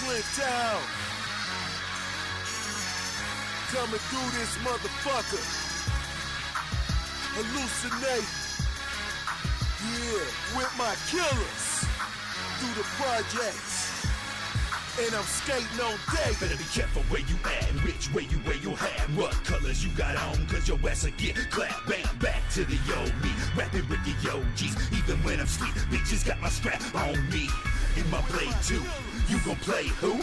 Brooklyn town. Coming through this motherfucker. Hallucinate. Yeah, with my killers. Through the projects. And I'm skating on day. Better be careful where you at and which way you wear your hat. What colors you got on, cause your ass will get clapped. Bam, back to the old me, rapping with the OGs. Even when I'm sleep, bitches got my strap on me. In my blade too, you gon' play who?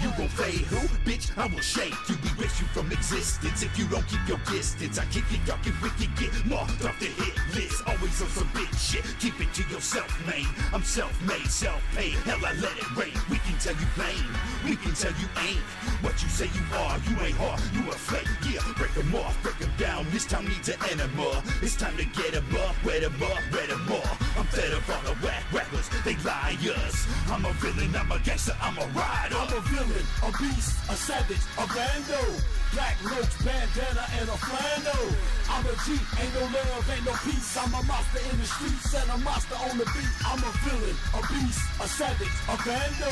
You gon' fade who? Bitch, I will shake you, erase you from existence. If you don't keep your distance, I kick it, y'all get wicked, get marked off the hit list. Always on some bitch shit, keep it to yourself, man. I'm self-made, self-paid, hell I let it rain. We can tell you plain, we can tell you ain't what you say you are. You ain't hard, you a flake, yeah. Break them off, break them down, this time needs an enema. It's time to get them up, wet them up, red them up. I'm fed up on the whack rappers, they liars. I'm a villain, I'm a gangster, I'm a rider. I'm a villain, a beast, a savage, a bando. Black roach, bandana, and a flannel. I'm a G, ain't no love, ain't no peace. I'm a monster in the streets and a monster on the beat. I'm a villain, a beast, a savage, a bando.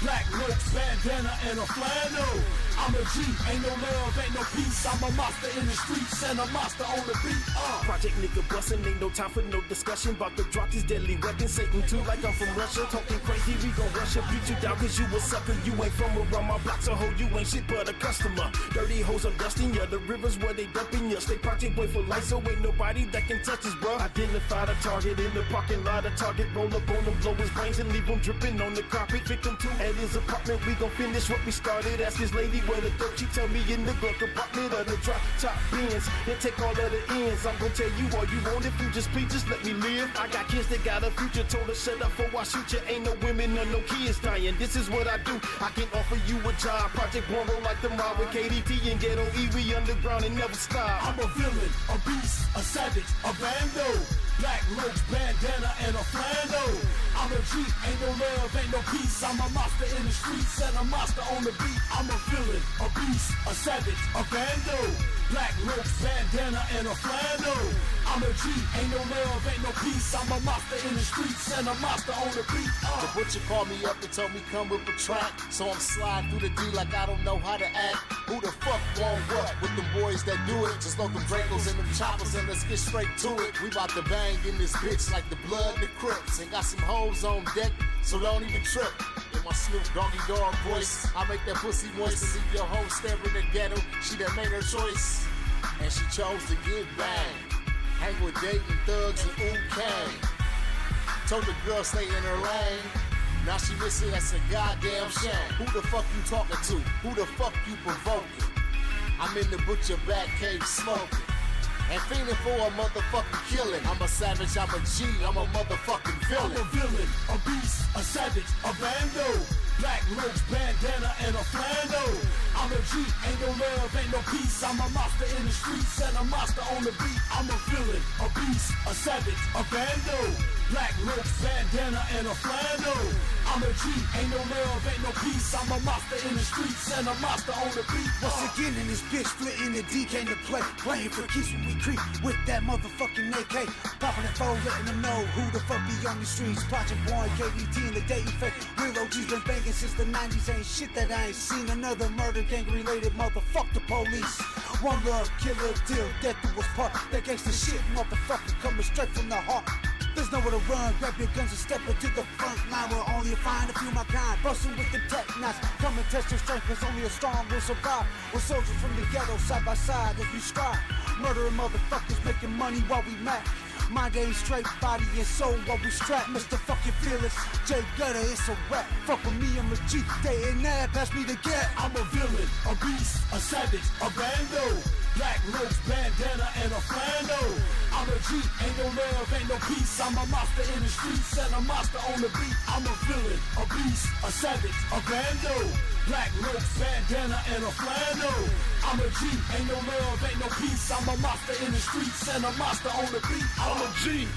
Black roach, bandana, and a flannel. I'm a G, ain't no love, ain't no peace. I'm a monster in the streets and a monster on the beat. Project nigga bustin', ain't no time for no discussion. About to drop these deadly weapons, Satan too, like I'm from Russia. Talking crazy, we gon' rush up, beat you down, cause you a sucker. You ain't from around my block, so ho, you ain't shit but a customer. Dirty hoes, I'm dusting ya, the rivers where they dumping ya. Stay project boy for life, so ain't nobody that can touch us, bruh. Identify the target in the parking lot, a target roll up on him, blow his brains and leave him dripping on the carpet. Victim to at his apartment, we gon' finish what we started. Ask his lady where the dope, she tell me in the glove compartment of the drop top bins. Then take all of the ends, I'm gon' tell you all you want. If you just please, just let me live. I got kids that got a future, told her shut up for I shoot you. Ain't no women or no kids dying, this is what I do. I can offer you a job, Project One roll like the mob with KDT and Ghetto E, we underground and never stop. I'm a villain, a beast, a savage, a bando. Black roach, bandana, and a flannel. I'm a G, ain't no love, ain't no peace. I'm a monster in the streets and a monster on the beat. I'm a villain, a beast, a savage, a bando. Black roach, bandana, and a flannel. I'm a G, ain't no love, ain't no peace. I'm a monster in the streets and a monster on the beat. The butcher called me up and told me come with a track. So I'm sliding through the D like I don't know how to act. Who the fuck want what with the boys that do it? Just load them Dracos and them choppers and let's get straight to it. We bout to bang in this bitch like the blood and the Crips. And got some hoes on deck, so don't even trip. In my Snoop Doggy Dogg voice, I make that pussy moist and leave your hoe staring in the ghetto. She that made her choice, and she chose to get banged. Hang with dating thugs and Kang. Told the girl stay in her lane. Now she missing, that's a goddamn shame. Who the fuck you talking to? Who the fuck you provoking? I'm in the butcher back cave smoking and fiending for a motherfucking killing. I'm a savage, I'm a G, I'm a motherfucking villain. I'm a villain, a beast, a savage, a bando. Black roach, bandana, and a flannel. I'm a G, ain't no love, ain't no peace. I'm a monster in the streets and a monster on the beat. I'm a villain, a beast, a savage, a bando. Black roach, bandana, and a flannel. I'm a G, ain't no love, ain't no peace. I'm a monster in the streets and a monster on the beat. Once again in this bitch, splitting the D came to play. Playing for keeps when we creep with that motherfucking AK. Popping the phone, letting them know who the fuck be on the streets. Project One, KDT, and the dating fake. Real OGs been banging since the 90s. Ain't shit that I ain't seen. Another murder gang related, motherfuck the police. One love, killer, deal, death do us part. That gangsta shit, motherfucker, coming straight from the heart. There's nowhere to run, grab your guns and step into the front line. Where only you find a few of my kind, bustin' with the tech knives. Come and test your strength, cause only a strong will survive. We're soldiers from the ghetto, side by side as we strive. Murdering motherfuckers, making money while we mad. My game straight, body and soul while we strap. Mr. Fucking Fearless, J Gutta, it's a rap. Fuck with me, I'm a G, day and night, pass me the gat. I'm a villain, a beast, a savage, a bando. Black roach, bandana, and a flannel. I'm a G, ain't no love, ain't no peace. I'm a monster in the streets and a monster on the beat. I'm a villain, a beast, a savage, a bando. Black roach, bandana, and a flannel. I'm a G, ain't no love, ain't no peace. I'm a monster in the streets and a monster on the beat. I'm a G.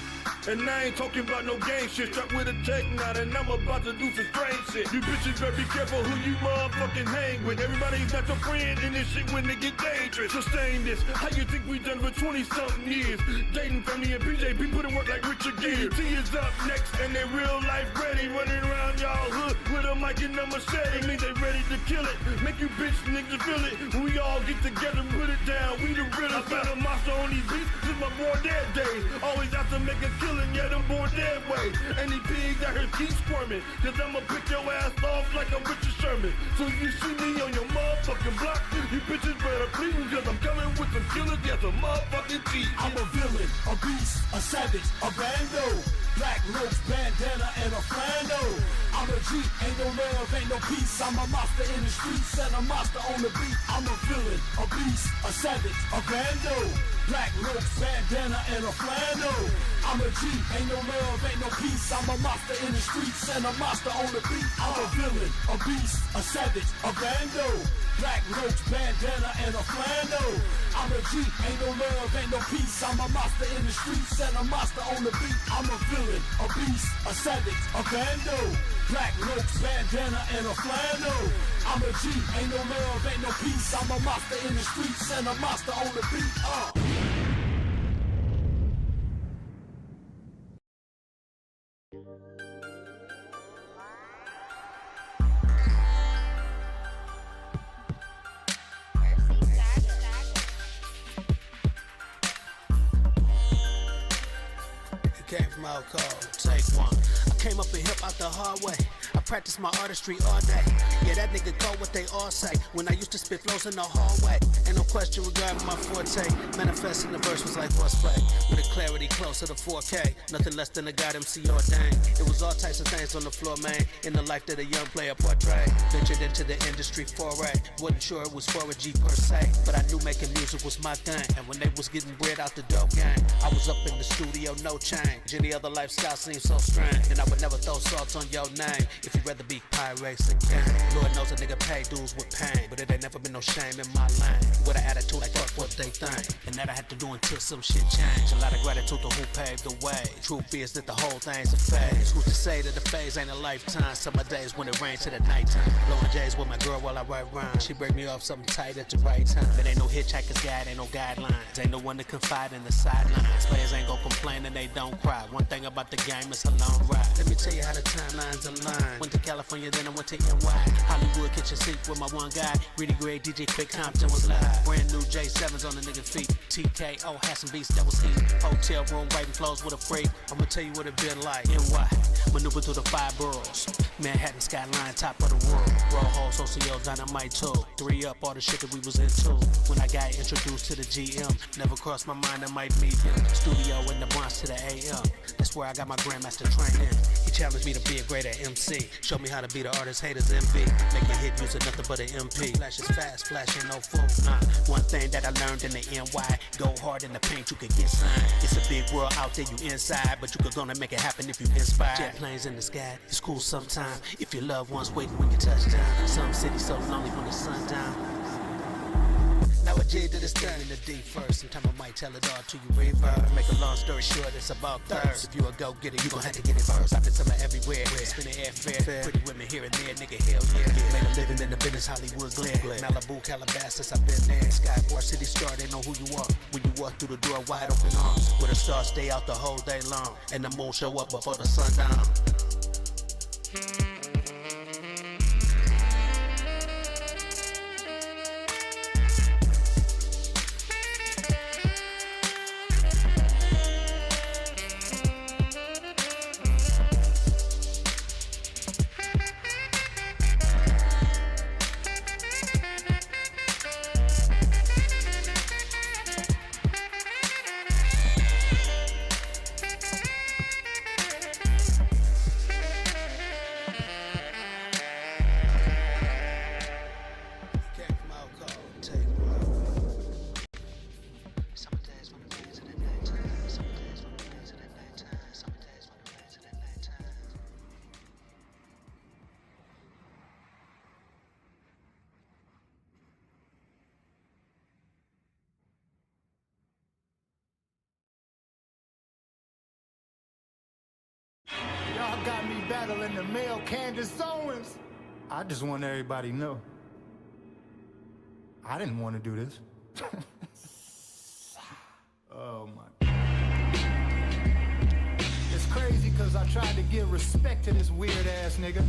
And I ain't talking about no gang shit. Strapped with a tech knot and I'm about to do some strange shit. You bitches better be careful who you motherfucking hang with. Everybody's not your friend in this shit when they get dangerous. Sustain this. How you think we done for 20-something years? Dating family and PJP put in work like Richard Gere. T is up next and they real life ready. Running around y'all hood with a mic and a machete. Means they ready to kill it. Make you bitch niggas feel it. We all get together and put it down. We the realest. I found a monster on these beats since my born dead days. Always out to make a killing, yeah, them born dead way. And these pigs out here keep squirming. Cause I'ma pick your ass off like I'm Richard Sherman. So if you see me on your motherfucking block, you bitches better please me. Cause I'm coming with some killers, yeah, some motherfucking G's. I'm a villain, a beast, a savage, a bando. Black roach, bandana, and a flando. I'm a G, ain't no love, ain't no peace. I'm a monster in the streets and a monster on the beat. I'm a villain, a beast, a savage, a bando. Black roach, bandana, and a flando. I'm a G, ain't no love, ain't no peace. I'm a monster in the streets and a monster on the beat. I'm a villain, a beast, a savage, a bando. Black roach, bandana, and a flando. I'm a G, ain't no love, ain't no peace. I'm a monster in the streets and a monster on the beat. I'm a villain, a beast, a savage, a bando. Black roach, bandana, and a flando. I'm a G, ain't no love, ain't no peace. I'm a monster in the streets and a monster on the beat. Came from out cold, take one. I came up and hip out the hard way. I practiced my artistry all day. Yeah, that nigga call what they all say. When I used to spit flows in the hallway, ain't no question regarding my forte. Manifesting the verse was like horseplay, with a clarity closer to 4K. Nothing less than a God MC ordained. It was all types of things on the floor, man. In the life that a young player portrayed. Ventured into the industry foray. Wasn't sure it was for a G per se, but I knew making music was my thing. And when they was getting bread out the dope game, I was up in the studio, no change. Any other lifestyle seems so strange, and I would never throw salt on your name if you'd rather be pirates and gang. Lord knows a nigga pay dues with pain, but it ain't never been no shame in my lane. With an attitude like fuck what they think, and that I had to do until some shit change. A lot of gratitude to who paved the way. Truth is that the whole thing's a phase. Who's to say that the phase ain't a lifetime? Summer days when it rains to the nighttime. Blowing J's with my girl while I write rhymes. She break me off something tight at the right time. There ain't no hitchhiker's guide, ain't no guidelines. Ain't no one to confide in the sidelines. Players ain't gon' complain and they don't cry. One thing about the game is a long ride. Let me tell you how the timelines align. Went to California, then I went to NY. Hollywood kitchen sink with my one guy. Really great DJ Quick Compton was live. Brand new J7s on the nigga feet. TKO had some beats that was heat. Hotel room writing flows with a freak. I'ma tell you what it been like. NY, maneuver through the 5 boroughs. Manhattan skyline, top of the world. Roll holes, OCO, dynamite too. 3 up, all the shit that we was into. When I got introduced to the GM, never crossed my mind I might meet him. Studio in the Bronx to the AM. That's where I got my grandmaster training. He challenged me to be a greater MC. Showed me how to be the artist haters envy. Make a hit using nothing but an MP. Flash is fast, flashing no fool. One thing that I learned in the NY, go hard in the paint, you could get signed. It's a big world out there, you inside, but you could gonna make it happen if you inspire. Jet planes in the sky, it's cool sometimes. If your loved ones waiting when you touch down. Some cities so lonely when the sun down. Now a J to the stern in the D first. Sometimes I might tell it all to you reverse. Make a long story short, it's about thirst. If you a go get it, you gon' have to get it first. I've been summer everywhere, spinning airfare. Pretty women here and there, nigga, hell yeah. Made a living in the business, Hollywood glare. Malibu, Calabasas, I've been there. Skyport, city star, they know who you are. When you walk through the door, wide open arms. Where the stars stay out the whole day long, and the moon show up before the sun down. Y'all got me battling the male Candace Owens. I just want everybody to know. I didn't want to do this. Oh my. It's crazy because I tried to give respect to this weird ass nigga.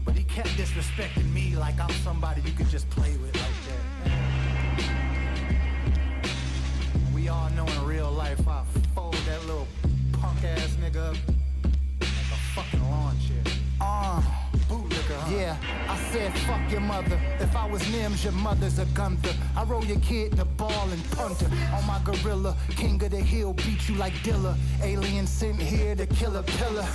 But he kept disrespecting me like I'm somebody you could just play with like that. We all know in real life I fold that little punk ass nigga up like a fucking lawn chair. Bootlicker, huh? Yeah, I said fuck your mother. If I was Nims, your mother's a gunther. I roll your kid the ball and punter. On my gorilla, king of the hill, beat you like Dilla. Alien sent here to kill a pillar.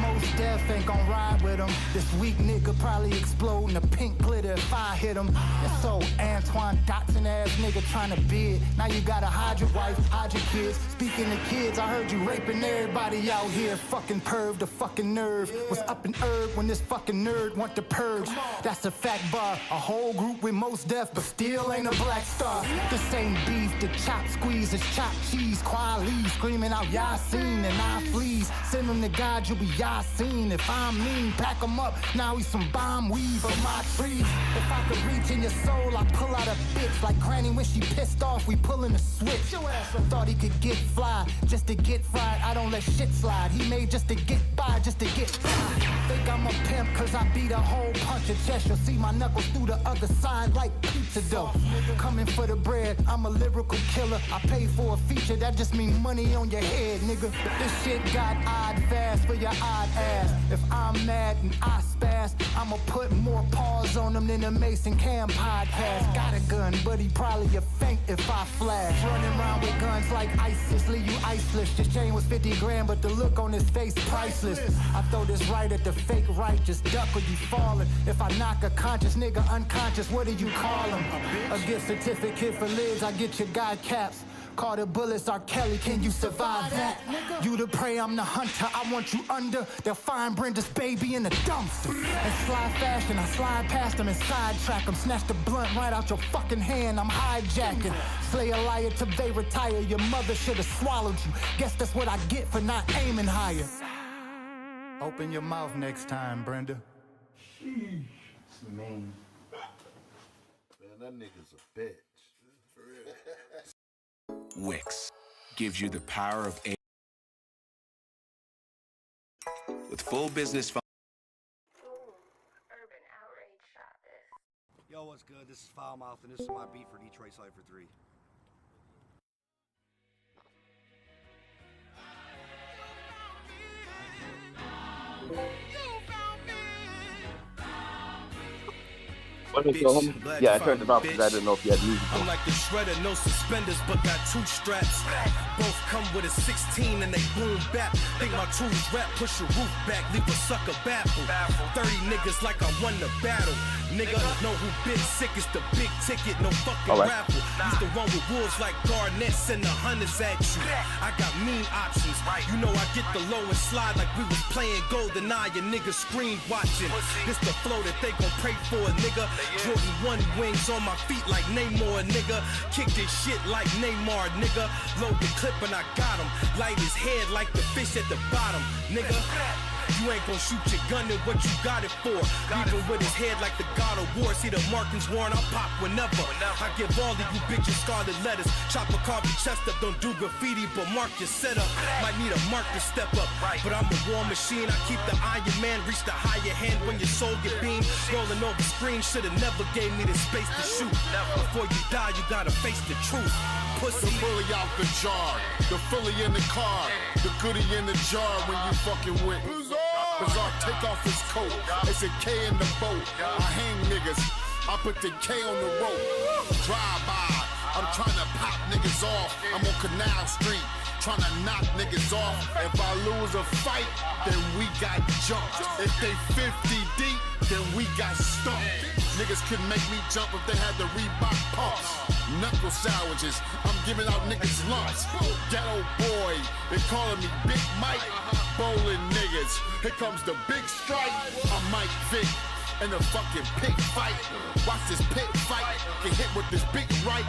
Most death ain't gon' ride with him. This weak nigga probably explode in the pink glitter if I hit him. And so Antoine Dotson ass nigga trying to bid. Now you gotta hide your wife, hide your kids. Speaking of kids, I heard you raping everybody out here. Fucking perv, the fucking nerve. Was up in herb when this fucking nerd want to purge. That's a fact bar. A whole group with most death, but still ain't a black star. This ain't beef, the chop squeeze is chopped cheese. Quali screaming out Yasin and I fleas. Send him to God, you'll be Yasin. If I'm mean, pack him up. Now he's some bomb weed for my trees. If I could reach in your soul, I pull out a bitch. Like Granny when she pissed off, we pulling a switch. Thought he could get fly, just to get fried. I don't let shit slide. He made just to get by, just to get by. Think I'm a pimp cause I beat a whole punch of chest. You'll see my knuckles through the other side like pizza dough. Coming for the bread, I'm a lyrical killer. I pay for a feature, that just mean money on your head, nigga. This shit got odd fast for your odd ass. If I'm mad and I spaz, I'ma put more paws on them than the Mason Cam podcast. Got a gun, but he probably a faint if I flash. Running around with guns like ISIS, leave you iceless. This chain was 50 grand, but the look on his face priceless. I throw this right at the fake righteous, duck or you falling. If I knock a conscious nigga unconscious, what do you call him? A gift certificate for lids, I get your guy caps. Call the bullets R. Kelly, can you survive that? You the prey, I'm the hunter, I want you under. They'll find Brenda's baby in the dumpster. In slide fashion, I slide past them and sidetrack them. Snatch the blunt right out your fucking hand, I'm hijacking. Slay a liar till they retire, your mother should've swallowed you. Guess that's what I get for not aiming higher. Open your mouth next time, Brenda. Man, that nigga's a bitch. For real. Wix gives you the power of A. With full business Urban Outrage shot this. Yo, what's good? This is Foulmouth, and this is my beat for Detroit Cypher 3. Yeah, I turned it off because I didn't know if you had music. I'm like the shredder, no suspenders, but got two straps. Both come with a 16 and they boom back. Think my tools rap, push your roof back, leave a sucker baffled. 30 niggas like I won the battle. Nigga, know who been sick is the big ticket, no fucking raffle. Used to run with wolves like Garnett, send the hunters at you. I got mean options. You know I get the low and slide like we was playing GoldenEye. Your niggas screen watching. This the flow that they gon' pray for, nigga. Jordan 1 wings on my feet like Namor, nigga. Kick this shit like Neymar, nigga. Load the clip and I got him. Light his head like the fish at the bottom, nigga. You ain't gon' shoot your gun at what you got it for. Even with his head like the God of War. See the markings worn, I pop whenever. I give all of you bitches scarlet letters. Chop a carve your chest up, don't do graffiti, but mark your setup. Might need a mark to step up, but I'm a war machine. I keep the Iron Man, reach the higher hand when your soul get beamed. Rolling over screen, should've never gave me the space to shoot. Before you die, you gotta face the truth. Pussy. The bully out the jar, the fully in the car, the goodie in the jar when you fucking with. Bizarre take off his coat, it's a K in the boat. I hang niggas, I put the K on the rope. Drive by, I'm trying to pop niggas off. I'm on Canal Street, trying to knock niggas off. If I lose a fight, then we got jumped. If they 50 deep, then we got stumped. Niggas couldn't make me jump if they had the Reebok pumps. Knuckle sandwiches, I'm giving out niggas lumps. Ghetto boy, they calling me Big Mike. Bowling niggas, here comes the big strike. I'm Mike Vick in a fucking pig fight. Watch this pig fight, get hit with this big right.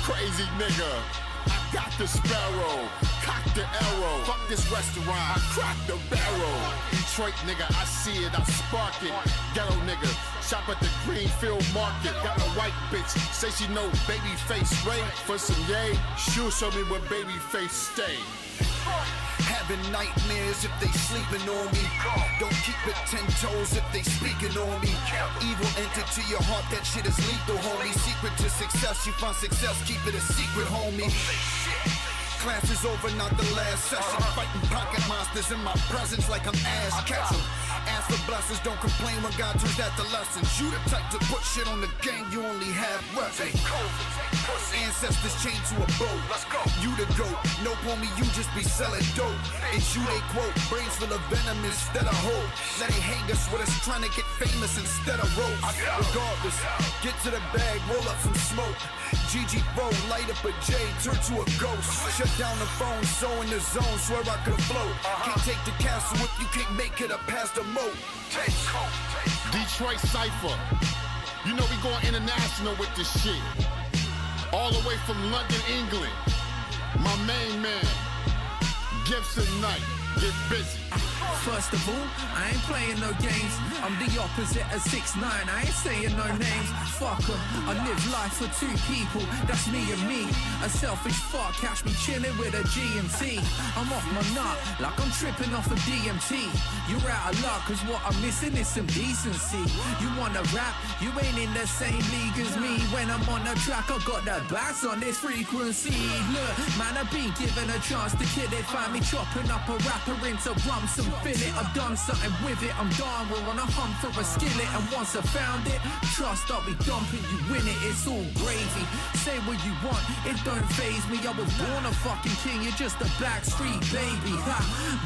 Crazy nigga, I got the sparrow. cock the arrow. Fuck this restaurant, I crack the barrel. Detroit nigga, I see it, I spark it. Ghetto nigga, shop at the Greenfield Market. Got a white bitch, say she know Babyface Ray. For some yay, she'll show me where Babyface stay. Having nightmares if they sleeping on me. Don't keep it 10 toes if they speaking on me. Evil enter to your heart, that shit is lethal, homie. Secret to success, you find success, keep it a secret, homie. Class is over, not the last session. Fighting pocket monsters in my presence like I'm ass catching. Ask for blessings, don't complain when God turns that to lessons. You the type to put shit on the gang, you only have weapons. Ancestors chained to a boat. You the goat, no homie, you just be selling dope. It's you they quote, brains full of venom instead of hope. Now they hang us with us trying to get famous instead of ropes. Regardless, get to the bag, roll up some smoke. GG Bo, light up a J, turn to a ghost. Shut down the phone, so in the zone, swear I could float. Can't take the castle if you can't make it up past the moat. Detroit Cypher, you know we going international with this shit. All the way from London, England. My main man, Gibson Knight, get busy. First of all, I ain't playing no games. I'm the opposite of 6ix9ine. I ain't saying no names. Fuck 'em. I live life for two people. That's me and me. A selfish fuck. Catch me chilling with a G&T. I'm off my nut like I'm tripping off a DMT. You're out of luck, cause what I'm missing is some decency. You wanna rap? You ain't in the same league as me. When I'm on the track, I got the bass on this frequency. Look, man, I've been given a chance to kill it. Find me chopping up a rapper into rum, some fill it. I've done something with it. I'm done. We're on a hunt for a skillet, and once I found it, trust I'll be dumping you in it. It's all gravy. Say what you want, it don't faze me. I was born a fucking king. You're just a backstreet baby. Ha.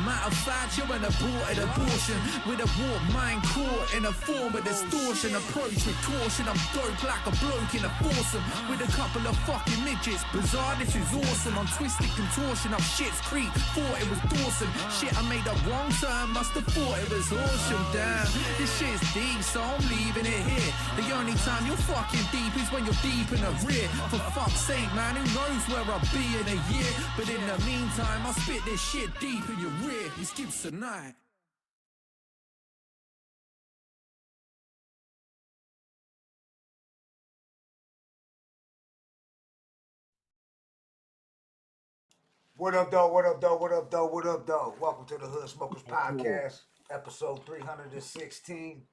Matter of fact, you're an aborted abortion with a warped mind caught in a form of distortion. Approach with caution. I'm dope like a bloke in a foursome with a couple of fucking midgets. Bizarre, this is awesome. I'm twisted contortion of shit's creek. Thought it was Dawson. Shit, I made a wrong turn. Must have thought it was awesome. Damn, this shit's deep, so I'm leaving it here. The only time you're fucking deep is when you're deep in the rear. For fuck's sake, man, who knows where I'll be in a year? But in the meantime, I spit this shit deep in your rear. It's Gibson Knight. What up, though? What up, though? What up, though? What up, though? Welcome to the Hood Smokers Podcast, episode 316.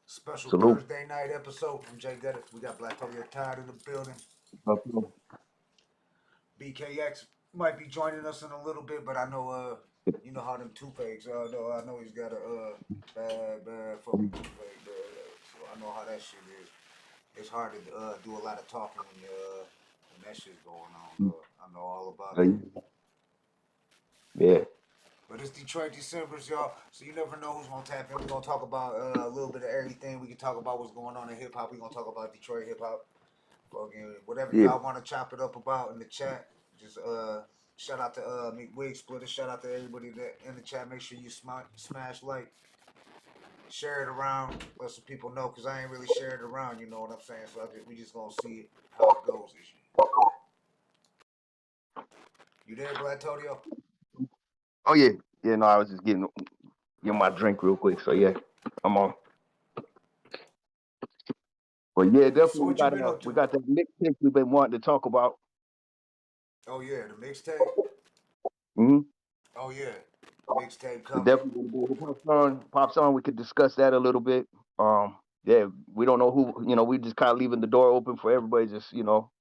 Special Salute. Thursday night episode from J Gutta. We got Blatonio Todd in the building. BKX might be joining us in a little bit, but I know, you know how them toothaches. I know he's got a bad fucking toothache. So I know how that shit is. It's hard to do a lot of talking when that shit's going on. I know all about it. Yeah. But it's Detroit Decembers, y'all. So you never know who's gonna tap in. We're gonna talk about a little bit of everything. We can talk about what's going on in hip hop. We're gonna talk about Detroit hip hop. Fucking whatever y'all want to chop it up about in the chat. Just shout out to Wig Splitter. Shout out to everybody that in the chat. Make sure you smash like, share it around. Let some people know, cause I ain't really shared it around. You know what I'm saying? So we just gonna see it how it goes. You there, Blatonio? Oh yeah. Yeah, no, I was just getting my drink real quick. So yeah, I'm on. But yeah, definitely So we got that mixtape we've been wanting to talk about. Oh yeah, the mixtape. Mm-hmm. Oh yeah, mixtape coming. Definitely pop song. We could discuss that a little bit. Yeah, we don't know who. We just kind of leaving the door open for everybody. Just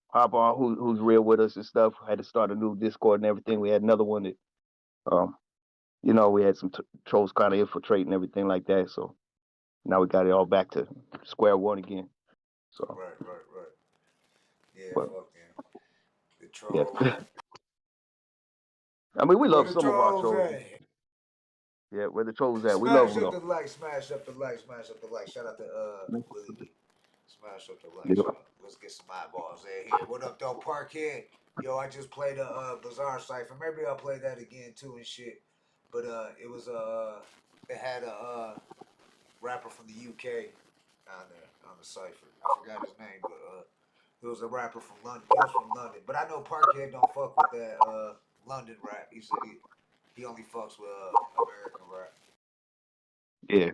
hop on who's real with us and stuff. Had to start a new Discord and everything. We had another one that, we had some trolls kind of infiltrate and everything like that. So now we got it all back to square one again. So right. Yeah, fuck them. The trolls. Yeah. I mean, we love some of our trolls. Yeah, where the trolls at? We love them. Smash up the like. Smash up the like. Shout out to Willie D. Smash up the like. Yep. Let's get some eyeballs in here. What up, though, Parkhead? Yo, I just played a Bizarre Cypher. Maybe I'll play that again too and shit. But it was it had a rapper from the UK on there on the cipher. I forgot his name, but it was a rapper from London. He was from London. But I know Parkhead don't fuck with that London rap. He said he only fucks with American rap. Yeah,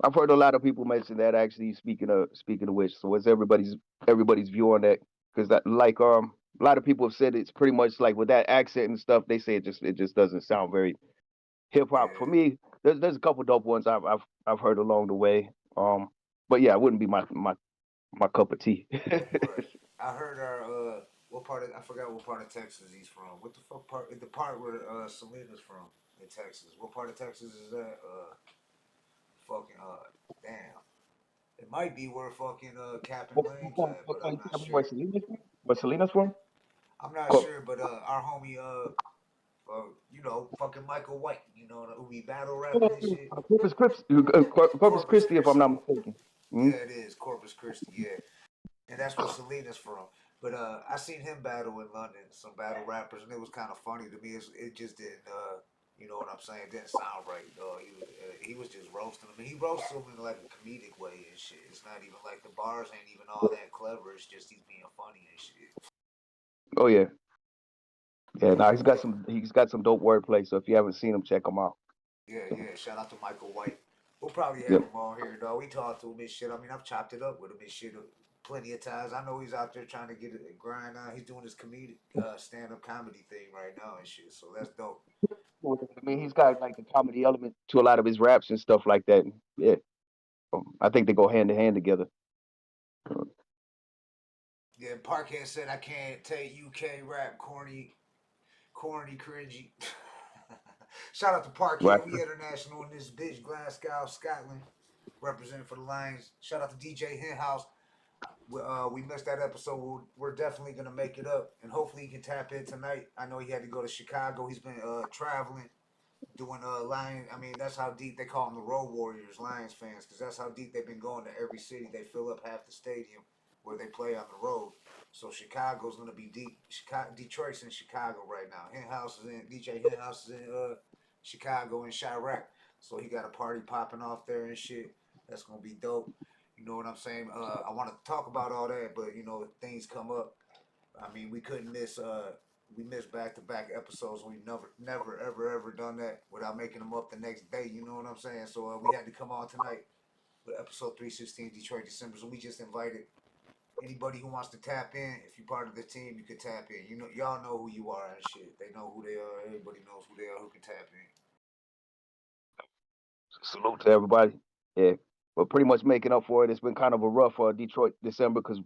I've heard a lot of people mention that. Actually, speaking of which, so what's everybody's view on that? Because that like a lot of people have said it's pretty much like with that accent and stuff. They say it just doesn't sound very hip hop. For me, there's a couple dope ones I've heard along the way. But yeah, it wouldn't be my cup of tea. Right. I heard what part of I forgot what part of Texas he's from. What the fuck part? The part where Selena's from in Texas. What part of Texas is that? Fucking damn. It might be where fucking Captain Lane's at, but I'm not sure. Where Selena's from? I'm not sure, but our homie you know, fucking Michael White, you know, who be battle rapping and shit. Corpus Christi, if I'm not mistaken. Yeah, it is Corpus Christi. Yeah, and that's where Selena's from. But I seen him battle in London, some battle rappers, and it was kind of funny to me. It just didn't, you know what I'm saying? It didn't sound right. He was just roasting them. And he roasted them in like a comedic way and shit. It's not even like the bars ain't even all that clever. It's just he's being funny and shit. Oh yeah, yeah. Now he's got some dope wordplay. So if you haven't seen him, check him out. Yeah, yeah. Shout out to Michael White. We'll probably have Yep. him on here, dog. We talked to him and shit. I mean, I've chopped it up with him and shit plenty of times. I know he's out there trying to get a grind on. He's doing his comedic stand-up comedy thing right now and shit. So that's dope. I mean, he's got like the comedy element to a lot of his raps and stuff like that. Yeah, I think they go hand in hand together. Yeah, Parkhead said I can't take UK rap corny, cringy. Shout out to Parkhead. Right. We international in this bitch. Glasgow, Scotland, representing for the Lions. Shout out to DJ Henhouse. We missed that episode. We're definitely gonna make it up, and hopefully he can tap in tonight. I know he had to go to Chicago. He's been traveling, doing Lions. I mean, that's how deep they call them the Road Warriors, Lions fans, because that's how deep they've been going to every city. They fill up half the stadium where they play on the road. So Chicago's gonna be deep. Detroit's in Chicago right now. DJ Henhouse is in Chicago and Chirac. So he got a party popping off there and shit. That's gonna be dope. You know what I'm saying? I want to talk about all that, but you know, things come up. I mean, we couldn't miss. We missed back-to-back episodes. We've never, ever done that without making them up the next day. You know what I'm saying? So we had to come on tonight with episode 316, Detroit December. So we just invited anybody who wants to tap in. If you're part of the team, you can tap in. You know, y'all know who you are and shit. They know who they are. Everybody knows who they are who can tap in. Salute to everybody. Yeah, we're pretty much making up for it. It's been kind of a rough Detroit December because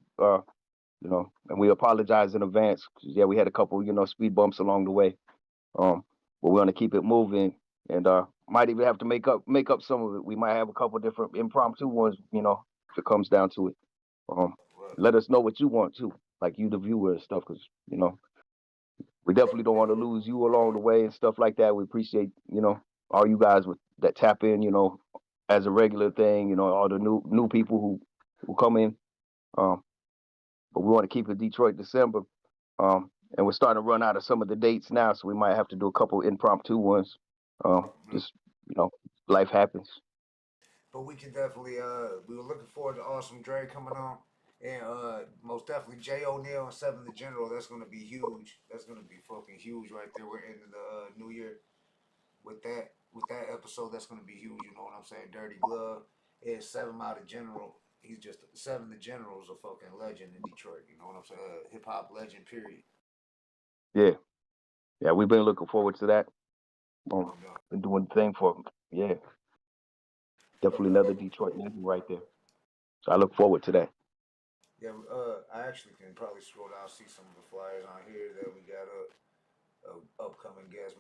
you know, and we apologize in advance. 'Cause, yeah, we had a couple, you know, speed bumps along the way. But we're gonna keep it moving, and might even have to make up some of it. We might have a couple different impromptu ones, you know, if it comes down to it. Let us know what you want too, like you, the viewer and stuff, because you know, we definitely don't want to lose you along the way and stuff like that. We appreciate, you know, all you guys that tap in, you know, as a regular thing, you know, all the new people who come in. But we want to keep it Detroit December. And we're starting to run out of some of the dates now, so we might have to do a couple impromptu ones. Just, you know, life happens. But we can definitely we were looking forward to Awesome Dre coming on. And most definitely Jay O'Neal and Seven the General. That's gonna be huge. That's gonna be fucking huge right there. We're ending the new year with that episode. That's gonna be huge. You know what I'm saying? Dirty Glove. Yeah, Seven out of General. He's just Seven the General is a fucking legend in Detroit. You know what I'm saying? Hip hop legend. Period. Yeah, we've been looking forward to that. Been doing the thing for yeah. Definitely another Detroit legend right there. So I look forward to that. Yeah, I actually can probably scroll down, see some of the flyers on here that we got upcoming guests.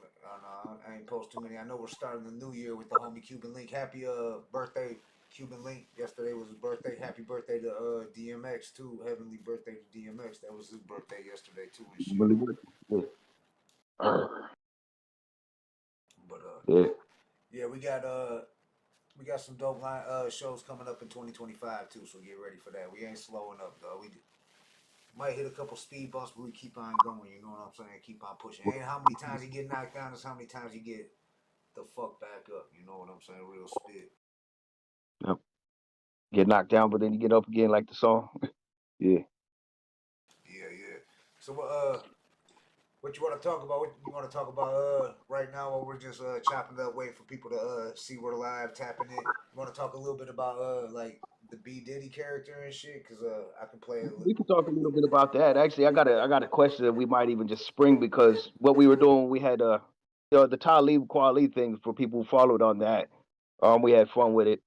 I ain't post too many. I know we're starting the new year with the homie Cuban Link. Happy birthday, Cuban Link. Yesterday was his birthday. Happy birthday to DMX too. Heavenly birthday to DMX. That was his birthday yesterday too and shit. Really good. Yeah. But yeah. Yeah, we got some dope shows coming up in 2025 too, so get ready for that. We ain't slowing up though. We might hit a couple speed bumps, but we keep on going. You know what I'm saying? Keep on pushing. Ain't how many times you get knocked down, is how many times you get the fuck back up. You know what I'm saying? Real spit. Yep. Get knocked down, but then you get up again, like the song. Yeah. Yeah. So What you want to talk about? What you want to talk about right now while we're just chopping it up, waiting for people to see we're live, tapping it. You want to talk a little bit about like the B Diddy character and shit? Cause I can play it. We can talk a little bit about that. Actually, I got a question that we might even just spring because what we were doing, we had the Talib Kweli thing for people who followed on that. We had fun with it.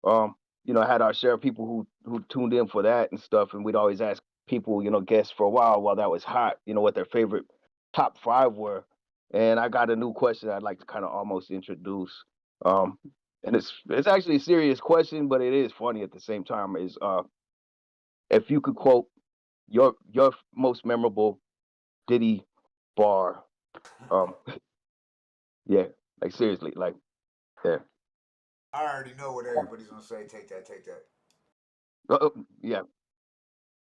Had our share of people who tuned in for that and stuff, and we'd always ask people, guests for a while that was hot, what their favorite top five were. And I got a new question I'd like to kind of almost introduce. Um, and it's actually a serious question, but it is funny at the same time. Is if you could quote your most memorable Diddy bar, um, yeah, like seriously, like yeah, I already know what everybody's gonna say. Take that, take that. yeah.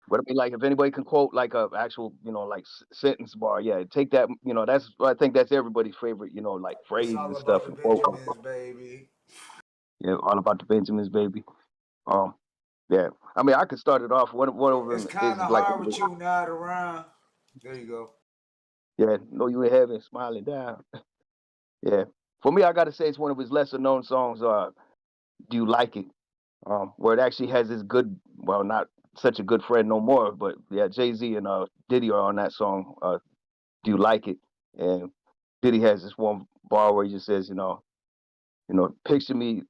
But I mean, like, if anybody can quote like a actual, like sentence bar, yeah, take that. That's I think that's everybody's favorite, like It's phrase all and about stuff the and quote. Benjamins, baby. Yeah, all about the Benjamins, baby. Um, yeah. I mean, I could start it off. One of It's them kind is of like, hard with you not around. There you go. yeah, know you in heaven, smiling down. Yeah. For me, I gotta say it's one of his lesser known songs. Do you like it? Where it actually has this good, well, not such a good friend no more, but yeah, Jay-Z and Diddy are on that song. Do you like it? And Diddy has this one bar where he just says, picture me,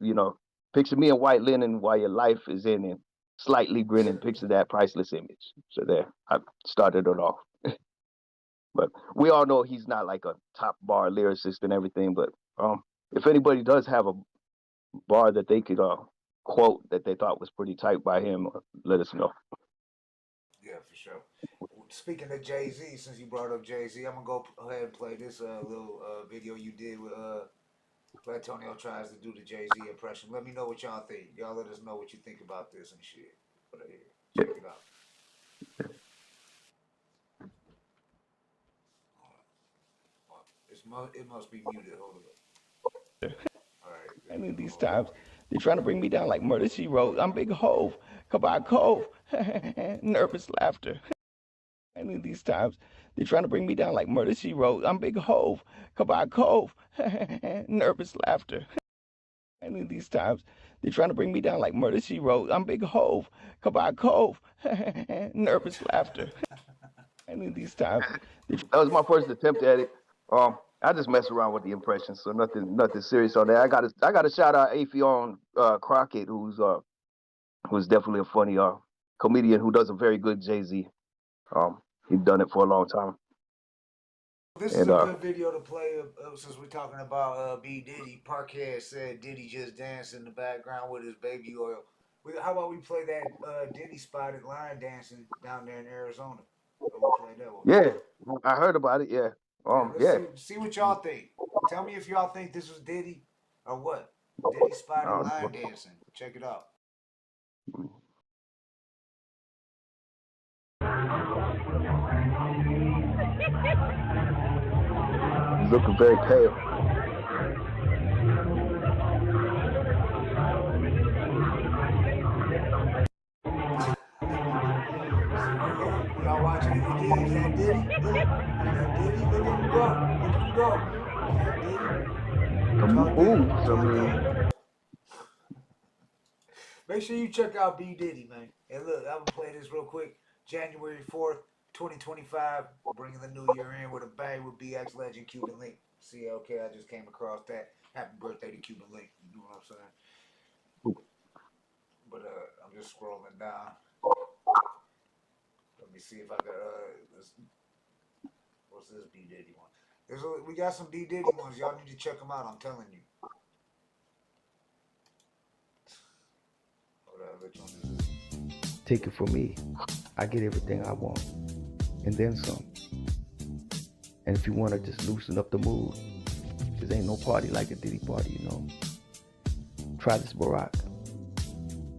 picture me in white linen while your life is in and slightly grinning. Picture that priceless image. So there, I started it off. But we all know he's not like a top bar lyricist and everything. But if anybody does have a bar that they could quote that they thought was pretty tight by him, let us know. Yeah, for sure. Speaking of Jay Z, since you brought up Jay Z, I'm gonna go ahead and play this little video you did with Blatonio tries to do the Jay Z impression. Let me know what y'all think. Y'all let us know what you think about this and shit. But check it out. It must be muted. Hold on. All right. And in these times, they're trying to bring me down like Murder She Wrote. I'm Big Hove, Kabak Cove, nervous laughter. And in these times, they're trying to bring me down like Murder She Wrote. I'm Big Hove, Kabak Cove, nervous laughter. And in these times, they're trying to bring me down like Murder She Wrote. I'm Big Hove, Kabak Cove, nervous laughter. And in these times, that was my first attempt at it. I just mess around with the impressions, so nothing serious on that. I got to shout out Afion Crockett, who's definitely a funny comedian who does a very good Jay-Z. He's done it for a long time. This is a good video to play since we're talking about B Diddy. Potcas said Diddy just danced in the background with his baby oil. How about we play that Diddy spotted line dancing down there in Arizona? We'll play that one. Yeah, I heard about it. Yeah. Let's see what y'all think. Tell me if y'all think this was Diddy or what. Diddy spotted line dancing. Check it out. He's looking very pale. Y'all watching it again? Is that Diddy? Look. Is that Diddy? Look at him go. Look at him go. Is that Diddy? The moves, I mean. Make sure you check out B Diddy, man. And look, I'm gonna play this real quick. January 4th, 2025, bringing the new year in with a bang with BX legend Cuban Link. See, okay, I just came across that. Happy birthday to Cuban Link. You know what I'm saying? But I'm just scrolling down. Let me see if I got what's this B Diddy one? We got some B Diddy ones. Y'all need to check them out. I'm telling you. Take it from me. I get everything I want. And then some. And if you want to just loosen up the mood, there ain't no party like a Diddy party, Try this Barack.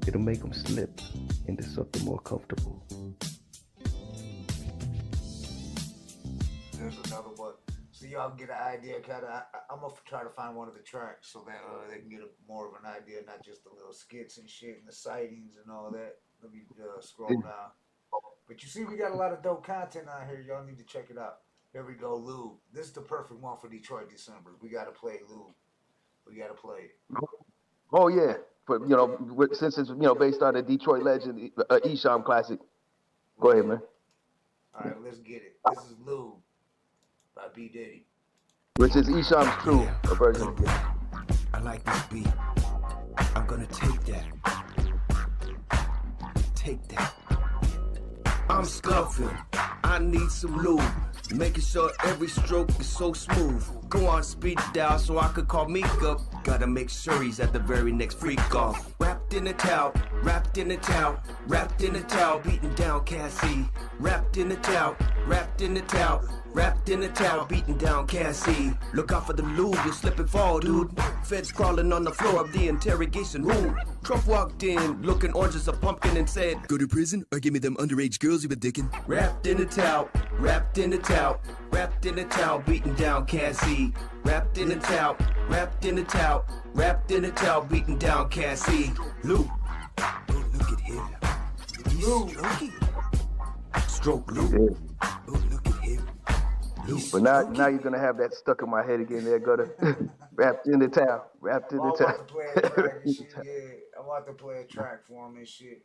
It'll make them slip into something more comfortable. There's another one. So y'all can get an idea, I'm going to try to find one of the tracks so that they can get more of an idea, not just the little skits and shit and the sightings and all that. Let me scroll down. But you see, we got a lot of dope content on here. Y'all need to check it out. Here we go, Lou. This is the perfect one for Detroit December. We gotta play Lou. We gotta play it. Oh yeah, but since it's based on a Detroit legend, Esham classic. Go ahead, man. All right, let's get it. This is Lou by B Diddy. Which is Esham's true version. I like this beat. I'm gonna take that. Take that. I'm scuffing. I need some lube. Making sure every stroke is so smooth. Go on speed dial so I could call Meek up. Gotta make sure he's at the very next freak off. Wrapped in a towel, wrapped in a towel, wrapped in a towel, beating down Cassie. Wrapped in a towel, wrapped in a towel, wrapped in a towel, beating down Cassie. Look out for the lube, you'll slip and fall, dude. Feds crawling on the floor of the interrogation room. Trump walked in, looking orange as a pumpkin and said, "Go to prison or give me them underage girls you been dicking." Wrapped in a towel, wrapped in a towel, wrapped in a towel, beating down Cassie. Wrapped in a towel, wrapped in a towel, wrapped in a towel, beating down Cassie. Lou, oh, look at him. He's stroking. Stroke Lou. Oh, look at him. But now you're gonna have that stuck in my head again. There, wrapped in the towel, wrapped in the towel. I want to play a track and shit. Yeah, I want to play a track for him and shit.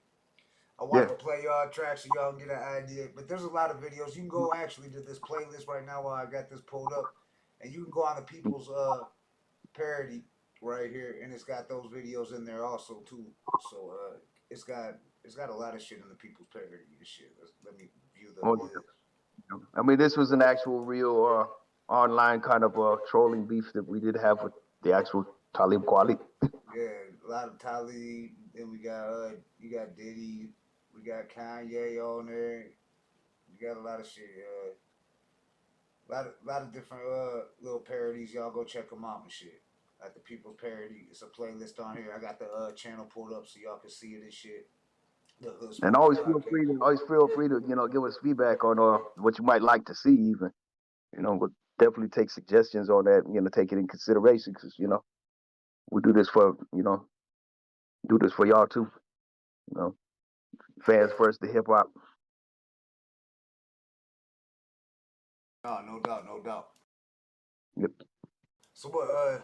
I want to play y'all tracks so y'all can get an idea. But there's a lot of videos. You can go actually to this playlist right now while I got this pulled up, and you can go on the People's parody right here, and it's got those videos in there also too. So it's got a lot of shit in the People's parody and shit. Let me view the. I mean, this was an actual real online kind of trolling beef that we did have with the actual Talib Kweli. Yeah, a lot of Talib. Then we got you got Diddy. We got Kanye on there. We got a lot of shit. A lot of different little parodies. Y'all go check them out and shit. Like the People's Parody. It's a playlist on here. I got the channel pulled up so y'all can see it and shit. And always feel free to give us feedback on what you might like to see even. We'll definitely take suggestions on that, take it in consideration because, we do this for y'all too. Fans first to hip hop. Oh, no doubt, no doubt. Yep. So what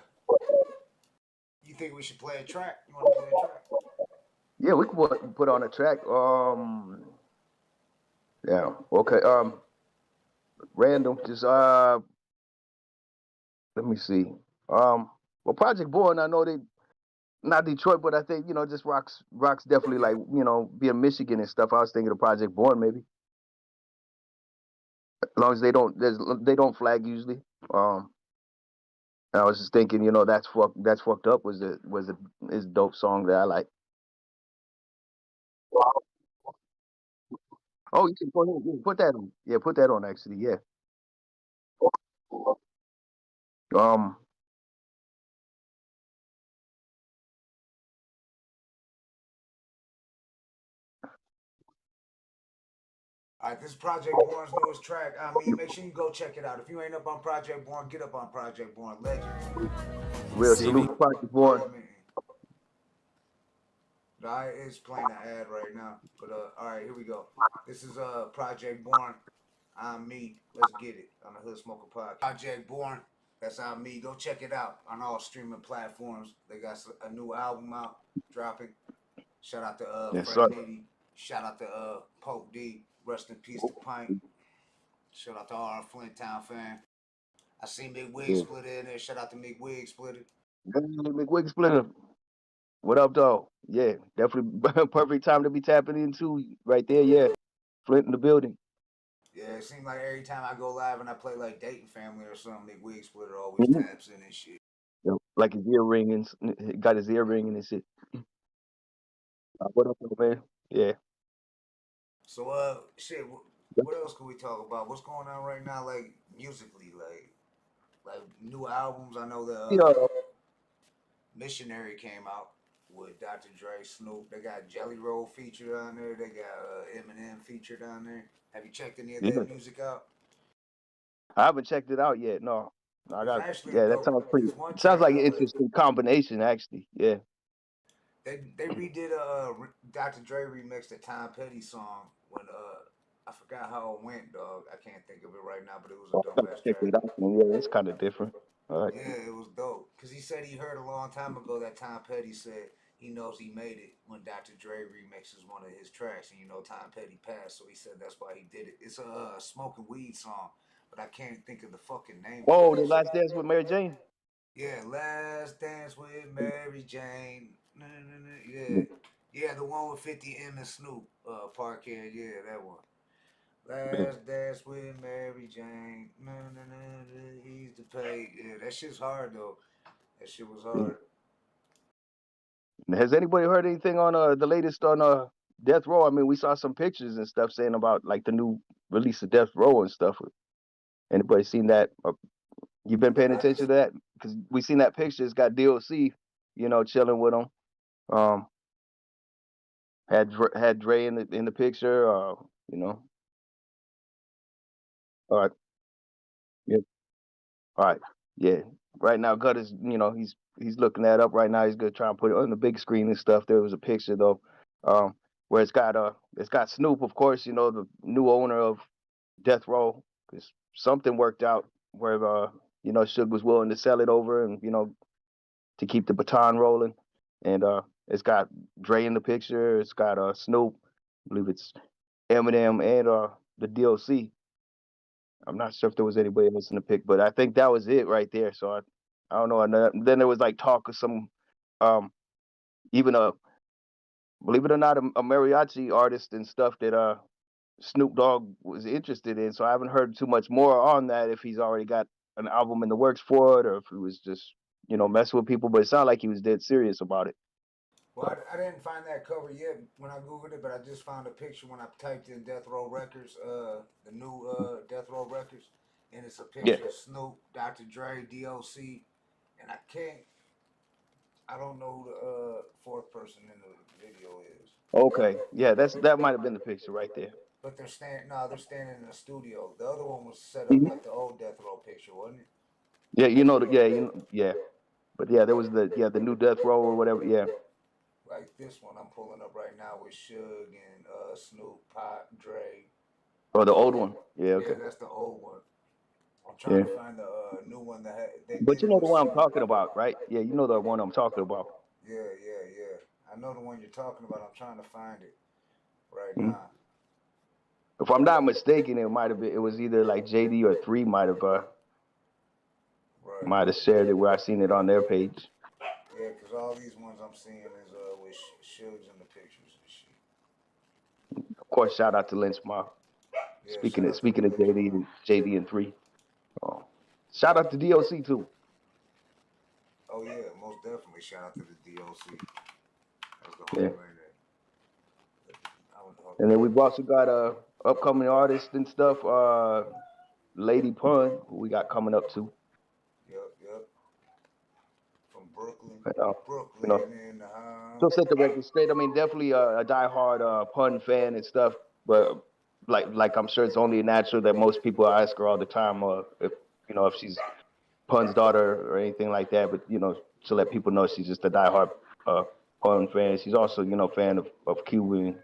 you think we should play a track? You wanna play a track? Yeah, we can put on a track. Yeah, okay. Random, just let me see. Well, Project Born, I know they not Detroit, but I think just rocks definitely like being Michigan and stuff. I was thinking of Project Born maybe. As long as they don't flag usually. I was just thinking, that's fucked up is a dope song that I like. Oh, you can go ahead. Yeah, put that on. Yeah, put that on actually. Yeah. All right, this is Project Born's newest track. Make sure you go check it out. If you ain't up on Project Born, get up on Project Born. Legend. Real salute to Project Born. It's playing an ad right now. But all right, here we go. This is Project Born. I'm me. Let's get it on the Hood Smoker Podcast. Project Born. That's on me. Go check it out on all streaming platforms. They got a new album out dropping. Shout out to Frank Nitty. Shout out to Pope D. Rest in peace to Pint. Shout out to all our Flint Town fan. I seen McWig split in there. Shout out to McWig Splitter. McWig Splitter. What up, dog? Yeah, definitely perfect time to be tapping into right there. Yeah, Flint in the building. Yeah, it seems like every time I go live and I play like Dayton Family or something, McWig Splitter always taps in and shit. Like his ear ringing, got his ear ringing and shit. What up, man? Yeah. So, shit, what else can we talk about? What's going on right now, like, musically? Like new albums? I know the Missionary came out with Dr. Dre, Snoop. They got Jelly Roll featured on there. They got Eminem featured on there. Have you checked any of that music out? I haven't checked it out yet. No. I got. Yeah, that sounds pretty. Sounds like an interesting combination, actually. Yeah. They redid a Dr. Dre remixed a Tom Petty song when I forgot how it went, dog. I can't think of it right now, but it was a dope ass Check track. it out. Yeah, it's kind of different. All right. Yeah, it was dope. Cause he said he heard a long time ago that Tom Petty said he knows he made it when Dr. Dre remixes one of his tracks, and you know Tom Petty passed, so he said that's why he did it. It's a smoking weed song, but I can't think of the fucking name of Whoa, it. the Last Dance with Mary Jane. Yeah, Last Dance with Mary Jane. Yeah, yeah, the one with 50 M and Snoop, Parkhead. Yeah, that one. Yeah. Last Dance with Mary Jane. He's the pay. Yeah, that shit's hard though. That shit was hard. Has anybody heard anything on the latest on Death Row? I mean, we saw some pictures and stuff saying about like the new release of Death Row and stuff. Anybody seen that? You been paying attention to that? Because we seen that picture. It's got DOC, chilling with him. Had Dre in the picture. You know. All right. Yeah. All right. Yeah. Right now, Gutta's, he's looking that up right now. He's gonna try and put it on the big screen and stuff. There was a picture though, where it's got Snoop, of course, the new owner of Death Row, because something worked out where Suge was willing to sell it over and to keep the baton rolling, and it's got Dre in the picture. It's got Snoop, I believe it's Eminem and the DOC. I'm not sure if there was anybody else in the pic, but I think that was it right there. So I don't know. And then there was like talk of some, even believe it or not, a mariachi artist and stuff that Snoop Dogg was interested in. So I haven't heard too much more on that. If he's already got an album in the works for it, or if he was just messing with people. But it sounded like he was dead serious about it. Well, I didn't find that cover yet when I googled it, but I just found a picture when I typed in Death Row Records, the new Death Row Records, and it's a picture of Snoop, Dr. Dre, DOC, and I don't know who the fourth person in the video is. Okay, yeah, that might have been the picture right there. But they're standing in the studio. The other one was set up like the old Death Row picture, wasn't it? Yeah, but yeah, there was the new Death Row or whatever. Yeah. Like this one I'm pulling up right now with Suge and Snoop, Pot, Dre. Oh, the old one. Yeah, okay. Yeah, that's the old one. I'm trying to find the new one that But you know the one I'm talking about, right? Yeah, you know the one I'm talking about. Yeah. I know the one you're talking about. I'm trying to find it right now. If I'm not mistaken, it might have been. It was either like JD or 3 might have shared it where I seen it on their page. Yeah, because all these ones I'm seeing is with Suge's in the pictures and shit. Of course, shout out to Lynch Mob. Yeah, speaking of JD and 3. Shout out to DOC too. Oh yeah, most definitely shout out to the DOC. That's the whole right there. And then we've also got upcoming artists and stuff. Lady Pun, who we got coming up too. Yep. From Brooklyn. So set the record straight. I mean, definitely a diehard Pun fan and stuff. But like I'm sure it's only natural that most people ask her all the time, if she's Pun's daughter or anything like that. But to let people know she's just a diehard Pun fan. She's also fan of Cuban.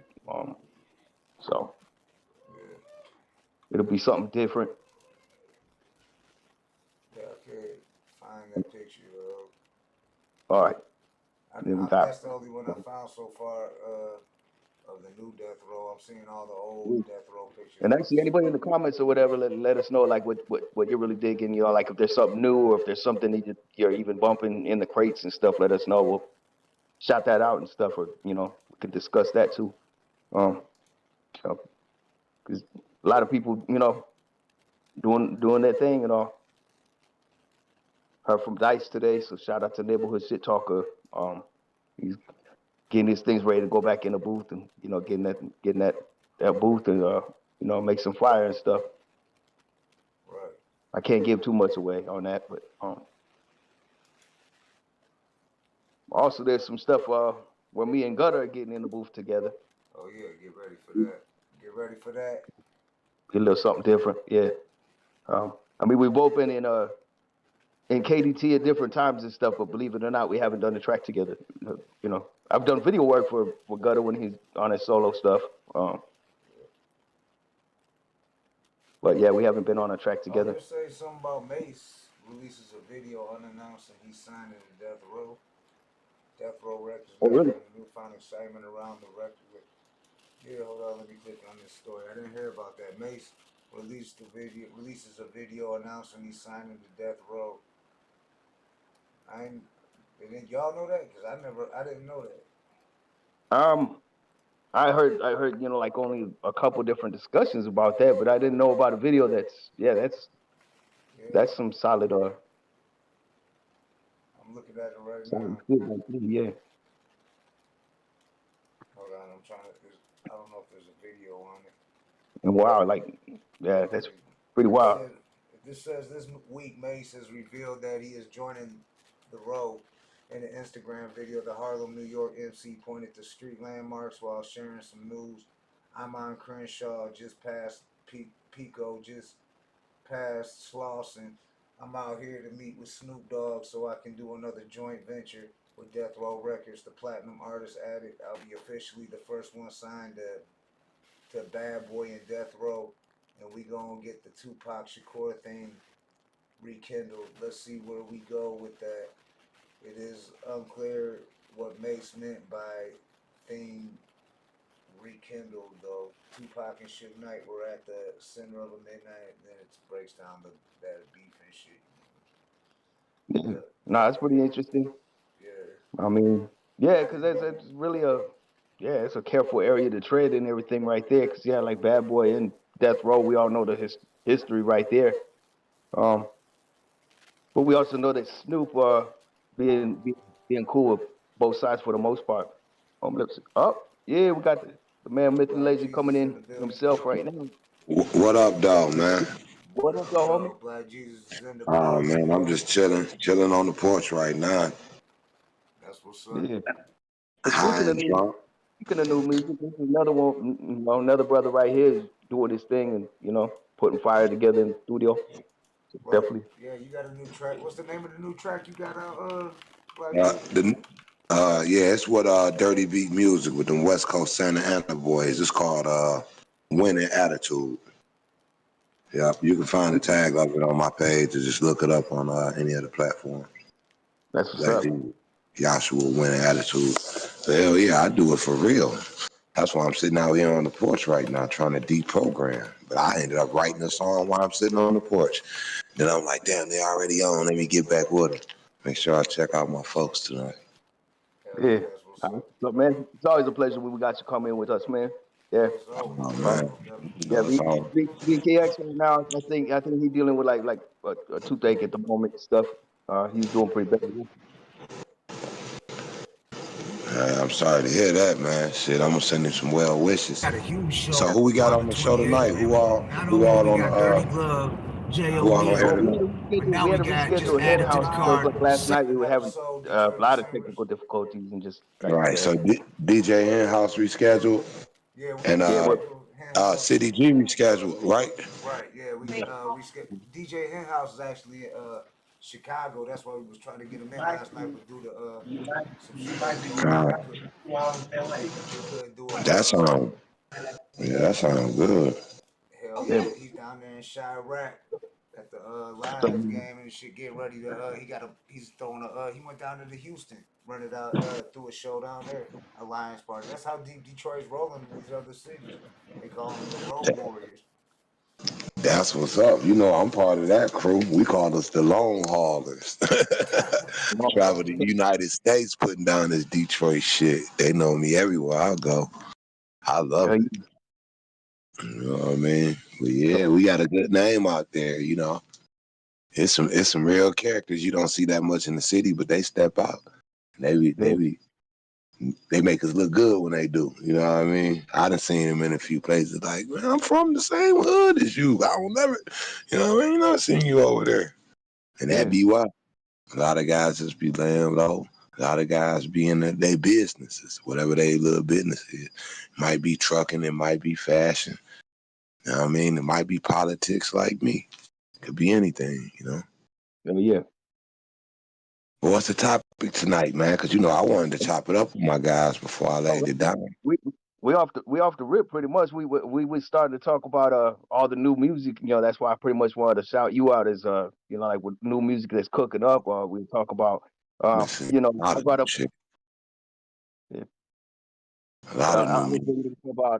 So it'll be something different. Yeah, okay. Find that picture, All right. That's the only one I found so far of the new Death Row. I'm seeing all the old Death Row pictures. And actually, anybody in the comments or whatever, let us know like what you're really digging. Like if there's something new or if there's something that you're even bumping in the crates and stuff. Let us know. We'll shout that out and stuff, or we can discuss that too. Because a lot of people, doing their thing and all. Heard from Dice today, so shout out to Neighborhood Shit Talker. He's getting his things ready to go back in the booth and getting that booth and make some fire and stuff. Right. I can't give too much away on that, but also there's some stuff where me and Gutta are getting in the booth together. Oh yeah, get ready for that. Get a little something different, yeah. I mean, we've both been in KDT at different times and stuff, but believe it or not, we haven't done the track together. I've done video work for Gutta when he's on his solo stuff. But yeah, we haven't been on a track together. You say something about Mace releases a video unannounced and he's signing to Death Row. Death Row Records Oh, got really? a newfound excitement around the record. Yeah, hold on, let me click on this story. I didn't hear about that. Mace releases a video announcing he's signing to Death Row. Didn't y'all know that? Cause I didn't know that. I heard, like only a couple different discussions about that, but I didn't know about a video that's some solid I'm looking at it right now. Yeah. Hold on, I'm trying to. I don't know if there's a video on it. And wow, that's pretty wild. This says this week Mace has revealed that he is joining the Row. In an Instagram video, the Harlem, New York MC pointed to street landmarks while sharing some news. I'm on Crenshaw, just past Pico, just past Slauson. I'm out here to meet with Snoop Dogg so I can do another joint venture with Death Row Records. The platinum artist added, I'll be officially the first one signed to Bad Boy and Death Row, and we gonna get the Tupac Shakur thing rekindled. Let's see where we go with that. It is unclear what Mace meant by theme rekindled, though. Tupac and Suge Knight were at the center of a midnight, and then it breaks down that beef and shit. Yeah. No, that's pretty interesting. Yeah. I mean, yeah, because it's really it's a careful area to tread and everything right there. Because like Bad Boy and Death Row, we all know the history right there. But we also know that Snoop being cool with both sides for the most part. Yeah, we got the man Myth and Lazy coming in himself right now. What up, dog, man? What up, dog, homie? Black Jesus is in the Oh man, I'm just chilling on the porch right now. That's what's up. Yeah. High and drunk. Speaking of new music, this is another one. Another brother right here is doing his thing and putting fire together in the studio. So definitely. Yeah, you got a new track. What's the name of the new track you got out? It's what Dirty Beat Music with them West Coast Santa Ana boys. It's called Winning Attitude. Yep, you can find the tag of it on my page or just look it up on any other platform. That's what's up. Joshua Winning Attitude. So hell yeah, I do it for real. That's why I'm sitting out here on the porch right now trying to deprogram. But I ended up writing a song while I'm sitting on the porch. Then I'm like, damn, they already on. Let me get back with them. Make sure I check out my folks tonight. Yeah. Look, man, it's always a pleasure when we got you come in with us, man. Yeah. Oh man. Yeah, BKX right now, I think he's dealing with like a toothache at the moment and stuff. He's doing pretty bad. I'm sorry to hear that, man. Shit, I'm gonna send him some well wishes. So who we got on the show tonight? Who all on air tonight? We had to reschedule a in-house show, but last night we were having a lot of technical difficulties and just right. So DJ in-house rescheduled, and City G rescheduled, right? Right. Yeah, we rescheduled. DJ in-house is actually Chicago. That's why we was trying to get him in last night, but due to some shit, that sounds good. Hell yeah, he's down there in Chirac at the Lions game and shit. Get ready to he went down to the Houston, run it out through a show down there, a Lions party. That's how deep Detroit's rolling in these other cities. They call them the Road Warriors. That's what's up. I'm part of that crew. We call us the Long Haulers. Travel the United States putting down this Detroit shit. They know me everywhere I go. I love it. You know what I mean? But yeah, we got a good name out there, It's some real characters you don't see that much in the city, but they step out. They make us look good when they do. You know what I mean? I done seen them in a few places like, man, I'm from the same hood as you. I will never, you know what I mean? I've seen you over there. And that be why. A lot of guys just be laying low. A lot of guys be in their businesses, whatever their little business is. It might be trucking, it might be fashion. You know what I mean? It might be politics like me. It could be anything, Yeah. Well, what's the topic tonight, man? Because, I wanted to chop it up with my guys before I laid it down. We we off the rip pretty much. We started to talk about all the new music. That's why I pretty much wanted to shout you out as like with new music that's cooking up. We talk about Listen, a lot I of brought new up. shit. Yeah. A lot of I new was music. thinking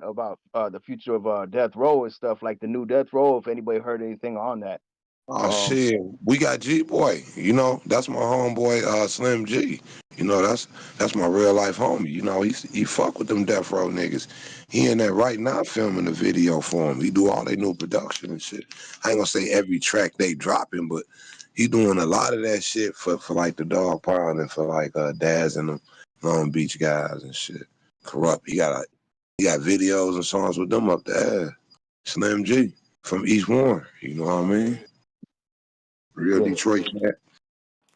about the future of Death Row and stuff, like the new Death Row. If anybody heard anything on that. Oh shit, we got G Boy. That's my homeboy, Slim G. That's my real life homie. He fuck with them Death Row niggas. He in there right now filming a video for him. He do all they new production and shit. I ain't gonna say every track they dropping, but he doing a lot of that shit for like the Dog Pound and for like Daz and the Long Beach guys and shit. Corrupt. He got videos and songs with them up there. Slim G from East Warren. You know what I mean? Real Detroit cat.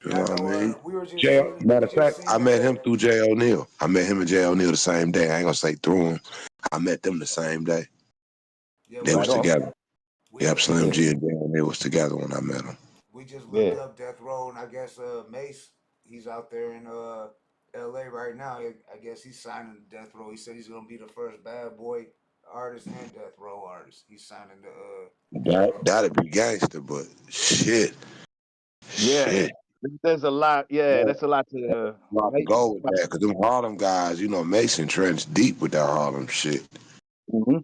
You know what I mean? We were just seeing. Matter of fact, I met him through Jay O'Neal. I met him and Jay O'Neal the same day. I ain't gonna say through him. I met them the same day. They was together. Yep, Slim G and Jay O'Neal was together when I met him. We just looked up Death Row, and I guess Mace, he's out there in L.A. right now. I guess he's signing to Death Row. He said he's gonna be the first Bad Boy artist and Death Row artist. He's signing to That'd be gangster, but shit. Yeah, shit. there's a lot. Yeah, that's a lot to. A lot to go with that, because them Harlem guys, Mason Trent's deep with that Harlem shit. Mm-hmm. You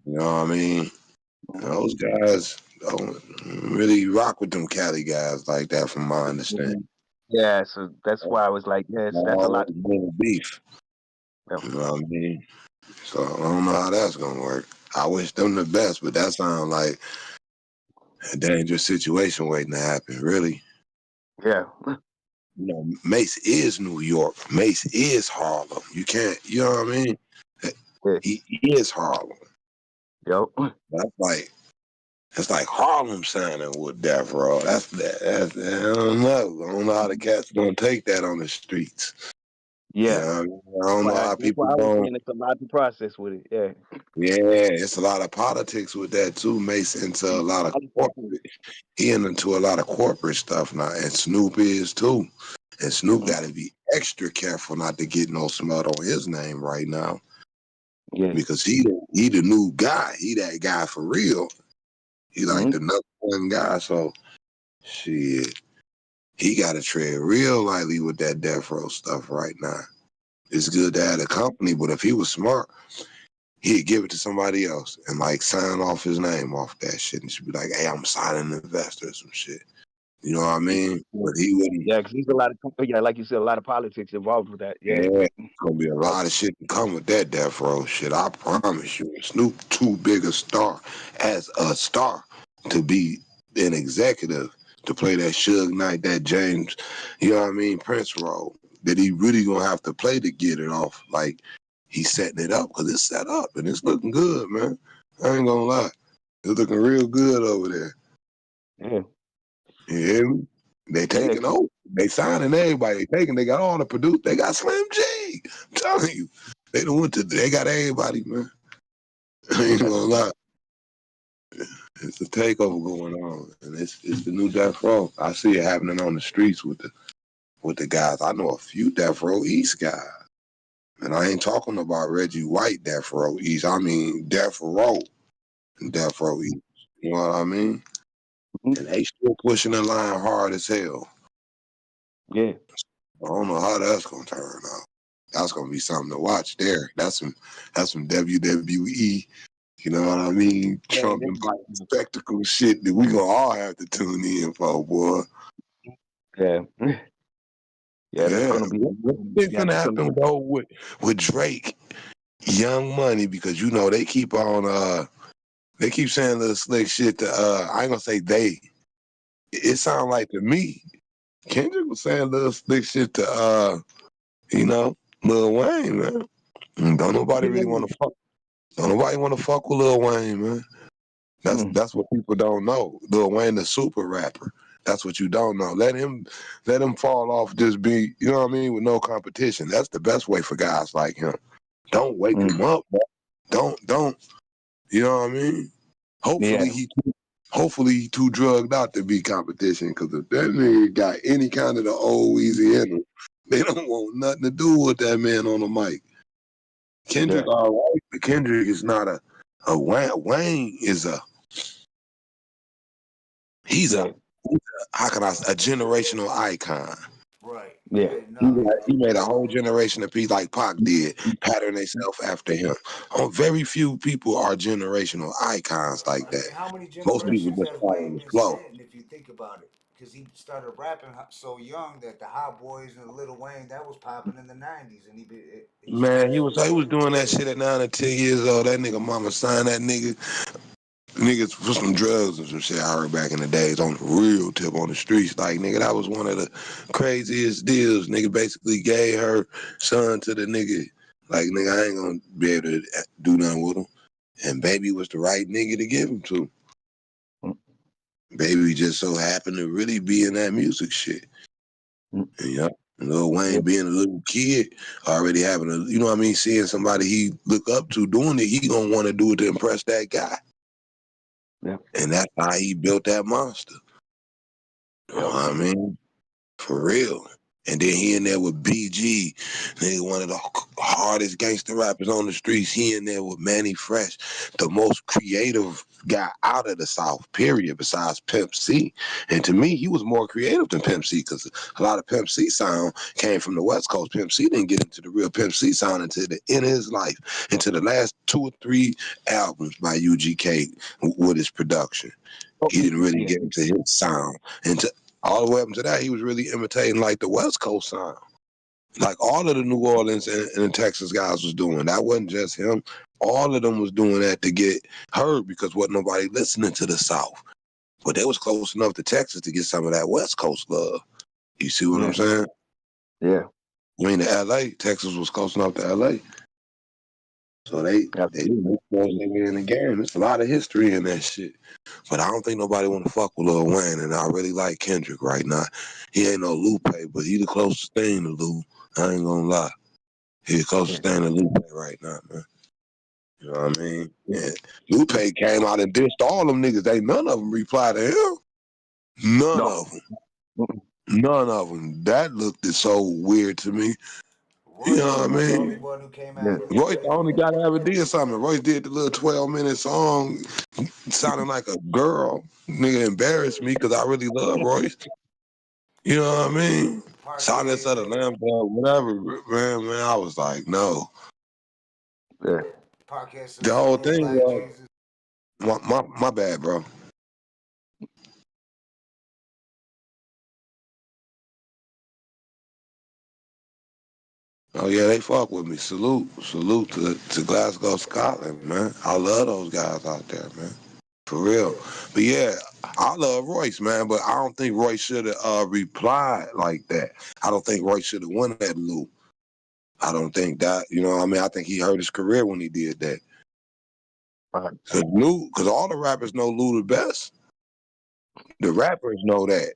know what I mean? Those guys don't really rock with them Cali guys like that, from my understanding. Yeah, so that's why I was like, yes, that's a lot. Beef. Yep. You know what I mean? So I don't know how that's gonna work. I wish them the best, but that sounds like a dangerous situation waiting to happen. Really. Yeah. Mace is New York. Mace is Harlem. You can't. You know what I mean? He is Harlem. Yep. It's like Harlem signing with Death Row. That's I don't know. I don't know how the cats gonna take that on the streets. Yeah. I don't know how people don't. It's a lot to process with it. Yeah. Yeah, it's a lot of politics with that too. Mace into a lot of corporate. He into a lot of corporate stuff now, and Snoop is too. And Snoop got to be extra careful not to get no smut on his name right now. Yeah. Because he the new guy. He that guy for real. He like the number one guy. So shit, he got to tread real lightly with that Death Row stuff right now. It's good to have a company, but if he was smart, he'd give it to somebody else and like sign off his name off that shit, and she'd be like, "Hey, I'm signing an investor or some shit." You know what I mean? But he wouldn't. Yeah, because there's a lot of, like you said, a lot of politics involved with that. Yeah. It's gonna be a lot of shit to come with that Death Row shit. I promise you. Snoop too big a star as a star to be an executive to play that Suge Knight, that James, you know what I mean, Prince role. That he really gonna have to play to get it off. Like he's setting it up, because it's set up and it's looking good, man. I ain't gonna lie. It's looking real good over there. Yeah. You hear me? They taking over. They signing everybody. They got all the produce. They got Slim G. I'm telling you. They got everybody, man. I ain't gonna lie. It's a takeover going on. And it's the new Death Row. I see it happening on the streets with the guys. I know a few Death Row East guys. And I ain't talking about Reggie White Death Row East. I mean Death Row and Death Row East. You know what I mean? And they still pushing the line hard as hell. Yeah. I don't know how that's gonna turn out. That's gonna be something to watch there. That's some WWE, you know what I mean? Trump and Biden spectacle shit that we gonna all have to tune in for, boy. Yeah. Yeah, that's gonna be. What's gonna happen though with Drake, Young Money, because they keep on they keep saying little slick shit to I ain't gonna say they. It sounds like to me, Kendrick was saying little slick shit to Lil Wayne, man. Don't nobody really want to fuck. Don't nobody want to fuck with Lil Wayne, man. That's what people don't know. Lil Wayne, the super rapper. That's what you don't know. Let him fall off. Just be, you know what I mean, with no competition. That's the best way for guys like him. Don't wake him up. Don't. You know what I mean? Hopefully he too drugged out to be competition. Because if that nigga got any kind of the old Easy in him, they don't want nothing to do with that man on the mic. Kendrick, all right, but Kendrick is not a Wayne. Wayne is he's a how can I say, a generational icon. Right. Yeah. He made a whole generation of people like Pac did, pattern themselves after him. Very few people are generational icons like I that. mean, how many Most people generations just has follow Wayne the been flow. spitting, if you think about it? Because he started rapping so young that the Hot Boys and Lil Wayne, that was popping in the 90s. And he Man, still he was doing that shit at 9 or 10 years old. That nigga mama signed that niggas for some drugs and some shit I heard back in the days on the real tip on the streets. Like, nigga, that was one of the craziest deals. Nigga basically gave her son to the nigga. Like, nigga, I ain't gonna be able to do nothing with him. And Baby was the right nigga to give him to. Baby just so happened to really be in that music shit. And, Lil Wayne being a little kid, already having a, you know what I mean, seeing somebody he look up to doing it, he gonna want to do it to impress that guy. Yeah. And that's how he built that monster. You know what I mean? For real. And then he in there with BG, nigga, one of the hardest gangster rappers on the streets. He in there with Manny Fresh, the most creative guy out of the South, period, besides Pimp C. And to me, he was more creative than Pimp C because a lot of Pimp C sound came from the West Coast. Pimp C didn't get into the real Pimp C sound until the end of his life, into the last 2 or 3 albums by UGK with his production. He didn't really get into his sound. And all the way up to that, he was really imitating like the West Coast sound. Like all of the New Orleans and the Texas guys was doing. That wasn't just him. All of them was doing that to get heard because wasn't nobody listening to the South. But they was close enough to Texas to get some of that West Coast love. You see what I'm saying? Yeah. I mean, to L.A., Texas was close enough to L.A. So they in the game. There's a lot of history in that shit. But I don't think nobody want to fuck with Lil Wayne, and I really like Kendrick right now. He ain't no Lupe, but he the closest thing to Lou. I ain't gonna lie. He the closest thing to Lupe right now, man. You know what I mean? Yeah. Lupe came out and dissed all them niggas. Ain't none of them reply to him. None of them. None of them. That looked so weird to me. You know what I mean? Royce the only guy that ever did something. Royce did the little 12-minute song sounding like a girl. Nigga embarrassed me because I really love Royce. You know what I mean? Silence of the Lambs, whatever. Man, I was like, no. Yeah. The whole thing was, my bad, bro. Oh yeah, they fuck with me. Salute to Glasgow, Scotland, man. I love those guys out there, man. For real. But yeah, I love Royce, man, but I don't think Royce should have replied like that. I don't think Royce should have won that Lou. I don't think that, you know what I mean? I think he hurt his career when he did that. Because all the rappers know Lou the best. The rappers know that.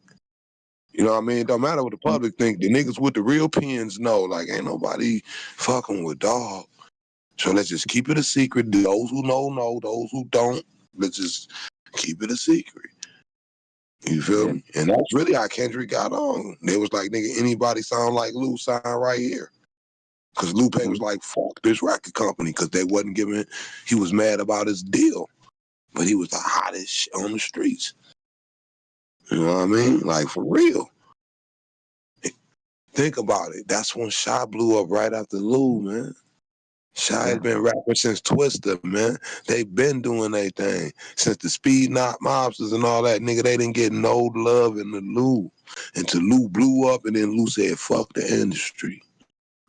You know what I mean? It don't matter what the public think. The niggas with the real pens know. Like, ain't nobody fucking with dog. So let's just keep it a secret. Those who know. Those who don't, let's just keep it a secret. You feel me? And that's really how Kendrick got on. They was like, nigga, anybody sound like Lou, sign right here. Because Lupe was like, fuck this record company, because they wasn't giving, he was mad about his deal. But he was the hottest shit on the streets. You know what I mean? Like, for real. Think about it. That's when Shy blew up right after Lou, man. Shy has been rapping since Twister, man. They been doing their thing. Since the Speed Knot Mobsters and all that, nigga, they didn't get no love in the Lou. Until Lou blew up, and then Lou said, fuck the industry.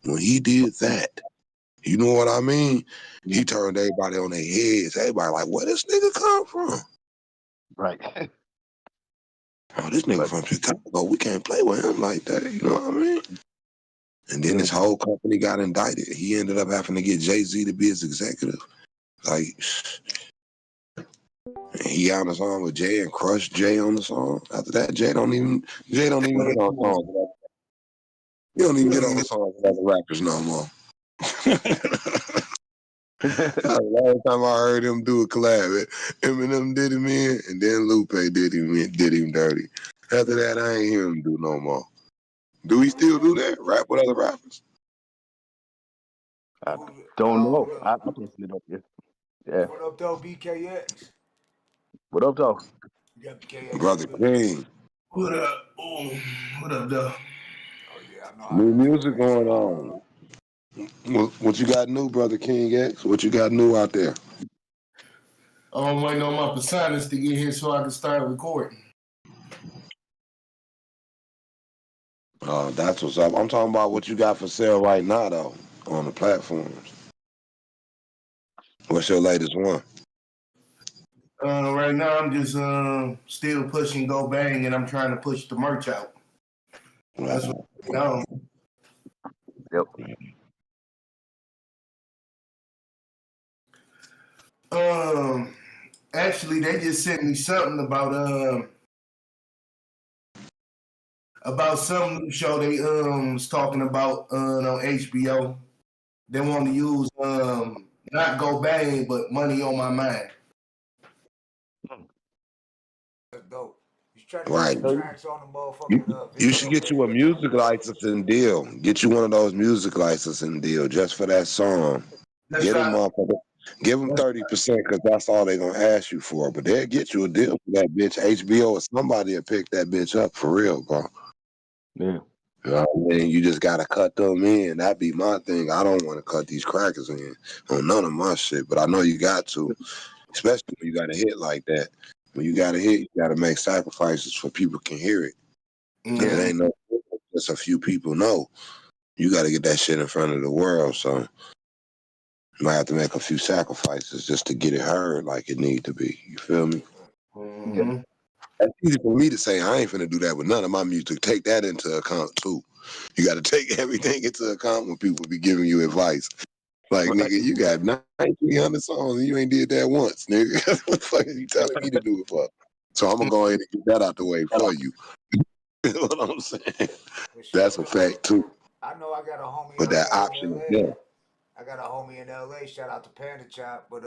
When he did that, you know what I mean? He turned everybody on their heads. Everybody like, where this nigga come from? Right. Oh, this nigga from Chicago. We can't play with him like that. You know what I mean? And then his whole company got indicted. He ended up having to get Jay-Z to be his executive. Like, he got on the song with Jay and crushed Jay on the song. After that, Jay don't even get on songs. He don't even get on songs with other rappers no more. The last time I heard him do a collab, Eminem did him in, and then Lupe did him dirty. After that, I ain't hear him do no more. Do he still do that? Rap with other rappers? I don't know. What I'm up? posting it up there. Yeah. What up, though, BKX? What up, though? You got BKX Brother in the building. King. What up? Oh, what up, though? Oh, yeah, I know how New them music feelings. going on. What you got new, Brother King X? What you got new out there? I'm waiting on my personas to get here so I can start recording. That's what's up. I'm talking about what you got for sale right now, though, on the platforms. What's your latest one? Right now, I'm just still pushing Go Bang, and I'm trying to push the merch out. That's what I'm on. Yep. Actually, they just sent me something about some new show they was talking about on HBO. They want to use not Go Bang, but Money on My Mind. That's dope. You try to Right. get some tracks on the motherfucking You should get you a music licensing deal. Get you one of those music licensing deal just for that song. That's Get them right. motherfucker. Give them 30% because that's all they're gonna ask you for. But they'll get you a deal for that bitch. HBO or somebody will pick that bitch up for real, bro. Yeah. You know what I mean? You just gotta cut them in. That'd be my thing. I don't want to cut these crackers in on none of my shit, but I know you got to, especially when you got a hit like that. When you got a hit, you gotta make sacrifices for people can hear it. Mm-hmm. It ain't no just a few people know. You got to get that shit in front of the world. So you might have to make a few sacrifices just to get it heard like it need to be. You feel me? Mm-hmm. That's easy for me to say. I ain't finna do that with none of my music. Take that into account too. You got to take everything into account when people be giving you advice. Like, nigga, you got 9,300 songs and you ain't did that once, nigga. What the fuck are you telling me to do it for? So I'm gonna go ahead and get that out the way for you. You know what I'm saying? That's a fact too. I know I got a homie But that option is there. I got a homie in LA, shout out to Panda Chop, but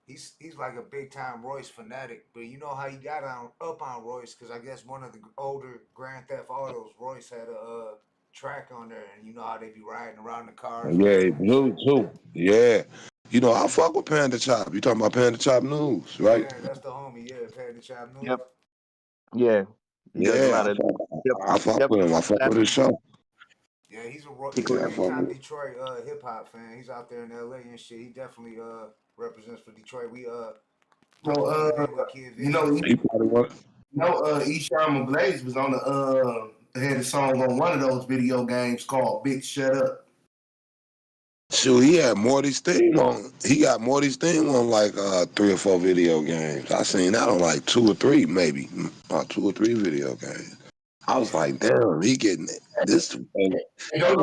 he's like a big time Royce fanatic. But you know how he got up on Royce, because I guess one of the older Grand Theft Autos, Royce had a track on there, and you know how they be riding around the cars. Yeah, blue too. Yeah. You know, I fuck with Panda Chop. You talking about Panda Chop News, right? Yeah, that's the homie, yeah, Panda Chop News. Yep. Yeah. He does a lot of. I fuck with him. I fuck with his show. Yeah, he's a big time Detroit hip hop fan. He's out there in LA and shit. He definitely represents for Detroit. We you know, Esham Blaze was on had a song on one of those video games called Big Shut Up. Shoot, he had Morty's theme on. He got Morty's theme on like 3 or 4 video games. I seen that on like 2 or 3, maybe 2 or 3 video games. I was like, damn, he getting it. This was one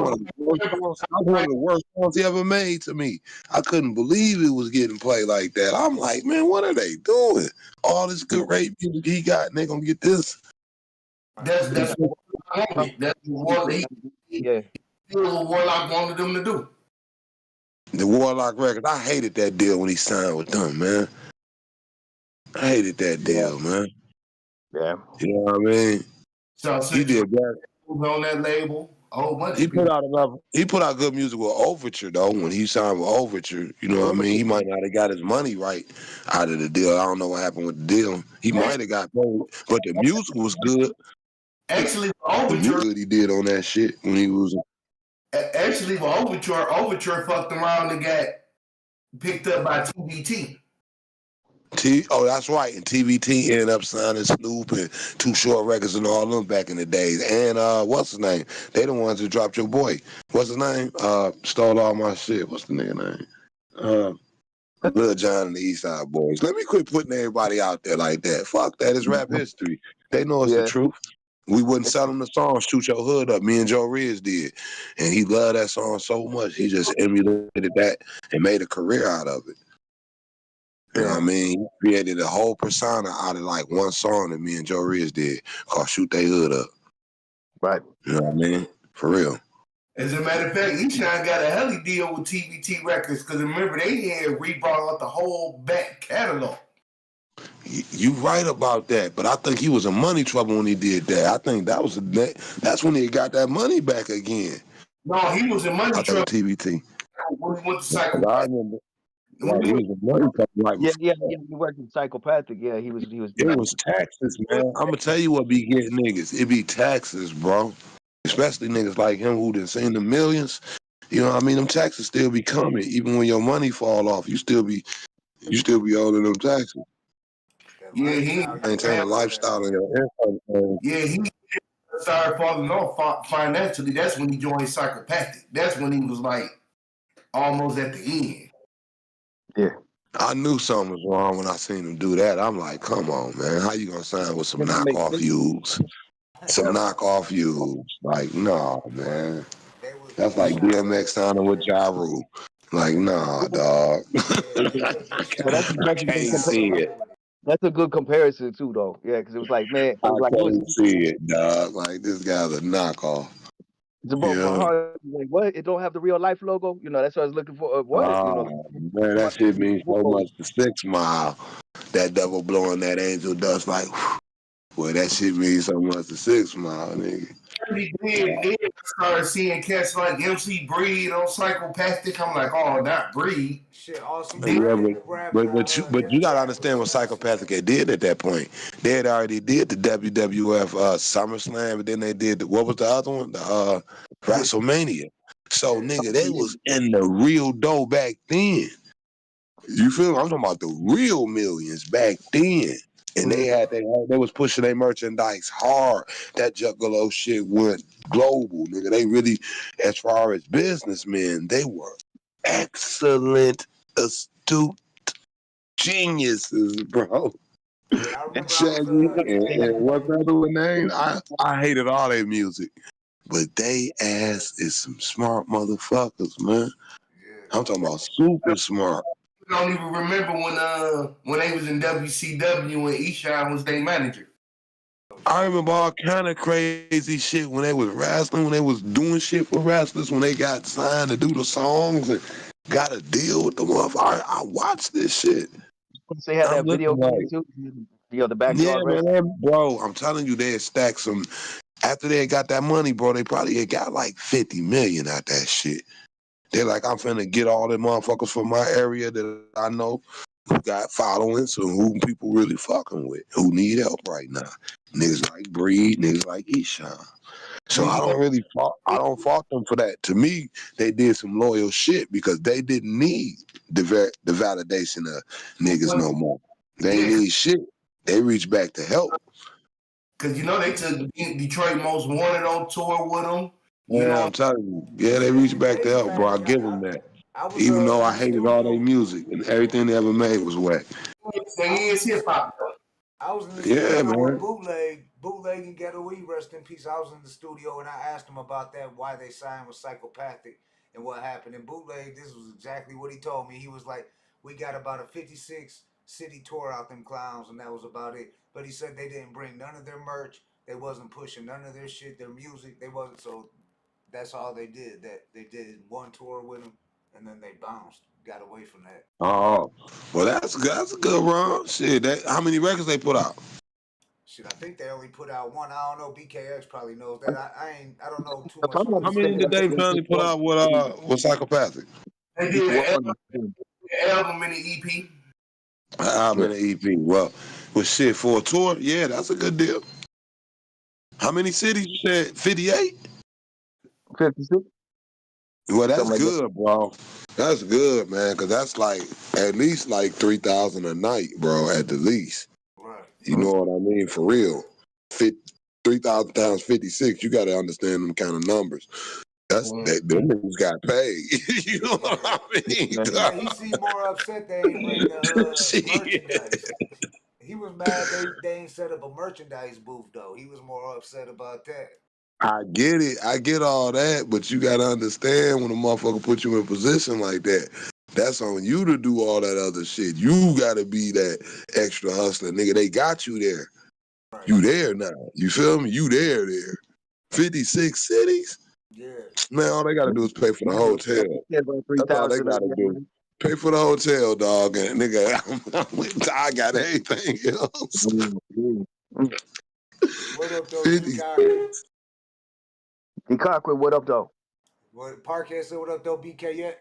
of the worst songs he ever made to me. I couldn't believe it was getting played like that. I'm like, man, what are they doing? All this good rape music he got, and they gonna get this. That's what Warlock wanted them to do. The Warlock record, I hated that deal when he signed with them, man. I hated that deal, man. Yeah. You know what I mean? So he did that. On that label, he put out enough. He put out good music with Overture though. When he signed with Overture, you know what I mean. He might not have got his money right out of the deal. I don't know what happened with the deal. He might have got paid, but the music was good. Actually, Overture he did on that shit when he was. Actually, for Overture fucked around and got picked up by TBT. Oh, that's right. And TBT ended up signing Snoop and Too Short Records and all them back in the days. And what's his name? They the ones that dropped your boy. What's his name? Stole all my shit. What's the nigga name? Lil Jon and the East Side Boys. Let me quit putting everybody out there like that. Fuck that. It's rap history. They know it's the truth. We wouldn't sell him the song Shoot Your Hood Up. Me and Joe Riz did. And he loved that song so much. He just emulated that and made a career out of it. You know what I mean? He created a whole persona out of like one song that me and Joe Riz did called Shoot They Hood Up. Right. You know what I mean? For real. As a matter of fact, Esham got a hell deal with TBT Records because remember, they had rebought out the whole back catalog. You right about that, but I think he was in money trouble when he did that. I think that's when he got that money back again. No, he was in money trouble. TBT. when he went to I psychopath. remember. Like, he was a money company, like, Yeah. He worked in psychopathic. Yeah, he was. it was taxes, man. I'm gonna tell you what be getting niggas. It be taxes, bro. Especially niggas like him who done seen the millions. You know what I mean? Them taxes still be coming. Even when your money fall off, you still be owing them taxes. Yeah, he Maintain a lifestyle in your income. Yeah, he started falling off financially. That's when he joined psychopathic. That's when he was like almost at the end. Yeah. I knew something was wrong when I seen him do that. I'm like, come on, man. How you gonna sign with some knockoff youths? Some knockoff youths. Like, nah, man. That's like DMX signing with Ja Rule. Like, nah, dog. I can't see it. That's a good comparison too, though. Yeah, because it was like, man, it I was like can't see it, dog. Like, this guy's a knockoff. It's about my heart. Like, what? It don't have the real life logo. You know, that's what I was looking for. What? You know, Man, that shit means so much to 6 Mile. That double blowing that angel dust, like, boy, that shit means so much to 6 Mile, nigga. He did. Then I started seeing cats like MC Breed on psychopathic. I'm like, oh, not Breed. Shit, awesome. Yeah, but you gotta understand what psychopathic they did at that point. They had already did the WWF SummerSlam, but then they did what was the other one? The WrestleMania. So nigga, they was in the real dough back then. You feel me? I'm talking about the real millions back then. And they was pushing their merchandise hard. That Juggalo shit went global, nigga. They really, as far as businessmen, they were excellent, astute geniuses, bro. And Shaggy and what's the other one name? I hated all their music. But they ass is some smart motherfuckers, man. I'm talking about super smart. I don't even remember when they was in WCW and Eshine was their manager. I remember all kind of crazy shit when they was wrestling, when they was doing shit for wrestlers, when they got signed to do the songs and got a deal with the motherfucker. I watched this shit. They had that video game too. You know, the backyard. Yeah, man, bro. I'm telling you, they had stacked some. After they got that money, bro, they probably had got like 50 million out that shit. They're like, I'm finna get all them motherfuckers from my area that I know who got followings and who people really fucking with, who need help right now. Niggas like Breed, niggas like Eshine. So I don't fault them for that. To me, they did some loyal shit because they didn't need the validation of niggas no more. They ain't need shit. They reached back to help. Cause you know they took Detroit Most Wanted on tour with them. Yeah, I'm telling you. Yeah, they reached back to help, bro. I give them that. Even though I hated all their music and everything they ever made was whack. They is hip hop. I was in the studio with Bootleg and Ghetto E, rest in peace. I was in the studio and I asked him about that, why they signed with Psychopathic and what happened. And Bootleg, this was exactly what he told me. He was like, we got about a 56 city tour out them clowns and that was about it. But he said they didn't bring none of their merch. They wasn't pushing none of their shit, their music. They wasn't, so that's all they did. That they did one tour with them and then they bounced, got away from that. Oh, well, that's a good run. Shit, how many records they put out? Shit, I think they only put out one. I don't know. BKX probably knows that. I don't know too much. How many did they finally put out with Psychopathic? They did an album and an EP. An album and an EP. Well, shit for a tour, yeah, that's a good deal. How many cities you said? 58? 56. Well, that's good, bro. That's good, man, because that's like at least like 3,000 a night, bro, at the least. Right. You know what I mean? For real. 3,000 times 56, you got to understand them kind of numbers. Them niggas got paid. You know what I mean? Yeah, he seemed more upset they ain't bring the merchandise. He was mad they ain't set up a merchandise booth, though. He was more upset about that. I get it. I get all that, but you got to understand when a motherfucker put you in a position like that, that's on you to do all that other shit. You got to be that extra hustler. Nigga, they got you there. Right. You there now. You feel me? You there. 56 cities? Yeah. Man, all they got to do is pay for the hotel. That's all they got to do. Pay for the hotel, dog. And nigga, I got everything else. What up, though? 50. Cochran, what up, though? What Potcast said, what up, though, BKX?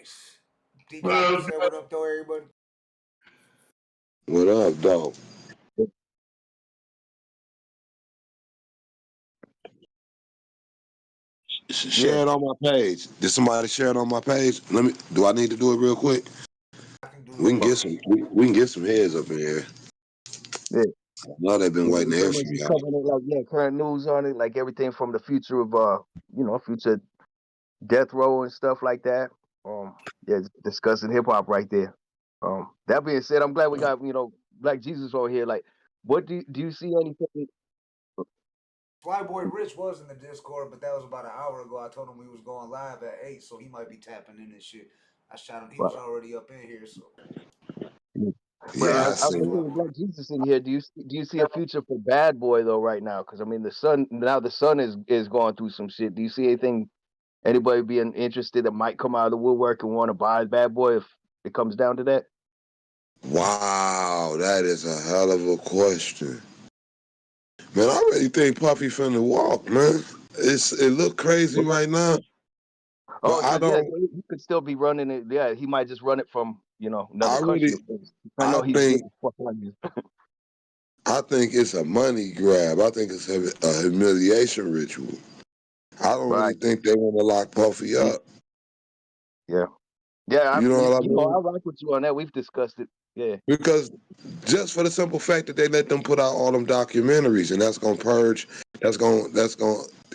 DK Well, said, what up, though, everybody? What up, dog? Share it on my page. Did somebody share it on my page? Do I need to do it real quick? We can get some. We can get some heads up in here. Yeah. I know they've been waiting to hear from Just y'all. covering it, like, yeah, current news on it, like everything from the future of future death row and stuff like that. Yeah, discussing hip hop right there. That being said, I'm glad we got Black Jesus over here. Like, what do you see anything? Flyboy Rich was in the Discord, but that was about an hour ago. I told him we was going live at 8, so he might be tapping in and shit. I shot him. He was already up in here, so. But Yeah, I I was see. thinking with Black Jesus in here. Do you see a future for Bad Boy though right now? Because I mean, the son is going through some shit. Do you see anybody being interested that might come out of the woodwork and want to buy Bad Boy if it comes down to that? Wow, that is a hell of a question. Man, I really think Puffy finna walk, man. It look crazy right now. Oh, I so yeah, don't. he could still be running it. Yeah, he might just run it from another I country. really. I know he's think. good as fuck on this. I think it's a money grab. I think it's a humiliation ritual. I don't really think they want to lock Puffy up. Yeah, yeah. You know what I mean? I rock with you on that. We've discussed it. Yeah. Because just for the simple fact that they let them put out all them documentaries, and that's gonna purge, that's gonna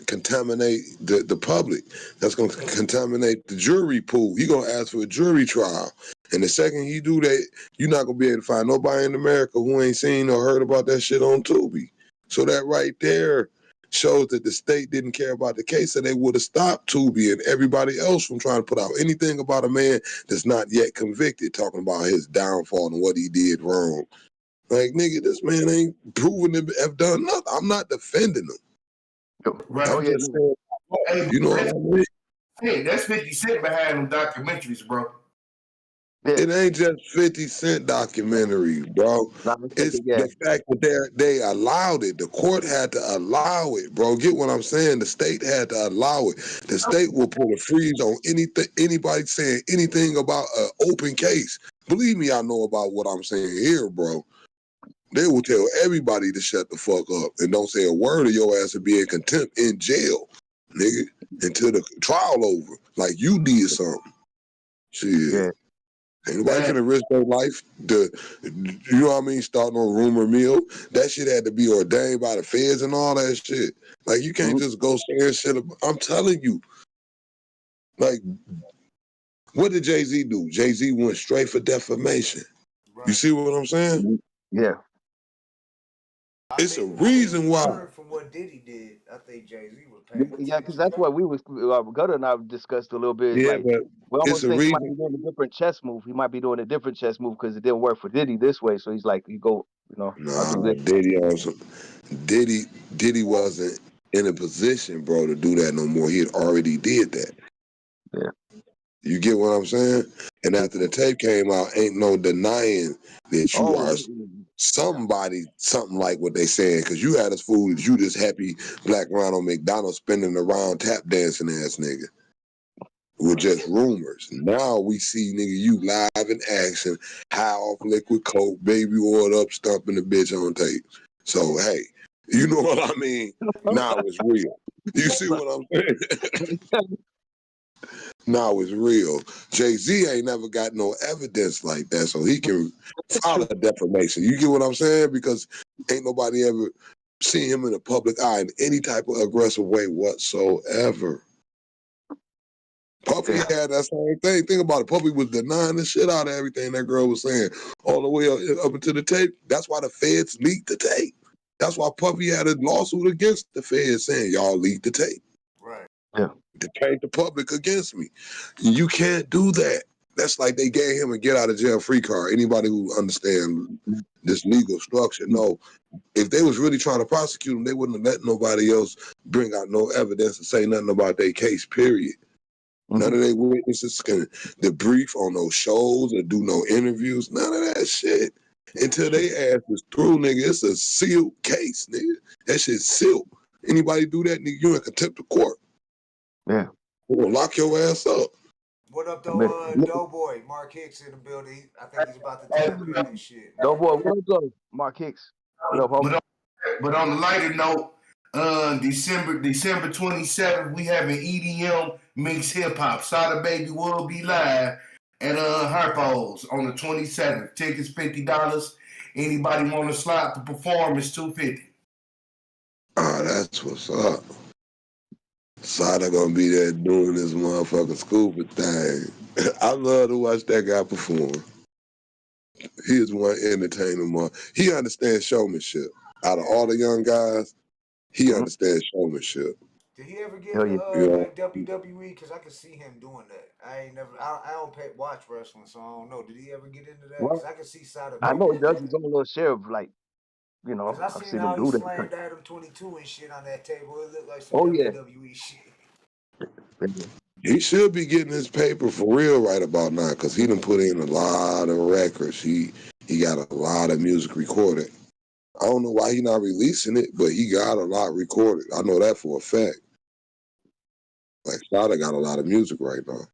contaminate the public. That's gonna contaminate the jury pool. He gonna ask for a jury trial, and the second he do that, you're not gonna be able to find nobody in America who ain't seen or heard about that shit on Tubi. So that right there shows that the state didn't care about the case, and they would have stopped Tubi and everybody else from trying to put out anything about a man that's not yet convicted, talking about his downfall and what he did wrong. Like, nigga, this man ain't proven to have done nothing. I'm not defending him. Right. I'm just saying, Hey, you know what I mean? Hey, that's 50 Cent behind them documentaries, bro. It ain't just 50 Cent documentary, bro. It's the fact that they allowed it. The court had to allow it, bro. Get what I'm saying? The state had to allow it. The state will put a freeze on anybody saying anything about an open case. Believe me, I know about what I'm saying here, bro. They will tell everybody to shut the fuck up and don't say a word, or your ass will be in contempt in jail, nigga, until the trial over. Like you did something. Shit. Yeah. Ain't nobody finna risk their life you know what I mean, starting on rumor mill. That shit had to be ordained by the feds and all that shit. Like, you can't just go saying shit. I'm telling you. Like, what did Jay-Z do? Jay-Z went straight for defamation. You see what I'm saying? Yeah. It's a reason why. From what Diddy did, I think Jay-Z was paying. Yeah, because that's what we was Gutta and I discussed a little bit. Yeah, Like, but we almost it's a think he might be reason. doing a different chess move. He might be doing a different chess move because it didn't work for Diddy this way. So he's like, you go, I'll do Nah, this. Diddy wasn't in a position, bro, to do that no more. He had already did that. Yeah. You get what I'm saying? And after the tape came out, ain't no denying that you are somebody, something like what they saying. Because you had us fooled, you this happy Black Ronald McDonald spinning around tap dancing ass nigga. With just rumors. Now we see, nigga, you live in action, high off liquid coke, baby oiled up, stumping the bitch on tape. So, hey, you know what I mean? Now it's real. You see what I'm saying? Now it's real. Jay-Z ain't never got no evidence like that, so he can file a defamation. You get what I'm saying? Because ain't nobody ever seen him in the public eye in any type of aggressive way whatsoever. Puffy had that same thing. Think about it. Puffy was denying the shit out of everything that girl was saying all the way up into the tape. That's why the feds leaked the tape. That's why Puffy had a lawsuit against the feds saying, y'all leaked the tape. Right. Yeah. To paint the public against me. You can't do that. That's like they gave him a get out of jail free card. Anybody who understands this legal structure, no. If they was really trying to prosecute him, they wouldn't have let nobody else bring out no evidence and say nothing about their case, period. None of their witnesses can debrief on no shows or do no interviews. None of that shit. Until they ass is through, nigga, it's a sealed case, nigga. That shit's sealed. Anybody do that, nigga, you in contempt of court. Yeah. We're gonna lock your ass up. What up, though, Doughboy? Mark Hicks in the building. I think he's about to tap in and shit. Doughboy, what up, Mark Hicks? What up, homie? But on the lighter note, December 27th, we have an EDM mixed hip hop. Sada Baby will be live at Harpo's on the 27th. Tickets $50. Anybody want to slot to perform? It's $250. Ah, that's what's up. Sada gonna be there doing this motherfucking scuba thing. I love to watch that guy perform. He is one entertainer. He understands showmanship. Out of all the young guys, he understands showmanship. Did he ever get into like WWE? Because I could see him doing that. I don't watch wrestling, so I don't know. Did he ever get into that? Because I could see Sada. I know he does his own little share of like, you know, I've seen how him he do slammed that. Adam 22 and shit on that table. It looked like some WWE shit. He should be getting his paper for real right about now, because he done put in a lot of records. He got a lot of music recorded. I don't know why he not releasing it, but he got a lot recorded. I know that for a fact. Like, Sada got a lot of music right now.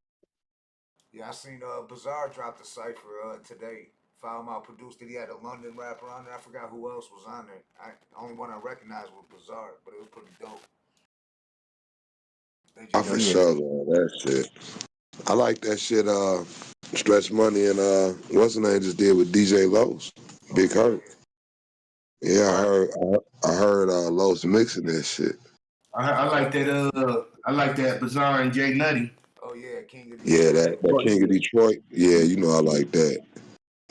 Yeah, I seen Bizarre drop the cipher today. Found out produced it. He had a London rapper on there. I forgot who else was on there. The only one I recognized was Bizarre, but it was pretty dope. I for sure love that shit. I like that shit. Stretch Money and what's the name just did with DJ Los, Big Hurt. Yeah, I heard Los mixing that shit. I like that. I like that Bizarre and Jay Nutty. Oh yeah, King of Detroit. Yeah, that King of Detroit. Yeah, you know I like that.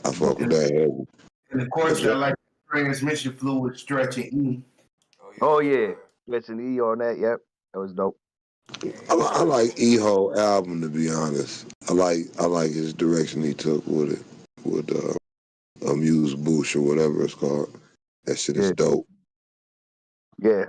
I fuck with that heavy. And of course, I like Transmission Fluid, Stretch and E. Oh yeah, Stretch and E on that. Yep, that was dope. I like E-Ho album, to be honest. I like his direction he took with it, with Amuse Bouche or whatever it's called. That shit is dope. Yeah,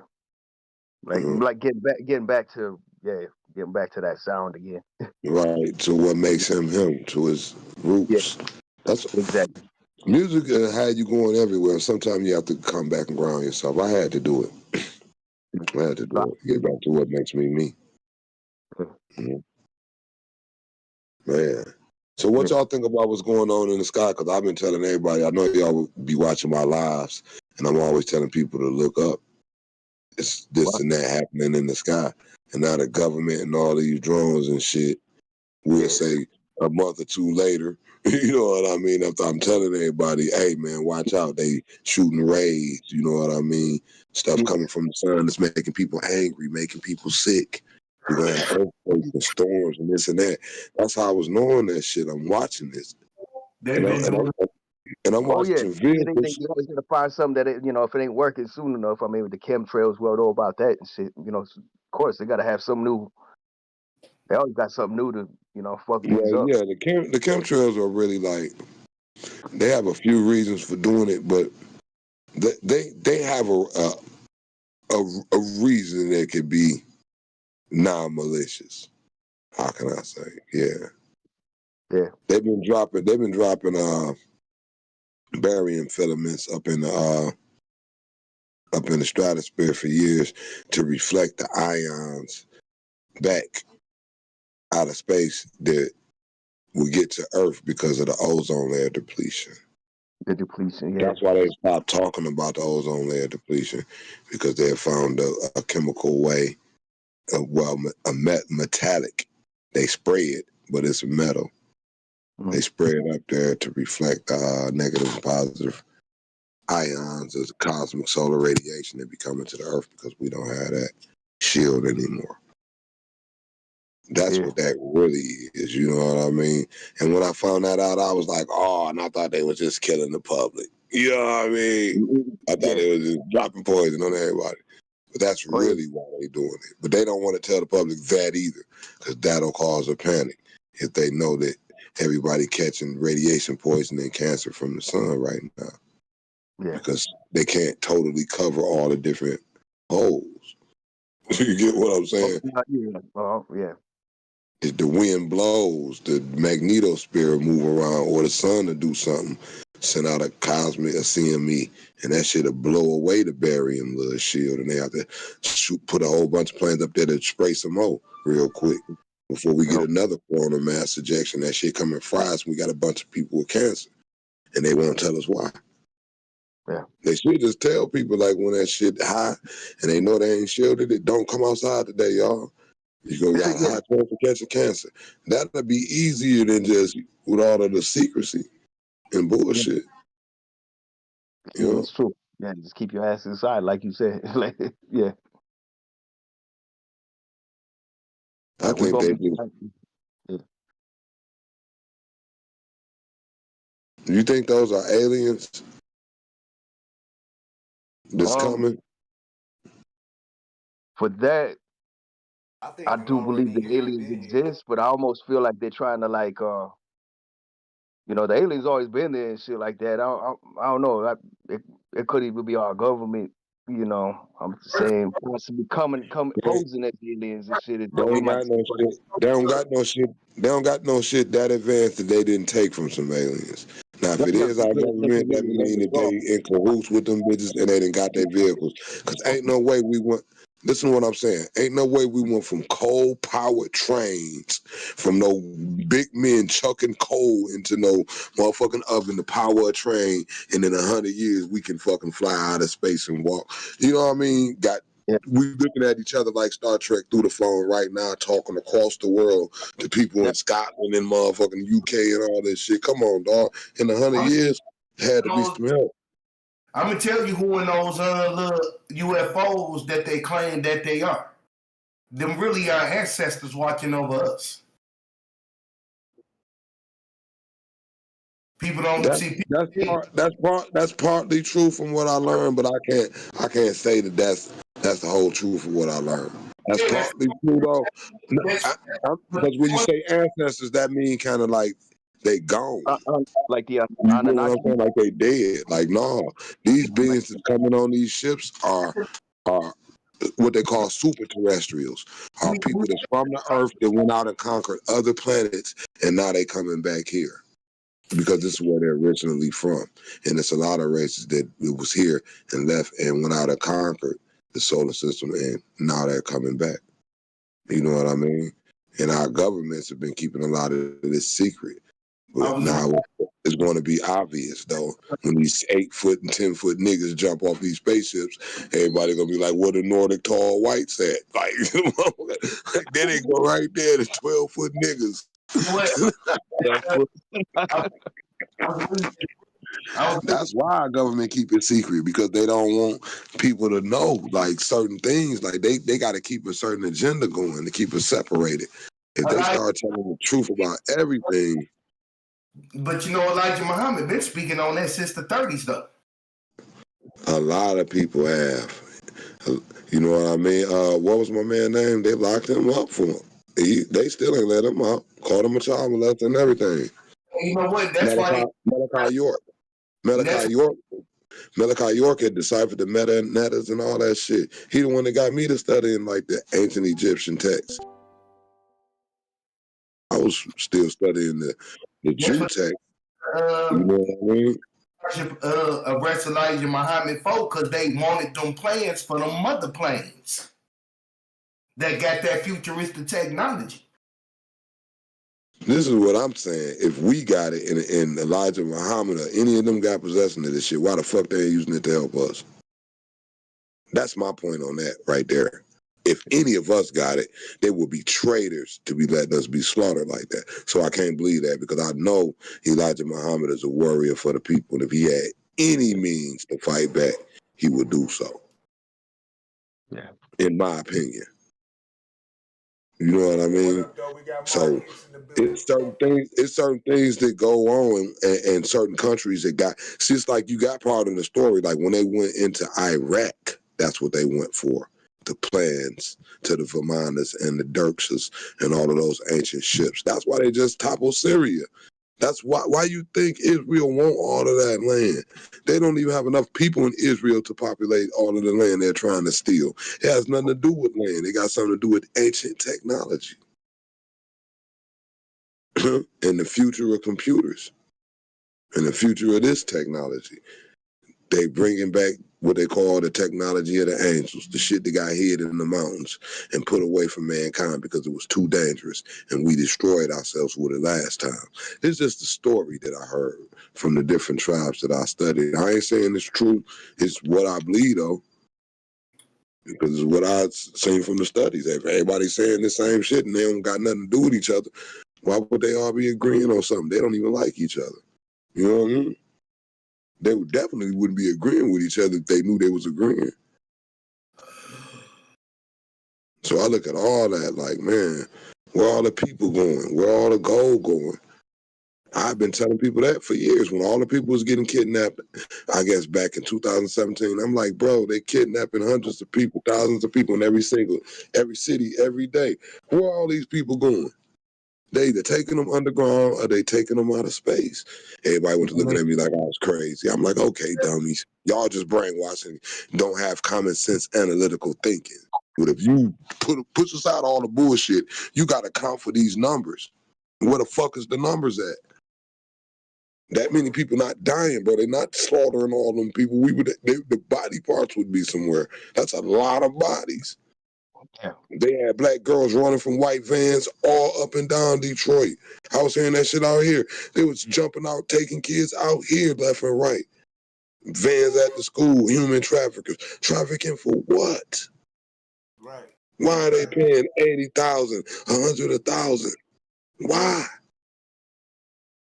like getting back to that sound again. Right, to what makes him, to his roots. Yeah. That's exactly. Music had you going everywhere. Sometimes you have to come back and ground yourself. I had to do it. I had to do it. Get back to what makes me me. Mm-hmm. Man. So what y'all think about what's going on in the sky? Because I've been telling everybody, I know y'all will be watching my lives, and I'm always telling people to look up. It's this and that happening in the sky. And now the government and all these drones and shit, we'll say a month or two later, you know what I mean? After I'm telling everybody, hey man, watch out, they shooting rays, you know what I mean? Stuff coming from the sun that's making people angry, making people sick. You're gonna have earthquakes and storms and this and that. That's how I was knowing that shit. I'm watching this. And I'm watching vehicles. You're always gonna find something that if it ain't working soon enough. I mean, with the chemtrails, we all know about that and shit. Of course they gotta have some new. They always got something new to fuck things up. Yeah, the chemtrails are really like, they have a few reasons for doing it, but they have a reason that could be non-malicious. How can I say? Yeah. They've been dropping barium filaments up in the stratosphere for years to reflect the ions back out of space that will get to Earth because of the ozone layer depletion. The depletion, yeah. That's why they stopped talking about the ozone layer depletion, because they have found a chemical way of, metallic. They spray it, but it's metal. Mm-hmm. They spray it up there to reflect negative and positive ions as cosmic solar radiation that be coming to the Earth, because we don't have that shield anymore. That's what that really is, you know what I mean? And when I found that out, I was like, and I thought they were just killing the public. You know what I mean? I thought they were just dropping poison on everybody. But that's really why they're doing it. But they don't want to tell the public that either, because that'll cause a panic if they know that everybody catching radiation poisoning and cancer from the sun right now. Yeah. Because they can't totally cover all the different holes. You get what I'm saying? Yeah. If the wind blows, the magnetosphere move around, or the sun to do something, send out a cosmic, a CME, and that shit'll blow away the barium little shield, and they have to put a whole bunch of planes up there to spray some more real quick before we get another form of mass ejection. That shit coming fries. We got a bunch of people with cancer, and they won't tell us why. Yeah. They should just tell people, like, when that shit high and they know they ain't shielded it, don't come outside today, y'all. You gonna got a high chance of catching cancer. That'll be easier than just with all of the secrecy and bullshit. Yeah, it's true. Yeah, just keep your ass inside, like you said. Like, yeah. I think they do. Yeah. You think those are aliens that's coming? For that, I we do believe already that here, aliens been here. exist, but I almost feel like they're trying to, like, you know, the aliens always been there and shit like that. I don't know. It could even be our government. You know, I'm saying possibly coming posing as aliens and shit. They We ain't might got no shit. They don't got no shit. They don't got no shit that advanced that they didn't take from some aliens. Now, if it is our government, that mean that they in cahoots with them bitches and they done got their vehicles. Because ain't no way we went. Listen to what I'm saying. Ain't no way we went from coal-powered trains, from no big men chucking coal into no motherfucking oven to power a train, and in 100 years we can fucking fly out of space and walk. You know what I mean? We looking at each other like Star Trek through the phone right now, talking across the world to people in Scotland and motherfucking UK and all this shit. Come on, dog. In 100 years, had to be some help. I'm gonna tell you who in those little UFOs that they claim that they are. Them really our ancestors watching over us. People don't see. That's partly true from what I learned, but I can't say that that's the whole truth of what I learned. That's partly true though, because when you say ancestors, that means kind of like they gone. Like the you know what I'm saying? Like they dead. Like no, these beings that's coming on these ships are what they call super terrestrials. Are people that's from the earth that went out and conquered other planets, and now they coming back here. Because this is where they're originally from. And it's a lot of races that it was here and left and went out and conquered the solar system, and now they're coming back. You know what I mean? And our governments have been keeping a lot of this secret. But now it's going to be obvious, though, when these 8-foot and 10-foot niggas jump off these spaceships, everybody going to be like, what the Nordic tall whites at? Like, then they go right there to 12-foot niggas. That's why our government keep it secret, because they don't want people to know like certain things. Like they got to keep a certain agenda going to keep it separated. If they start telling the truth about everything. But you know, Elijah Muhammad been speaking on that since the 30s, though. A lot of people have. You know what I mean? What was my man's name? They locked him up for him. They still ain't let him out. Called him a child molester and everything. You know what? That's why Malachi York. Malachi York had deciphered the meta and netters and all that shit. He the one that got me to studying like the ancient Egyptian texts. I was still studying the Jew text. You know what I mean? Arrest Elijah Muhammad folk because they wanted them plans for them mother planes that got that futuristic technology. This is what I'm saying. If we got it and Elijah Muhammad or any of them got possession of this shit, why the fuck they ain't using it to help us? That's my point on that right there. If any of us got it, they would be traitors to be letting us be slaughtered like that. So I can't believe that, because I know Elijah Muhammad is a warrior for the people. And if he had any means to fight back, he would do so. Yeah. In my opinion. You know what I mean? So it's certain things that go on and certain countries that got, see, it's like you got part of the story. Like when they went into Iraq, that's what they went for. The plans to the Vimanas and the Dirkses and all of those ancient ships. That's why they just toppled Syria. That's why you think Israel want all of that land. They don't even have enough people in Israel to populate all of the land they're trying to steal. It has nothing to do with land. It got something to do with ancient technology and the future of computers. In the future of this technology, they bringing back what they call the technology of the angels, the shit that got hid in the mountains and put away from mankind because it was too dangerous, and we destroyed ourselves with it last time. It's just a story that I heard from the different tribes that I studied. I ain't saying it's true. It's what I believe, though, because it's what I've seen from the studies. If everybody's saying the same shit and they don't got nothing to do with each other, why would they all be agreeing on something? They don't even like each other. You know what I mean? They definitely wouldn't be agreeing with each other if they knew they was agreeing. So I look at all that like, man, where all the people going? Where all the gold going? I've been telling people that for years. When all the people was getting kidnapped, I guess back in 2017, I'm like, bro, they kidnapping hundreds of people, thousands of people in every city, every day. Where are all these people going? They either taking them underground or they taking them out of space. Everybody was looking at me like I was crazy. I'm like, okay, dummies. Y'all just brainwashing, don't have common sense analytical thinking. But if you push aside all the bullshit, you got to account for these numbers. Where the fuck is the numbers at? That many people not dying, bro. They're not slaughtering all them people. The body parts would be somewhere. That's a lot of bodies. Yeah. They had black girls running from white vans all up and down Detroit. I was hearing that shit out here. They was jumping out, taking kids out here left and right. Vans at the school, human traffickers. Trafficking for what? Right. Why are they paying 80,000, 100,000? Why?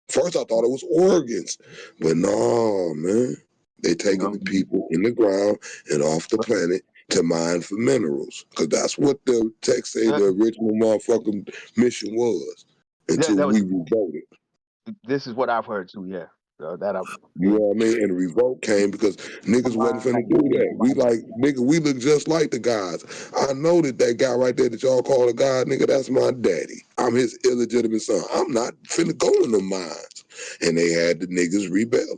First I thought it was organs, but no, man. They taking the people in the ground and off the planet to mine for minerals, because that's what the text say the original motherfucking mission was until we revolted. This is what I've heard too. Yeah, You know what I mean? And the revolt came because niggas wasn't finna do that. We like, nigga, we look just like the gods. I know that guy right there that y'all call a god, nigga, that's my daddy. I'm his illegitimate son. I'm not finna go in the mines. And they had the niggas rebelling.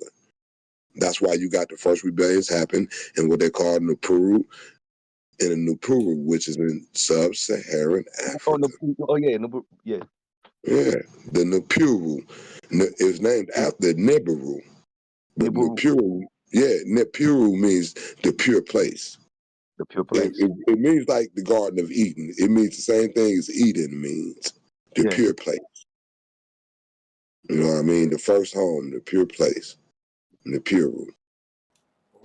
That's why you got the first rebellions happen in what they call Nupuru, in the Nupuru, which is in sub-Saharan Africa. Yeah. Yeah, the Nupuru. It was named after Nibiru. But Nibiru, Nibiru means the pure place. The pure place. It means like the Garden of Eden. It means the same thing as Eden means. The pure place. You know what I mean? The first home, the pure place. The pure room.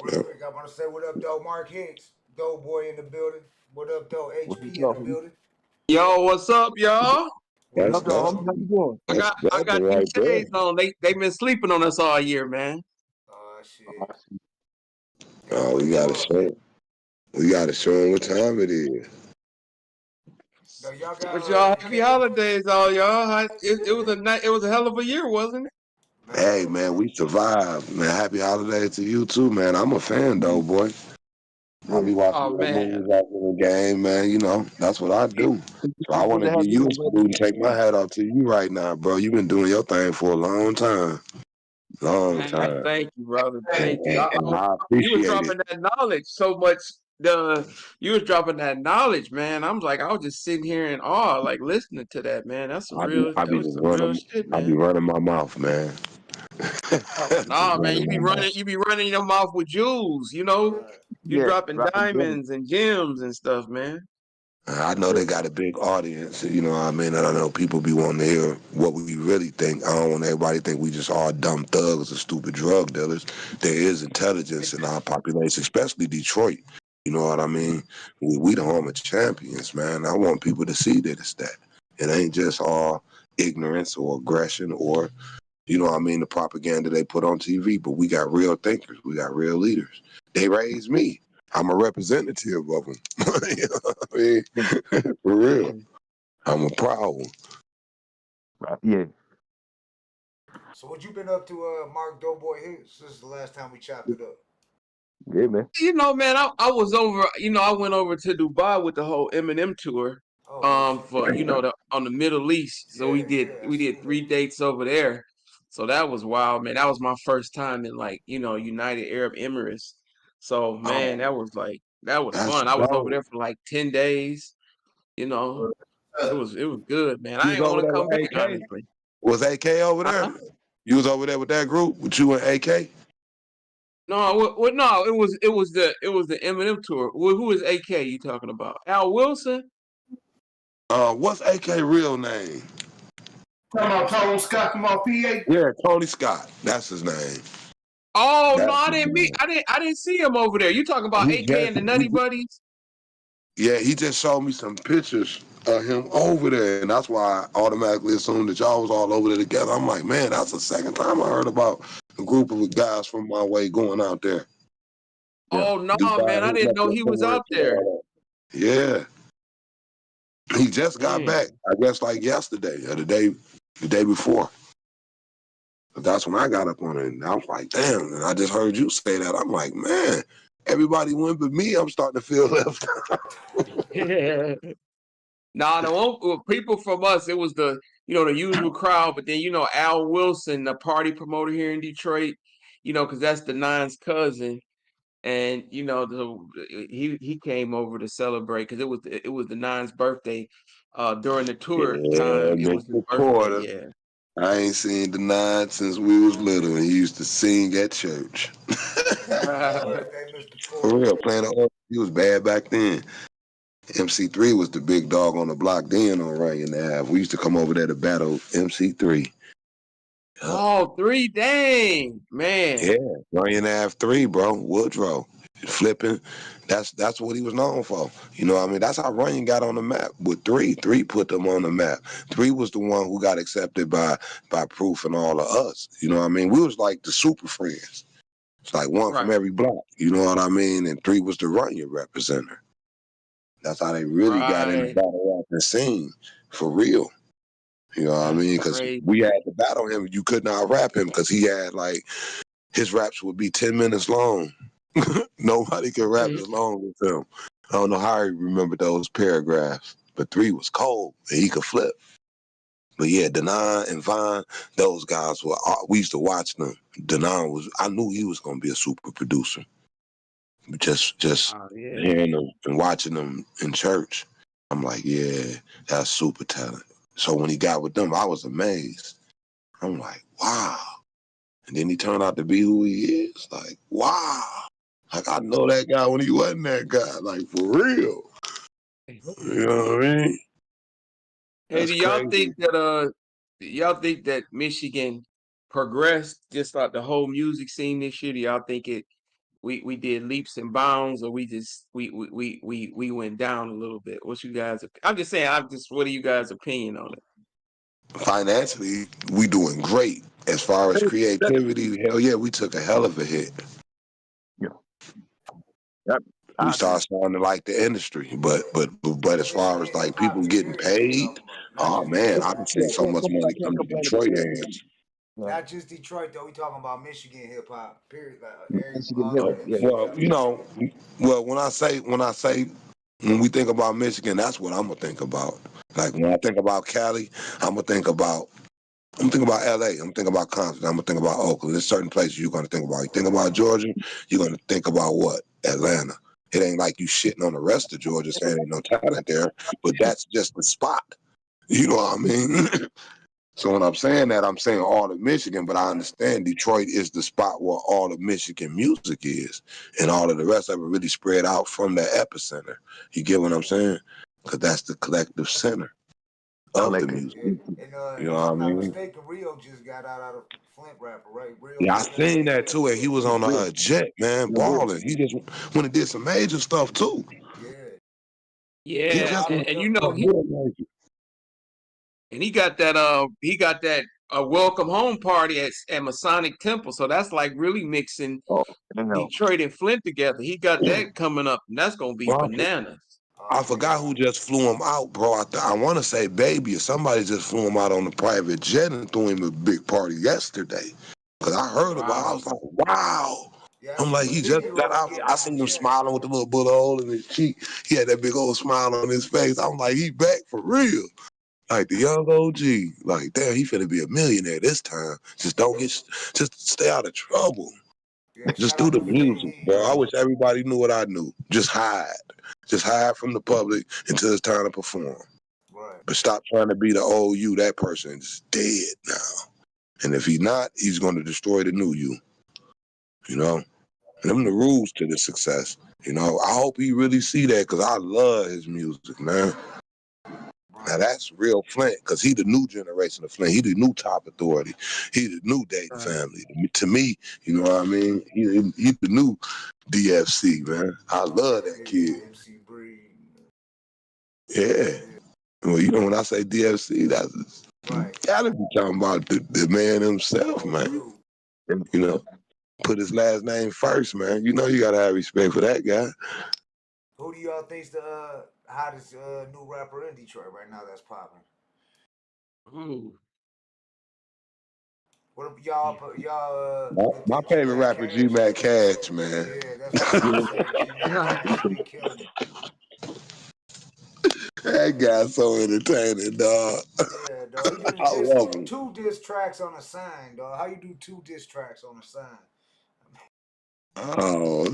Real quick, I want to say what up, though, Mark Hicks, Doughboy in the building. What up, though, HP in the building. Yo, what's up, y'all? That's I got right these shades on. They been sleeping on us all year, man. Oh shit. Oh, we gotta show it. We gotta show them what time it is. No, y'all got, but y'all, happy holidays, all y'all. It was a hell of a year, wasn't it? Hey man, we survived, man. Happy holidays to you too, man. I'm a fan though, boy. I'll be watching movies after the game, man. You know, that's what I do. So I want to give you a salute and take my hat off to you right now, bro. You've been doing your thing for a long time. Long time. Thank you, brother. Thank you. And I You was appreciate dropping it. that knowledge so much. You was dropping that knowledge, man. I was just sitting here in awe, like listening to that, man. That's some real shit, man. I be running my mouth, man. Nah, man, you be running your mouth with jewels, you know. You dropping diamonds and gems and stuff, man. I know they got a big audience, you know what I mean? And I know people be wanting to hear what we really think. I don't want everybody to think we just all dumb thugs or stupid drug dealers. There is intelligence in our population, especially Detroit. You know what I mean? We the home of champions, man. I want people to see that it's that. It ain't just all ignorance or aggression or, you know what I mean, the propaganda they put on TV. But we got real thinkers. We got real leaders. They raised me. I'm a representative of them. You know what I mean? For real. I'm a proud one. Yeah. So what you been up to, Mark Doughboy Hicks? This is the last time we chopped it up. Yeah, man. You know, man, I was over. You know, I went over to Dubai with the whole Eminem tour. For on the Middle East. So we did 3 dates over there. So that was wild, man. That was my first time in United Arab Emirates. So man, that was fun. I was over there for like 10 days. You know, it was good, man. I ain't want to come back, honestly. Was AK over there? You was over there with that group with you and AK? No, no, it was the Eminem tour. Who is AK you talking about? Al Wilson? What's AK real name? Talking about Tony Scott from PA? Yeah, Tony Scott. That's his name. Oh no, That's I his didn't name. I didn't see him over there. You talking about AK and the Nutty Buddies? Yeah, he just showed me some pictures of him over there, and that's why I automatically assumed that y'all was all over there together. I'm like, man, that's the second time I heard about a group of guys from my way going out there. Oh no, Dubai, man, I didn't know he was out there. Yeah. He just got back, I guess like yesterday or the day before. But that's when I got up on it, and I was like, damn, and I just heard you say that. I'm like, man, everybody went but me. I'm starting to feel left out. Nah, the people from us, it was the usual crowd, but then Al Wilson, the party promoter here in Detroit, because that's the Nine's cousin, and he came over to celebrate because it was the Nine's birthday. During the tour time, it was his Mr. birthday. Porter. Yeah. I ain't seen the Nine since we was little, and he used to sing at church. For real, playing the organ. He was bad back then. MC3 was the big dog on the block then on Runyon Ave. We used to come over there to battle MC3. Oh, 3, dang, man. Yeah, Runyon Ave 3, bro. Woodrow. Flipping. That's what he was known for. You know what I mean? That's how Runyon got on the map with 3. 3 put them on the map. 3 was the one who got accepted by Proof and all of us. You know what I mean? We was like the super friends. It's like one from every block. You know what I mean? And 3 was the Runyon representative. That's how they really got in the battle rapping scene, for real. You know what I mean? Because we had to battle him. You could not rap him because he had his raps would be 10 minutes long. Nobody could rap as long as him. I don't know how he remembered those paragraphs, but 3 was cold and he could flip. But yeah, Denon and Vine, those guys we used to watch them. Denon I knew he was going to be a super producer. Just hearing them and watching them in church, I'm like, yeah, that's super talent. So when he got with them, I was amazed. I'm like, wow. And then he turned out to be who he is. Like, wow. Like, I know that guy when he wasn't that guy. Like, for real. You know what I mean? Hey, do y'all think that Michigan progressed just like the whole music scene this year? Do y'all think we did leaps and bounds, or we went down a little bit? What's you guys? I'm just saying. What are you guys' opinion on it? Financially, we doing great. As far as creativity, hell yeah, we took a hell of a hit. Yep. We started sounding like the industry, but as far as like people getting paid, oh man, I can see so much money come to Detroit hands. Not just Detroit though. We talking about Michigan hip hop. Period. Well, when I say when we think about Michigan, that's what I'm gonna think about. Like when I think about Cali, I'm thinking about LA, I'm thinking about Compton, I'm gonna think about Oakland. There's certain places you're gonna think about. You think about Georgia, you're gonna think about what? Atlanta. It ain't like you shitting on the rest of Georgia saying ain't no talent there, but that's just the spot. You know what I mean? So when I'm saying that, I'm saying all of Michigan, but I understand Detroit is the spot where all of Michigan music is, and all of the rest of it really spread out from the epicenter. You get what I'm saying? Because that's the collective center of the music. And, you know what I I'm not mean? mistaken, Rio just got out of Flint rapper, right? Rio Yeah, I seen that too, and he was on a jet, man, balling. He just went and did some major stuff too. Yeah, and he got that welcome home party at Masonic Temple. So that's like really mixing Detroit and Flint together. He got that coming up, and that's gonna be bananas. I forgot who just flew him out, bro. I want to say Baby or somebody just flew him out on the private jet and threw him a big party yesterday. Cause I heard about it, I was like, wow. I'm like, he just got out. I seen him smiling with the little bullet hole in his cheek. He had that big old smile on his face. I'm like, he back for real. Like the young OG. Like, damn, he finna be a millionaire this time. Just stay out of trouble. Just do the music, bro. I wish everybody knew what I knew. Just hide. Just hide from the public until it's time to perform. But stop trying to be the old you. That person is dead now. And if he's not, he's going to destroy the new you. You know? And them the rules to the success. You know, I hope he really see that because I love his music, man. Now that's real Flint, because he the new generation of Flint. He the new top authority. He the new Dayton family. To me, you know what I mean? He the new DFC, man. I love that kid. MC Breed. Yeah. Well, you know, when I say DFC, that's gotta be talking about the man himself, man. And, you know, put his last name first, man. You know you gotta have respect for that guy. Who do y'all think's the hottest new rapper in Detroit right now that's popping? Ooh. What if y'all My favorite rapper, G-Mac Cash, man. Yeah, that's what I was saying. G-Mac Cash be killing it. That guy's so entertaining, dog. Yeah, dog. He did I love him. two diss tracks on a sign, dog. How you do 2 diss tracks on a sign? Oh,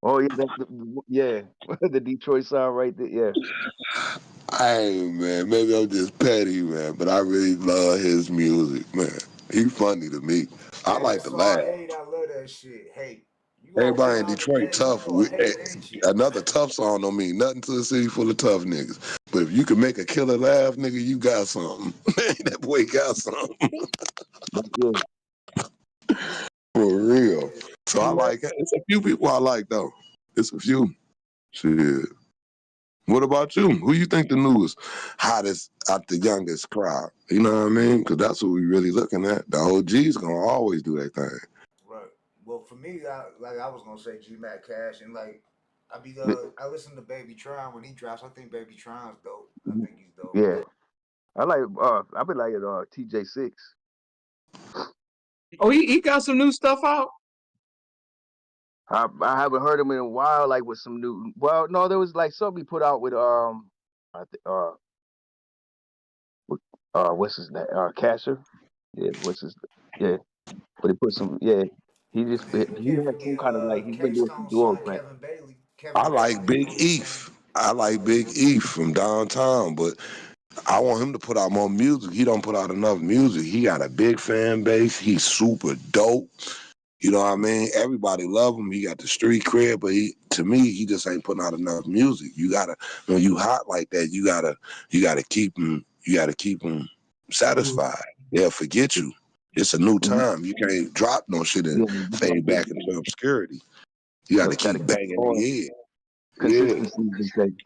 oh yeah, the Detroit sound right there. Yeah. Hey man, maybe I'm just petty, man, but I really love his music, man. He's funny to me. I like to laugh. Hate, I love that shit. Hate. Everybody in Detroit tough. Another tough song don't mean nothing to a city full of tough niggas. But if you can make a killer laugh, nigga, you got something. That boy got something. For real. So I like it. It's a few people I like though. It's a few. Shit. What about you? Who you think the newest, hottest out the youngest crowd? You know what I mean? Because that's what we really looking at. The OG's gonna always do that thing. Right. Well, for me, I was gonna say G-Mac Cash, and like I listen to Baby Tron when he drops. I think Baby Tron's dope. I think he's dope. Yeah. I been like TJ6. Oh, he got some new stuff out? I haven't heard him in a while, like with some new. Well, no, there was like something he put out with what's his name? Casher. Yeah, yeah. But he put some. Yeah, he just he had some kind of like he's been doing some duo thing. I like Big Eve. I like Big Eve from downtown, but I want him to put out more music. He don't put out enough music. He got a big fan base. He's super dope. You know what I mean? Everybody love him. He got the street cred, but to me, he just ain't putting out enough music. You gotta, when you hot like that, you gotta keep him. You gotta keep him satisfied. They'll forget you. It's a new time. You can't drop no shit and fade back into obscurity. You gotta keep banging the head.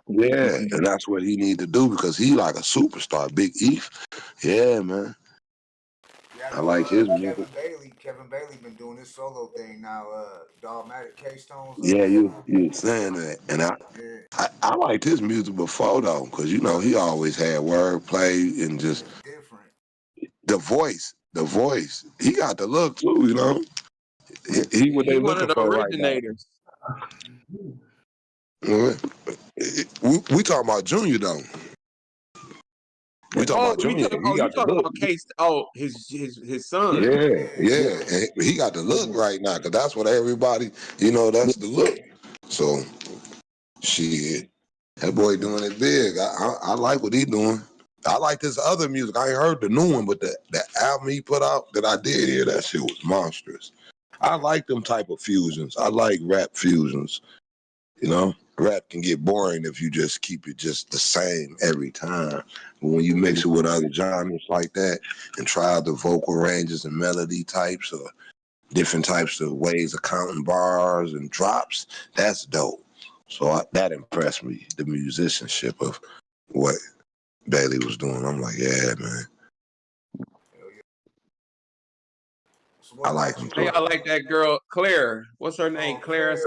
Yeah, and that's what he need to do because he like a superstar, Big Eve. Yeah, man. I like his music. Kevin Bailey been doing this solo thing now. Dogmatic K-Stones. Yeah, you saying that, and I liked his music before though, because you know he always had wordplay and just different. The voice. He got the look too, you know. He what they looking for right now. We talking about Junior though. We talking about Junior. You talking about Case? Oh, his son. Yeah. And he got the look right now, cause that's what everybody, you know, that's the look. So, shit, that boy doing it big. I like what he doing. I like this other music. I ain't heard the new one, but the album he put out that I did hear, that shit was monstrous. I like them type of fusions. I like rap fusions. You know, rap can get boring if you just keep it just the same every time. But when you mix it with other genres like that and try the vocal ranges and melody types or different types of ways of counting bars and drops, that's dope. So that impressed me, the musicianship of what Bailey was doing. I'm like, yeah, man. I like him. Hey, I like that girl, Claire. What's her name? Claire.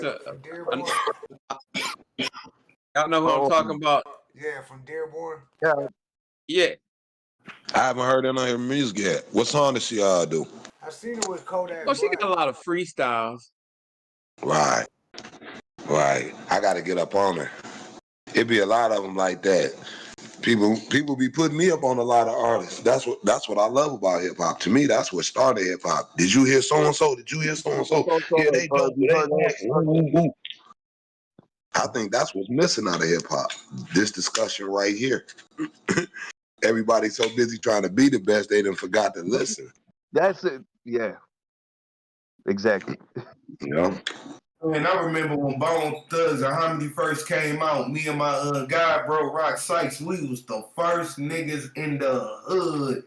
Y'all know who I'm talking about? Yeah, from Dearborn. Yeah. I haven't heard any of her music yet. What song does she do? I seen her with Kodak. Oh, she got a lot of freestyles. Right. I got to get up on her. It be a lot of them like that. People be putting me up on a lot of artists. That's what I love about hip hop. To me, that's what started hip hop. Did you hear so and so? Did you hear so and so? Yeah, they dope. I think that's what's missing out of hip hop. This discussion right here. everybody's so busy trying to be the best, they done forgot to listen. That's it. Yeah. Exactly. You know? And I remember when Bone Thugs and Harmony first came out, me and my guy, bro, Rock Sykes, we was the first niggas in the hood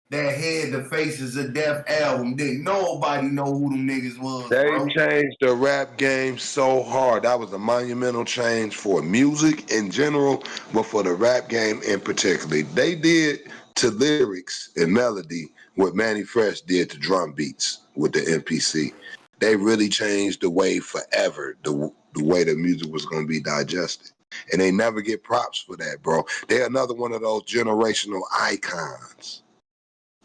that had the Faces of Death album. Didn't nobody know who them niggas was, They bro. changed the rap game so hard. That was a monumental change for music in general, but for the rap game in particular. They did to lyrics and melody what Manny Fresh did to drum beats with the MPC. They really changed the way forever, the way the music was going to be digested. And they never get props for that, bro. They're another one of those generational icons.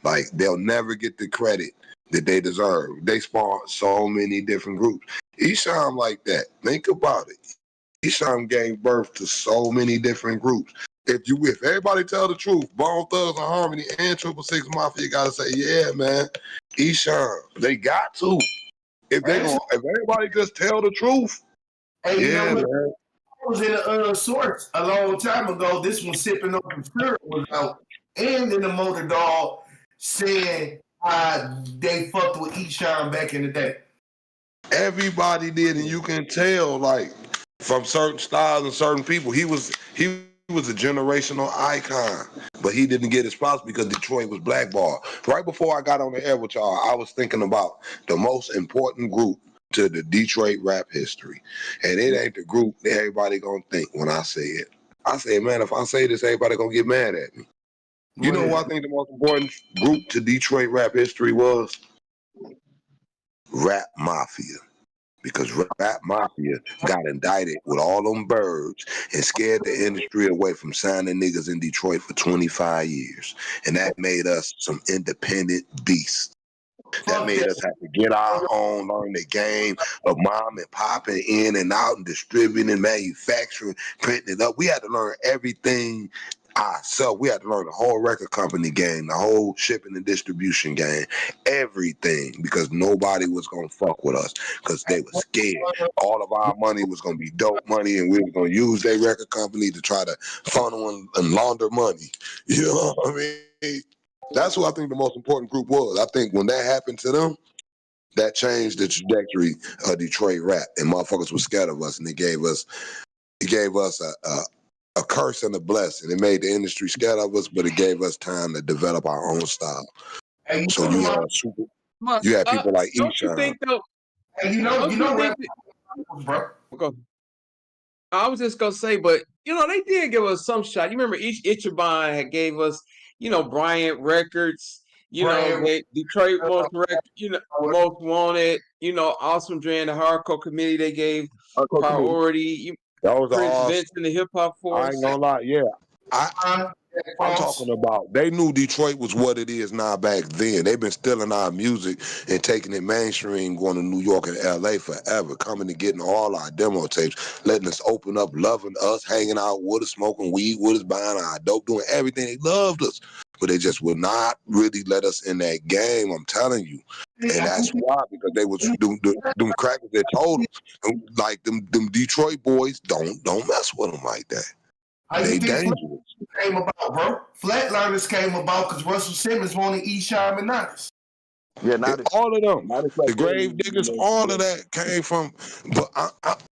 Like, they'll never get the credit that they deserve. They spawned so many different groups. Esham like that. Think about it. Esham gave birth to so many different groups. If everybody tell the truth, Bone Thugs and Harmony and 666 Mafia gotta say, yeah, man, Esham. They got to. If everybody just tell the truth, hey, yeah, you know what? man. I was in a source a long time ago. This one sipping on some syrup was out, and in the Motor Dog saying they fucked with Esham back in the day. Everybody did, and you can tell, like, from certain styles and certain people, he was a generational icon, but he didn't get his props because Detroit was blackballed. Right before I got on the air with y'all, I was thinking about the most important group to the Detroit rap history, and it ain't the group that everybody gonna think when I say it. I say, man, if I say this, everybody gonna get mad at me. You know what I think the most important group to Detroit rap history was? Rap Mafia. Because Rap Mafia got indicted with all them birds and scared the industry away from signing niggas in Detroit for 25 years. And that made us some independent beasts. That made us have to get our own, learn the game of mom and popping in and out and distributing, manufacturing, printing it up. We had to learn everything ourselves. We had to learn the whole record company game, the whole shipping and distribution game, everything, because nobody was going to fuck with us because they were scared. All of our money was going to be dope money, and we were going to use their record company to try to funnel and launder money. You know what I mean? That's who I think the most important group was. I think when that happened to them, that changed the trajectory of Detroit rap, and motherfuckers were scared of us, and it gave us a curse and a blessing. It made the industry scared of us, but it gave us time to develop our own style. So you had people like Don't you Esham. think though? And bro. I was just gonna say, but they did give us some shot. You remember Ichiban had gave us, Bryant Records, Detroit Most Records, Most Wanted, Awesome Dre and the Hardcore Committee. They gave Priority. That was Prince awesome. Vince and the Hip Hop Force. I ain't gonna lie, yeah. I'm talking about, they knew Detroit was what it is now back then. They've been stealing our music and taking it mainstream, going to New York and LA forever, coming and getting all our demo tapes, letting us open up, loving us, hanging out with us, smoking weed with us, buying our dope, doing everything. They loved us, but they just would not really let us in that game, I'm telling you. And that's why, because they was them crackers that told them, like them Detroit boys, don't mess with them like that. They dangerous. Came about, bro. Flatliners came about because Russell Simmons wanted Esham and Nines. Yeah, all of them. The Grave Diggers, all of that came from. But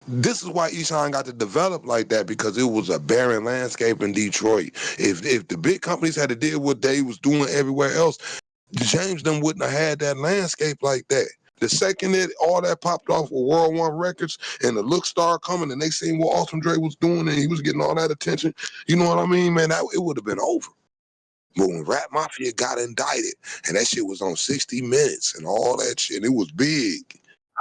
this is why Esham got to develop like that, because it was a barren landscape in Detroit. If the big companies had to deal with what they was doing everywhere else, James them wouldn't have had that landscape like that. The second that all that popped off with World One Records and the look started coming and they seen what Awesome Dre was doing and he was getting all that attention, you know what I mean, man, it would have been over. But when Rap Mafia got indicted and that shit was on 60 Minutes and all that shit, it was big.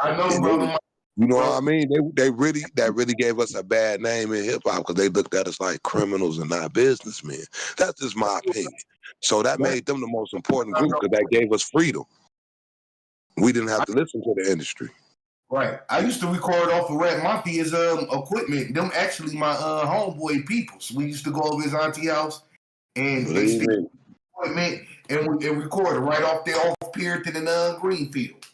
I know, brother. You know what I mean? That really gave us a bad name in hip hop because they looked at us like criminals and not businessmen. That's just my opinion. So that made them the most important group because that gave us freedom. We didn't have to listen to the industry. Right. I used to record off of Rap Mafia's equipment. Them actually my homeboy peoples. We used to go over his auntie house and they stick equipment and record it right off there off Puritan and Greenfield.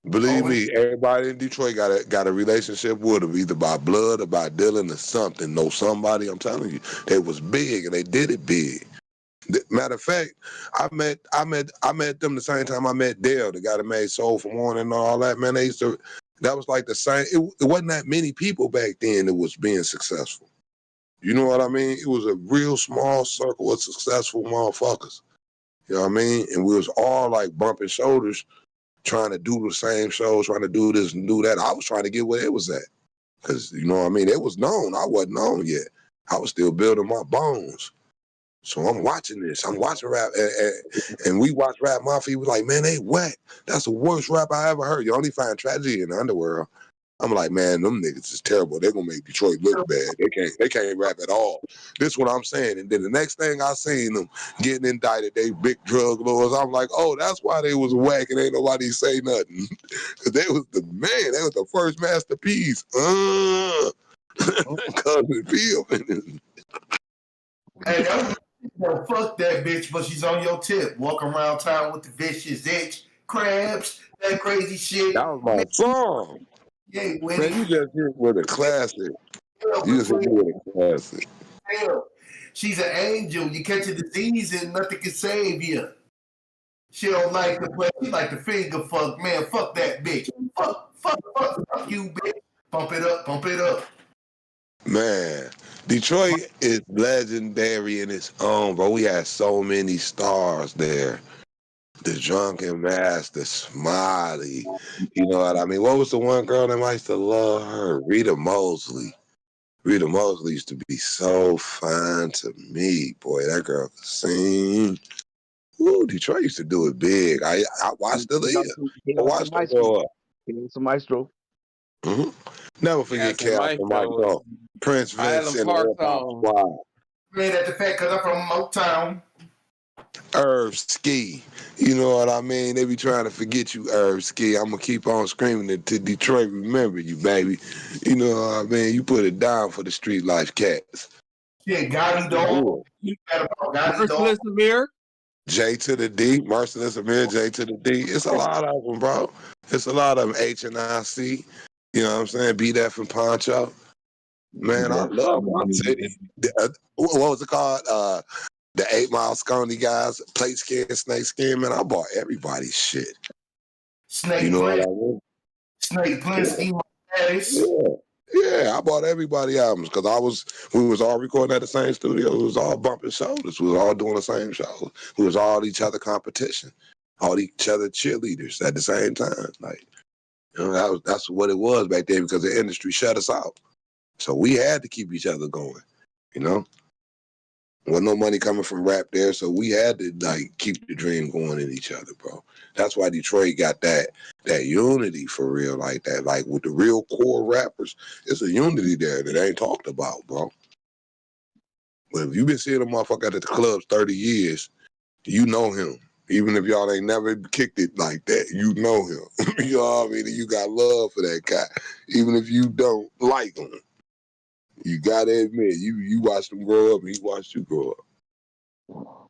Believe me, everybody in Detroit got a relationship with them, either by blood or by dealing or something. Know somebody, I'm telling you. They was big and they did it big. Matter of fact, I met them the same time I met Dale, the guy that made Soul for Morning and all that. Man, that was like the same. It wasn't that many people back then that was being successful. You know what I mean? It was a real small circle of successful motherfuckers. You know what I mean? And we was all like bumping shoulders, trying to do the same shows, trying to do this and do that. I was trying to get where it was at. Because, you know what I mean? It was known. I wasn't known yet. I was still building my bones. So I'm watching this. I'm watching rap. And we watch Rap Mafia. We like, man, they whack. That's the worst rap I ever heard. You only find tragedy in the underworld. I'm like, man, them niggas is terrible. They're gonna make Detroit look bad. They can't rap at all. This is what I'm saying. And then the next thing I seen them getting indicted, they big drug lords. I'm like, oh, that's why they was whack and ain't nobody say nothing. Cause they was the man, they was the first masterpiece. Cousin Phil. Hey, fuck that bitch, but she's on your tip. Walk around town with the vicious itch, crabs, that crazy shit. That was my song. Yeah, man, you just hit with a classic. You just hit with a classic. She's an angel. You catch a disease and nothing can save you. She don't like to play. She like to finger fuck. Man, fuck that bitch. Fuck you, bitch. Pump it up, pump it up. Man, Detroit is legendary in its own, bro. We had so many stars there. The Drunken Master, Smiley. You know what I mean? What was the one girl that I used to love her? Rita Mosley. Rita Mosley used to be so fine to me. Boy, that girl could sing. Ooh, Detroit used to do it big. I watched the leader. I watched her grow up. It's a maestro. Mm-hmm. Never forget Chaos and Michael. Prince Vince and the Hip-Hop Squad. Man, that's the fact because I'm from Motown. Irv Ski. You know what I mean? They be trying to forget you, Irv Ski. I'm going to keep on screaming it to Detroit. Remember you, baby. You know what I mean? You put it down for the street life cats. Yeah, Gotti Dog. You got about Merciless Amir. J to the D. Merciless Amir, J to the D. It's a lot of them, bro. It's a lot of them. H&IC. You know what I'm saying? BDF and Poncho. Man, I love my city. What was it called? The 8 Mile Scony guys, plate skin, snake skin. Man, I bought everybody's shit. Snake, you know what I mean? Snake Plissken. Yeah, I bought everybody albums because we was all recording at the same studio. We was all bumping shoulders. We was all doing the same shows. We was all each other competition, all each other cheerleaders at the same time. Like, you know, that's what it was back then because the industry shut us out. So we had to keep each other going, you know? There was no money coming from rap there, so we had to like keep the dream going in each other, bro. That's why Detroit got that unity for real like that. Like with the real core rappers, it's a unity there that ain't talked about, bro. But if you been seeing a motherfucker at the clubs 30 years, you know him. Even if y'all ain't never kicked it like that, you know him. You know what I mean? And you got love for that guy, even if you don't like him. You gotta admit, you watched him grow up and he watched you grow up.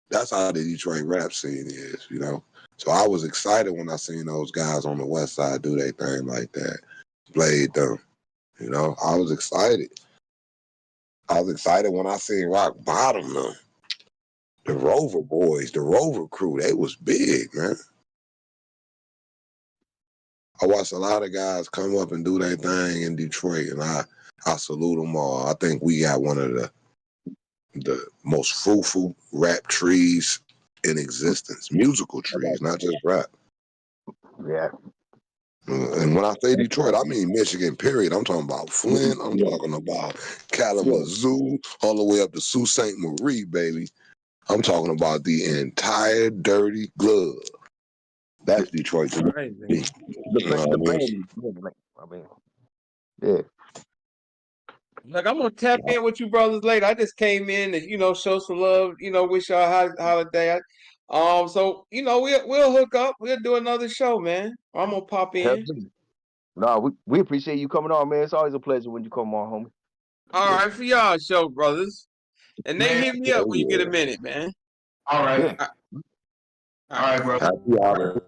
That's how the Detroit rap scene is, you know? So I was excited when I seen those guys on the West Side do their thing like that. Played them, you know? I was excited. I was excited when I seen Rock Bottom, though. The Rover Boys, the Rover crew, they was big, man. I watched a lot of guys come up and do their thing in Detroit, and I salute them all. I think we got one of the most fruitful rap trees in existence. Musical trees, not just rap. Yeah. And when I say Detroit, I mean Michigan, period. I'm talking about Flint. I'm talking about Kalamazoo, all the way up to Sault Ste. Marie, baby. I'm talking about the entire dirty glove. That's Detroit to me. Yeah. Like, I'm gonna tap in with you brothers later. I just came in to, show some love, wish y'all a happy holiday. So, we'll hook up. We'll do another show, man. I'm gonna pop in. No, we appreciate you coming on, man. It's always a pleasure when you come on, homie. All right, for y'all show, brothers. And they hit me up when you get a minute, man. All right. Yeah. All right, bro. Happy holiday.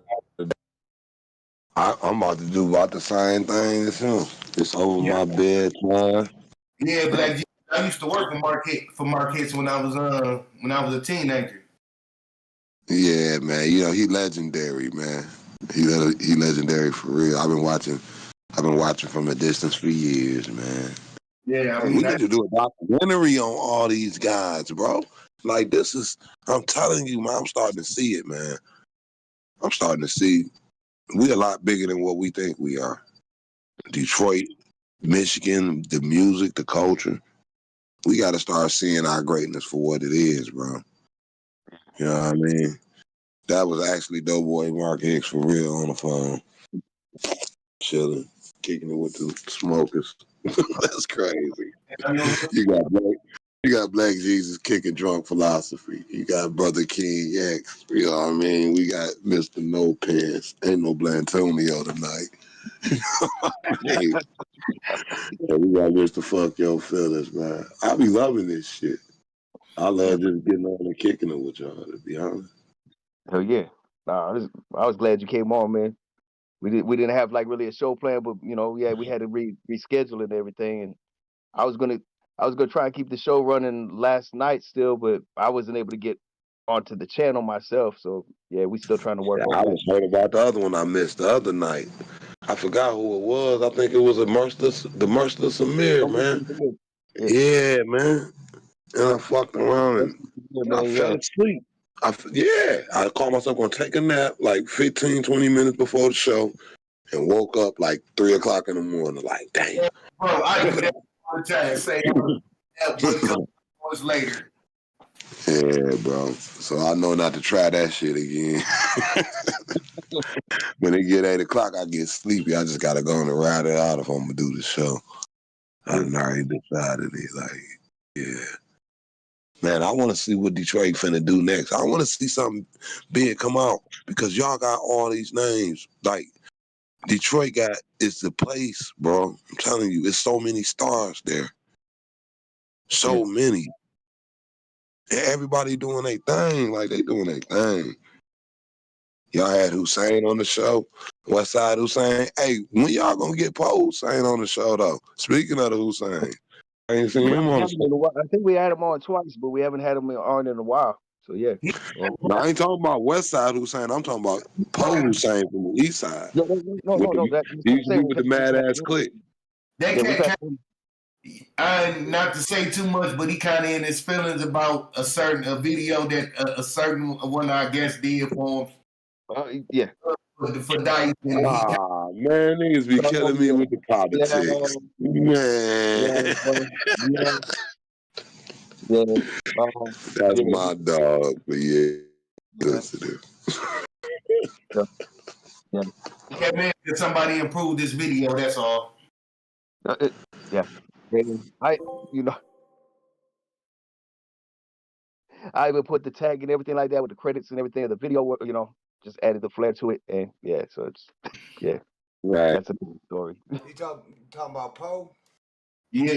I'm about to do the same thing as him. It's over my bed, man. Yeah, Black I used to work for Marquette when I was a teenager. Yeah, man. You know, he legendary, man. He legendary for real. I've been watching from a distance for years, man. Yeah, I Hey, mean, we need to do a documentary on all these guys, bro. Like, this is, I'm telling you, man, I'm starting to see it, man. I'm starting to see we're a lot bigger than what we think we are. Detroit, Michigan, the music, the culture. We got to start seeing our greatness for what it is, bro. You know what I mean? That was actually Doughboy Hicks for real on the phone. Chilling, kicking it with the smokers. That's crazy. You got Black Jesus kicking drunk philosophy. You got brotherkingx. You know what I mean? We got Mr. No Pants. Ain't no Blatonio tonight. And we got Mr. Fuck Your Feelings, man. I be loving this shit. I love just getting on and kicking it with y'all, to be honest. Hell yeah. Nah, I was glad you came on, man. We didn't have like really a show plan, but you know, yeah, we had to reschedule and everything. And I was gonna try and keep the show running last night still, but I wasn't able to get onto the channel myself. So yeah, we still trying to work on I that. was heard about the other one I missed the other night. I forgot who it was. I think it was the Merciless Samir, man. Yeah, man. And I fucked around and I fell asleep. I called myself gonna take a nap like 15, 20 minutes before the show and woke up like 3 o'clock in the morning. Like, damn. Bro, I do that all the time. Say, a couple hours later. Yeah, bro. So I know not to try that shit again. When it get 8 o'clock, I get sleepy. I just gotta go and ride it out if I'm gonna do the show. I already decided it. Like, yeah. Man, I want to see what Detroit finna do next. I want to see something big come out because y'all got all these names. Like, Detroit it's the place, bro. I'm telling you, it's so many stars there. So many. And everybody doing their thing. Like, they doing their thing. Y'all had Hussein on the show. Westside Hussein. Hey, when y'all gonna get Poe Hussein on the show, though? Speaking of the Hussein. I ain't seen him on the show. I think we had him on twice, but we haven't had him on in a while. So yeah. No, I ain't talking about Westside Hussein. I'm talking about Poe Hussein from the East Side. No. He used to be with the Mad Ass Clique. That not to say too much, but he kind of in his feelings about a video that a certain one of our guests did for him. Yeah. For Dice. Man, niggas be killing me with the politics. That's my dog, but sensitive. Yeah, man, can somebody improve this video? That's all. I even put the tag and everything like that with the credits and everything of the video, just added the flair to it, and so it's right. That's a good story. You talking about Poe? Yeah,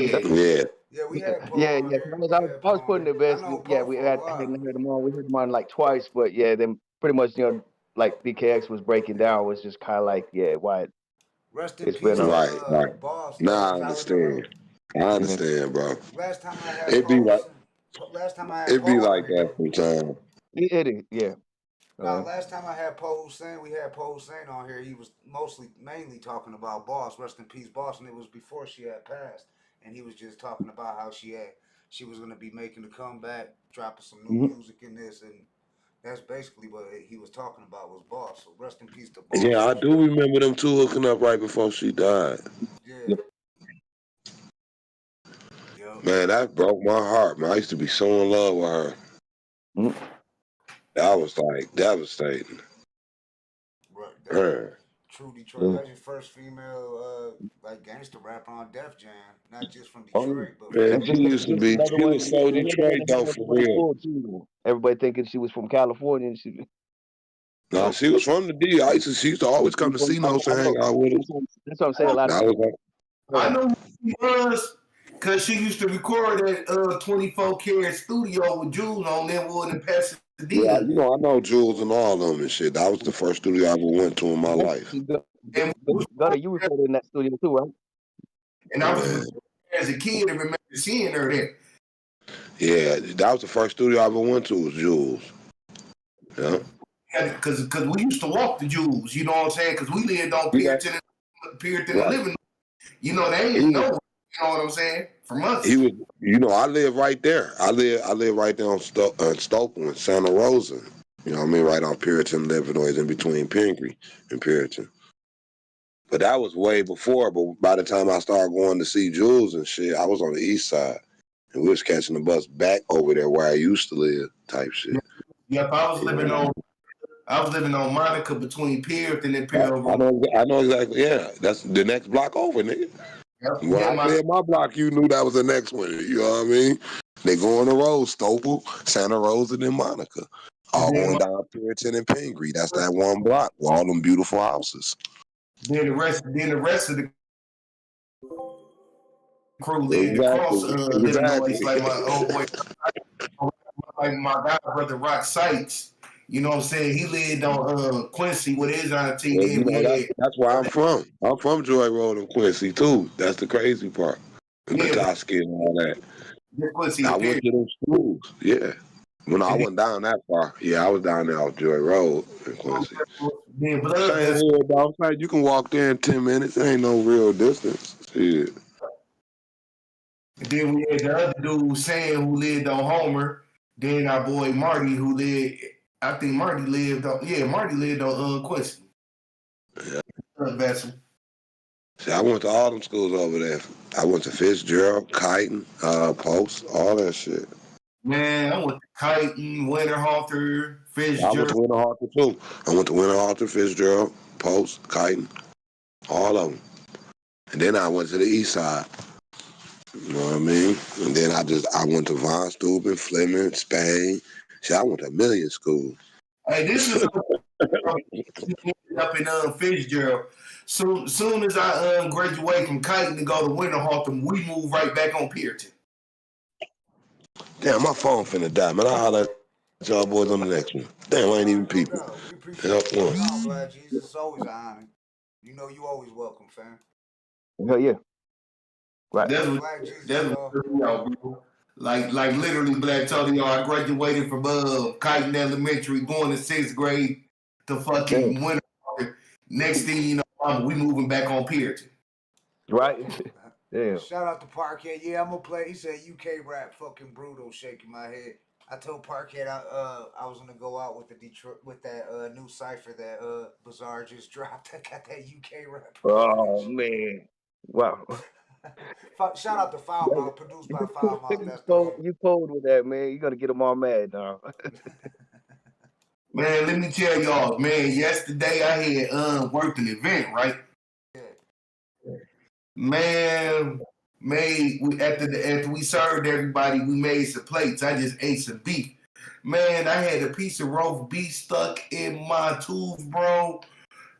we had Poe. I was putting the best. Yeah, we hadn't heard him on. We heard him on like twice, but yeah, then pretty much like BKX was breaking down was just kind of like why. Rest in peace, right. Boss. Nah, I understand. Bro. Last time I had it'd be like that sometimes. It is, yeah. Last time I had Poe Hussein, we had Poe Hussein on here. He was mainly talking about Boss, rest in peace, Boss, and it was before she had passed. And he was just talking about how she was gonna be making a comeback, dropping some new music in this, and that's basically what he was talking about was Boss. So rest in peace to Boss. Yeah, I do remember them two hooking up right before she died. Yeah. Man, that broke my heart, man. I used to be so in love with her. That was like devastating. Right. True Detroit legend, first female like gangster rapper on Def Jam, not just from Detroit, but man, she was so Detroit though, for real. Everybody thinking she was from California, and No, she was from the D. She used to always come to C-Notes and hang out with us. That's what I'm saying. I know who she was because she used to record at 24 Karat Studio with Jules on Linwood and Pasadena. Yeah, I know Jules and all of them and shit. That was the first studio I ever went to in my life. And you recorded in that studio too, right? And I was as a kid and remember seeing her there. Yeah, that was the first studio I ever went to was Jules. Yeah. Because we used to walk the Jules, you know what I'm saying? Because we lived on Puritan and living. You know, they ain't know. You know what I'm saying? From us. He was, you know, I live right there. I live right there on Stoughton, Santa Rosa. You know what I mean? Right on Puritan, Illinois, in between Pingree and Puritan. But that was way before. But by the time I started going to see Jules and shit, I was on the east side. And we was catching the bus back over there where I used to live, type shit. Yep, I was living on Monica between Puritan and Pilgrim. I know exactly. Yeah, that's the next block over, nigga. Yep. When I said my block, you knew that was the next one. You know what I mean? They go on the road, Stoughton, Santa Rosa, and then Monica. All going down Puritan and Pingree. That's that one block with all them beautiful houses. Then the rest of the crew lived across Illinois, like my old boy, like my god brother Rock Sykes. You know what I'm saying? He lived on Quincy with his auntie. Well, you know, that's where I'm from. I'm from Joy Road and Quincy too. That's the crazy part. And Petoskey and all that. I went to those schools. Yeah. When I wasn't down that far. Yeah, I was down there off Joy Road in Quincy. Same hood, dog. You can walk there in 10 minutes. There ain't no real distance. Shit. And then we had the other dude, Sam, who lived on Homer. Then our boy Marty, who lived, I think Marty lived on Quincy. Yeah. Vessel. See, I went to all them schools over there. I went to Fitzgerald, Kighton, Post, all that shit. Man, I went to Kighton, Winterhalter, Fitzgerald. I went to Winterhalter too. I went to Winterhalter, Fitzgerald, Post, Kighton, all of them. And then I went to the east side. You know what I mean? And then I went to Von Steuben, Fleming, Spain. See, I went to a million schools. Hey, this is up in Fitzgerald. Soon as I graduate from Kighton and go to Winterhalter, we move right back on Puritan. Damn, my phone finna die, man. I'll holler at y'all boys on the next one. Damn, I ain't even people. We appreciate you. I'm glad, Jesus. It's always an honor. You know you always welcome, fam. Hell yeah. Right. That's like literally Blatonio. I graduated from Kighton Elementary, going to 6th grade to fucking Winterhalter. Next thing you know, we moving back on Puritan. Right. Yeah. Shout out to Parkhead. Yeah, I'm gonna play. He said UK rap fucking brutal, shaking my head. I told Parkhead I was gonna go out with the Detroit with that new cipher that Bizarre just dropped. I got that UK rap. Oh man. Wow. Shout out to Foul Mouth, produced by Foul Mouth. That's you cold with that, man. You're gonna get them all mad now. Man, let me tell y'all, man, yesterday I had worked an event, right? Man, after we served everybody, we made some plates. I just ate some beef. Man, I had a piece of roast beef stuck in my tooth, bro.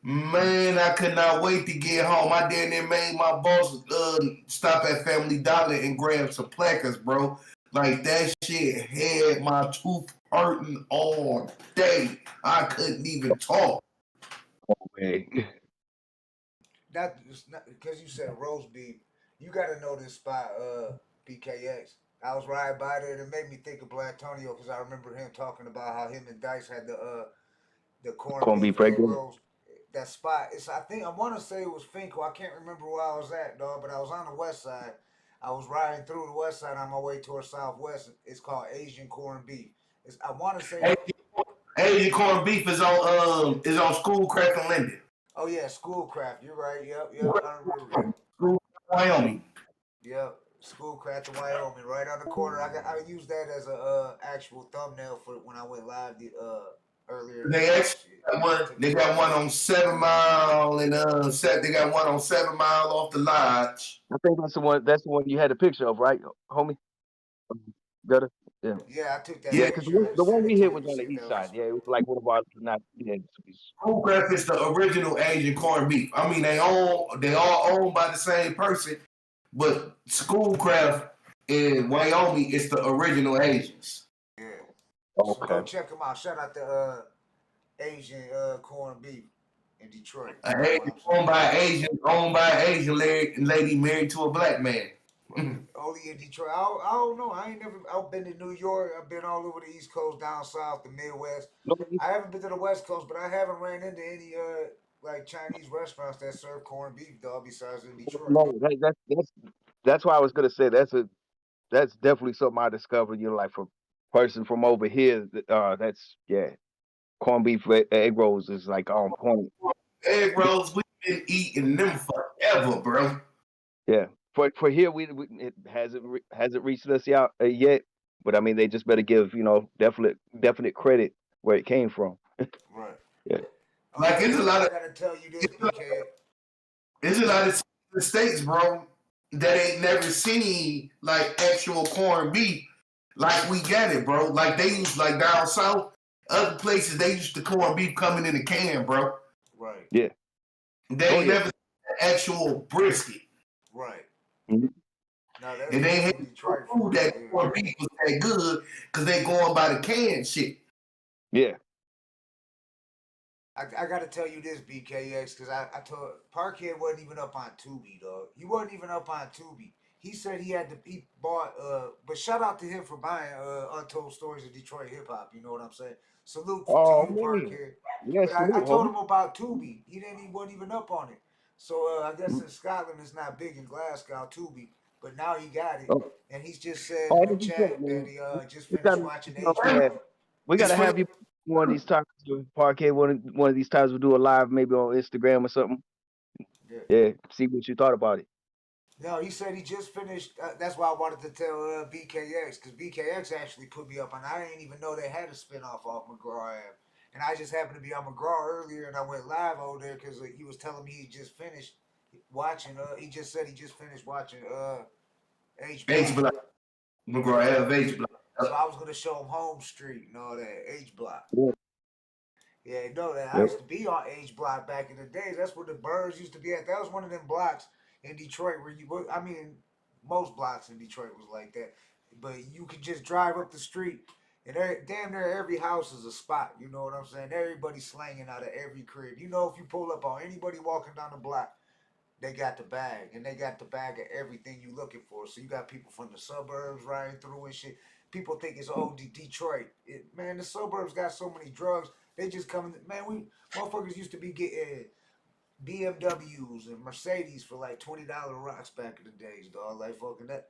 Man, I could not wait to get home. I damn near made my boss stop at Family Dollar and grab some placards, bro. Like, that shit had my tooth hurting all day. I couldn't even talk. Okay. That because you said roast beef. You got to know this spot, BKX. I was riding by there and it made me think of Blatonio because I remember him talking about how him and Dice had the corned beef rolls. That spot, I want to say it was Finkel. I can't remember where I was at, dog, but I was on the west side. I was riding through the west side on my way towards southwest. It's called Asian corned beef. I want to say Asian corned beef is on Schoolcraft and Linden. Oh yeah, Schoolcraft. You're right. Yep. I remember. School, Wyoming. Yep, Schoolcraft in Wyoming, right on the corner. I used that as a actual thumbnail for when I went live earlier. They got one on 7 Mile and they got one on 7 Mile off the lodge. I think that's the one. That's the one you had a picture of, right, homie? Gutta. Yeah. Yeah, I took that. Yeah, because the one we hit was on the east side. Yeah, it was like one of our not. Yeah. Schoolcraft is the original Asian corned beef. I mean, they all owned by the same person, but Schoolcraft in Wyoming is the original Asians. Yeah. Okay. So go check them out. Shout out to Asian corned beef in Detroit. Owned by an Asian lady married to a black man. only in Detroit. I don't know. I've been to New York. I've been all over the East Coast, down south, the Midwest. I haven't been to the West Coast, but I haven't ran into any like Chinese restaurants that serve corned beef, dog. Besides in Detroit. No, that's why I was gonna say that's definitely something I discovered. You know, like from person from over here. That's corned beef egg rolls is like on point. Egg rolls, we've been eating them forever, bro. Yeah, for here it hasn't reached us yet. But I mean, they just better give definite credit where it came from. Right. Yeah. Like it's a lot of. I gotta tell you this, BK. There's a lot of states, bro, that ain't never seen like actual corned beef like we get it, bro. Like they used like down south, other places they used the corned beef coming in a can, bro. Right. Yeah. They ain't never seen the actual brisket. Right. Mm-hmm. And they had Detroit food that corned beef was that good because they going by the canned shit. Yeah. I gotta tell you this, BKX, because I told Parkhead wasn't even up on Tubi, dog. He wasn't even up on Tubi. He said he bought but shout out to him for buying Untold Stories of Detroit Hip Hop, you know what I'm saying? Salute to you, Parkhead. Yeah, but salute, I told homie. him about Tubi. He wasn't even up on it. So I guess in Scotland it's not big in Glasgow, Tubi, but now he got it. And he's just said in the chat that he just finished watching HBO. We gotta have you one of these times, Parquet. One of these times we'll do a live, maybe on Instagram or something. Yeah, see what you thought about it. No, he said he just finished. That's why I wanted to tell BKX, because BKX actually put me up on. I didn't even know they had a spinoff off McGraw Ave, and I just happened to be on McGraw earlier, and I went live over there because he was telling me he just finished watching. He just said he just finished watching H Block. McGraw Ave, H Block. So I was gonna show him Home Street and all that H Block. Yeah. Yeah, you know that. I used to be on H Block back in the days. That's where the birds used to be at. That was one of them blocks in Detroit where I mean, most blocks in Detroit was like that. But you could just drive up the street and damn near every house is a spot. You know what I'm saying? Everybody's slanging out of every crib. You know, if you pull up on anybody walking down the block, they got the bag. And they got the bag of everything you looking for. So you got people from the suburbs riding through and shit. People think it's Detroit. Man, the suburbs got so many drugs. They just come in. Man, motherfuckers used to be getting BMWs and Mercedes for like $20 rocks back in the days, dog. Like fucking that.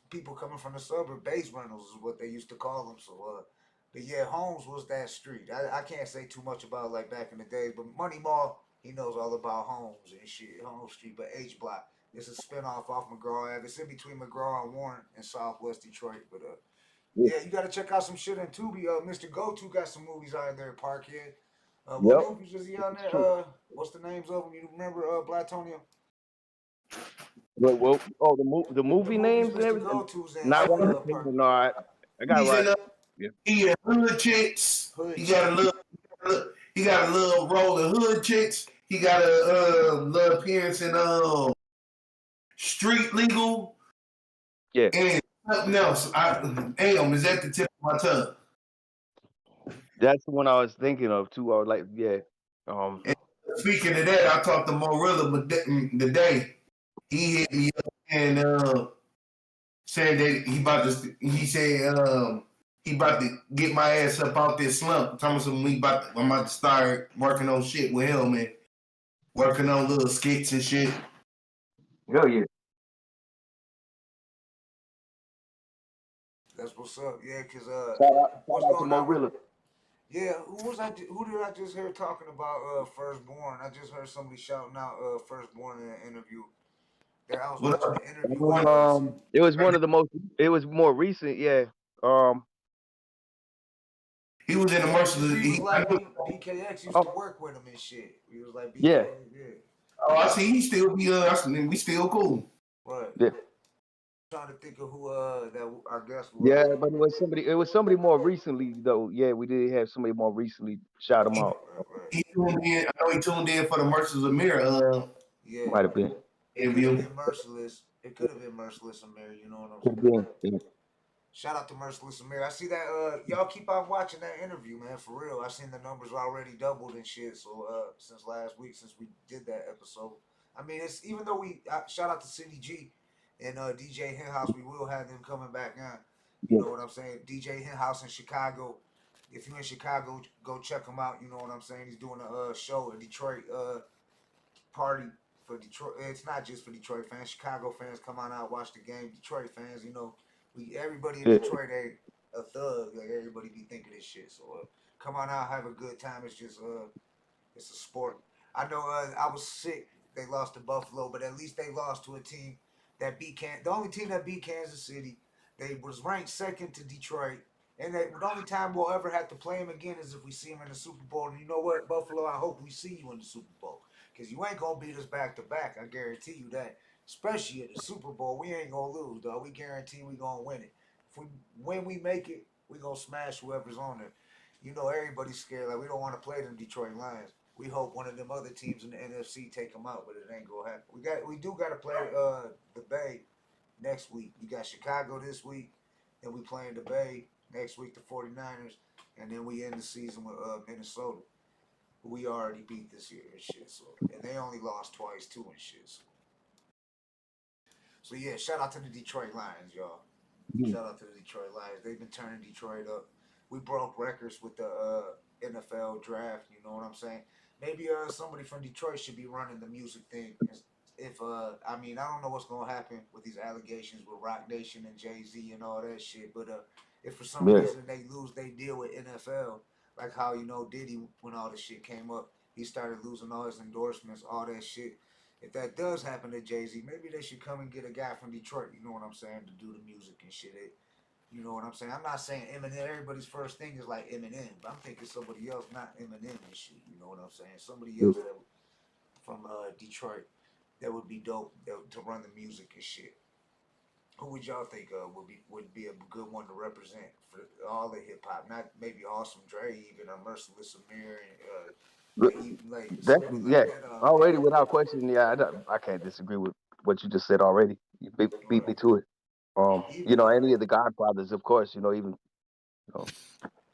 People coming from the suburb, base rentals is what they used to call them. So, but yeah, Holmes was that street. I can't say too much about like back in the days, but Money Mall, he knows all about Holmes and shit, Holmes Street. But H Block, it's a spinoff off McGraw Ave. It's in between McGraw and Warren in Southwest Detroit. But yeah, you got to check out some shit on Tubi. Mr. Go-To got some movies out there, Parkhead. What movies is he on there? What's the names of them? You remember Blatonio? Well, the movie names and everything. Not one. No, I got right. He in Hood Chicks. He got a little role in Hood Chicks. He got a little appearance in Street Legal. Yeah. And something else. Damn, is that the tip of my tongue? That's the one I was thinking of too. I was like, yeah. And speaking of that, I talked to Morilla today. He hit me up and said that he about to get my ass up out this slump. I'm about to start working on shit with him and working on little skits and shit. Hell yeah. That's what's up. Yeah, because shout out to Morilla. Yeah, who did I just hear talking about Firstborn? I just heard somebody shouting out Firstborn in an interview. I was watching the interview. It was one of the most. It was more recent, yeah. He was in the Merciless. He was like BKX used to work with him and shit. He was like BKX. Yeah. Oh, I see. He still be. We still cool. Right. Yeah. Trying to think of who that I guess was. Yeah, but it was somebody more recently though. Yeah, we did have somebody more recently shout him out. He tuned in. I know he tuned in for the Merciless Amir. Yeah. Might have been. It could have been Merciless. It could have been Merciless Amir. You know what I'm saying? Yeah. Shout out to Merciless Amir. I see that y'all keep on watching that interview, man. For real, I seen the numbers already doubled and shit. So since last week, since we did that episode, I mean, it's even though shout out to City G. And DJ Henhouse, we will have them coming back on. You Yeah. know what I'm saying? DJ Henhouse in Chicago. If you're in Chicago, go check him out. You know what I'm saying? He's doing a show in Detroit party for Detroit. It's not just for Detroit fans. Chicago fans come on out, watch the game. Detroit fans, you know, everybody in Yeah. Detroit ain't a thug. Like everybody be thinking this shit. So come on out, have a good time. It's just it's a sport. I know I was sick. They lost to Buffalo, but at least they lost to a team that beat the only team that beat Kansas City. They was ranked second to Detroit. And the only time we'll ever have to play them again is if we see them in the Super Bowl. And you know what, Buffalo, I hope we see you in the Super Bowl. Because you ain't going to beat us back to back. I guarantee you that. Especially at the Super Bowl, we ain't going to lose, dog. We guarantee we going to win it. When we make it, we going to smash whoever's on there. You know, everybody's scared. Like, we don't want to play them Detroit Lions. We hope one of them other teams in the NFC take them out, but it ain't going to happen. We do got to play the Bay next week. We got Chicago this week. Then we playing the Bay next week, the 49ers. And then we end the season with Minnesota. We already beat this year and shit. So, and they only lost twice too and shit. So yeah, shout out to the Detroit Lions, y'all. Shout out to the Detroit Lions. They've been turning Detroit up. We broke records with the NFL draft. You know what I'm saying? Maybe somebody from Detroit should be running the music thing. If I mean, I don't know what's gonna happen with these allegations with Rock Nation and Jay-Z and all that shit. But if for some reason they lose they deal with NFL, like how, you know, Diddy, when all this shit came up, he started losing all his endorsements, all that shit. If that does happen to Jay-Z, maybe they should come and get a guy from Detroit, you know what I'm saying, to do the music and shit. You know what I'm saying? I'm not saying Eminem. Everybody's first thing is like Eminem, but I'm thinking somebody else, not Eminem and shit. You know what I'm saying? Somebody else that from Detroit that would be dope to run the music and shit. Who would y'all think would be a good one to represent for all the hip hop? Not maybe Awesome Dre, even Merciless Amir, and even like somebody like that. Already without question, yeah, I can't disagree with what you just said already. You beat me to it. You know, any of the Godfathers, of course, you know, even you know.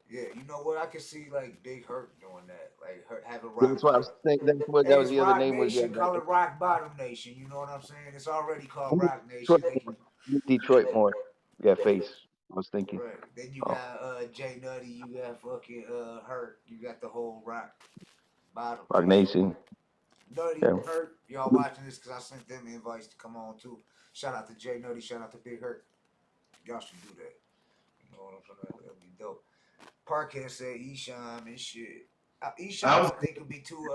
Yeah, you know what? I could see like Big Hurt doing that, like having That's Rock what I was Bottom. saying. That's what Hey, that was it's the other Rock name was. Yeah, Nation. Call it Rock Bottom Nation. You know what I'm saying? It's already called like, Rock Nation. Detroit more. Yeah, face. I was thinking. Right. Then you got Jay Nutty. You got fucking Hurt. You got the whole Rock Bottom Rock Nation. Nutty, Yeah. Hurt. Y'all watching this because I sent them invites to come on too. Shout out to Jay Nutty. Shout out to Big Hurt. Y'all should do that. You know what I'm saying? That'd be dope. Parkhead said Esham and shit. Esham I don't think would be too.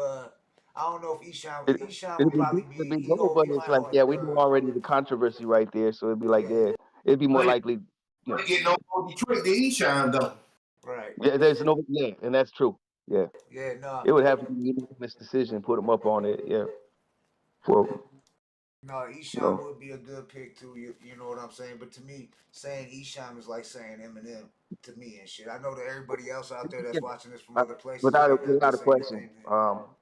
I don't know if Esham would probably It'd be. be dope, but He it's might like, on. yeah, we know already the controversy right there, so it'd be like, yeah, it'd be more likely. You know. Get no more Detroit than Esham though. Right. Yeah, there's no, yeah, and that's true. Yeah. Yeah, no. It would have to be a unanimous decision. Put them up on it. Yeah. For No, Esham would be a good pick too. You know what I'm saying? But to me, saying Esham is like saying Eminem to me and shit. I know that everybody else out there that's watching this from other places, without a question.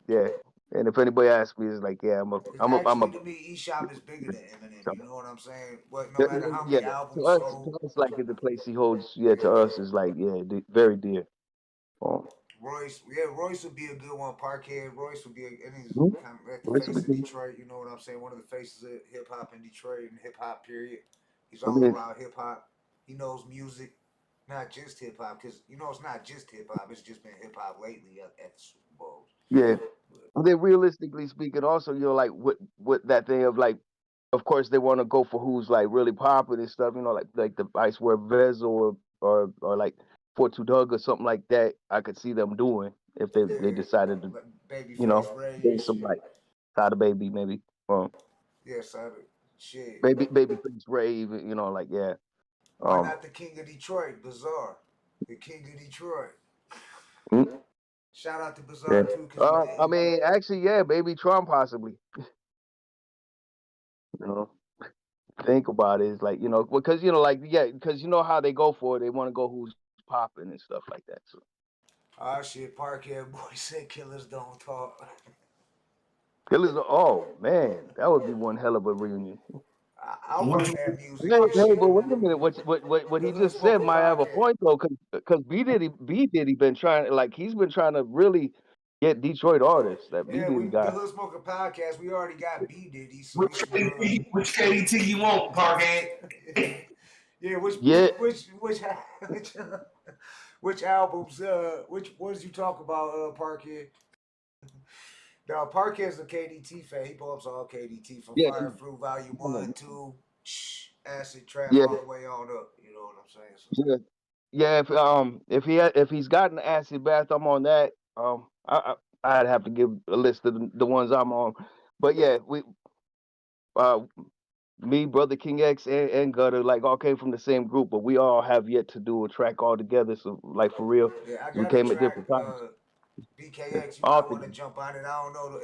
Yeah. And if anybody asks me, it's like, yeah, I'm a. Actually, to me, Esham is bigger than Eminem. You know what I'm saying? But no matter how many albums sold, to us, like the place he holds, yeah, to us is like, yeah, very dear. Royce would be a good one. Parkhead, Royce would be and he's Mm-hmm. kind of at the face of Detroit. You know what I'm saying? One of the faces of hip hop in Detroit and hip hop period. He's all around hip hop. He knows music, not just hip hop, because you know it's not just hip hop. It's just been hip hop lately at the Super Bowls. Yeah. But then realistically speaking, also, you know, like with that thing of like, of course they want to go for who's like really popular and stuff, you know, like the Ice Wear Vez or like 42 Doug or something like that. I could see them doing if they decided to, you know, bring some like Sada Baby maybe. Yeah, Sada. Shit. Babyface Ray, even, you know, like yeah. Why not the King of Detroit, Bizarre? The King of Detroit. Mm-hmm. Shout out to Bizarre too. I mean, actually, yeah, Baby Trump possibly. You know, think about it. It's like, you know, because you know, like because you know how they go for it. They want to go who's popping and stuff like that. So. Ah shit, Parkhead boy said Killers don't talk. Killers, oh man, that would be one hell of a reunion. I want that music. Hey, but wait a minute. What he just said might have a point though, because B Diddy been trying, like he's been trying to really Yeah, Detroit artists. That B Yeah, Diddy the guy. Hood Smoker podcast. We already got B Diddy, so we Which should. which KDT you want, Parkhead? Yeah, which Yeah. which albums? Which ones you talk about? Parkhead. Now Parkhead's a KDT fan. He pulls all KDT from Yeah. Fire Fruit Volume 1, 2, Acid Trap Yeah. all the way on up. You know what I'm saying? So, Yeah. Yeah, if he's got an acid bath, I'm on that. I'd have to give a list of the ones I'm on. But yeah, uh me, Brother King X, and Gutta like all came from the same group, but we all have yet to do a track all together. So like for real, yeah, I we got a came at track. different times. Yeah, BKX, you all might want to together. jump on it. I don't know.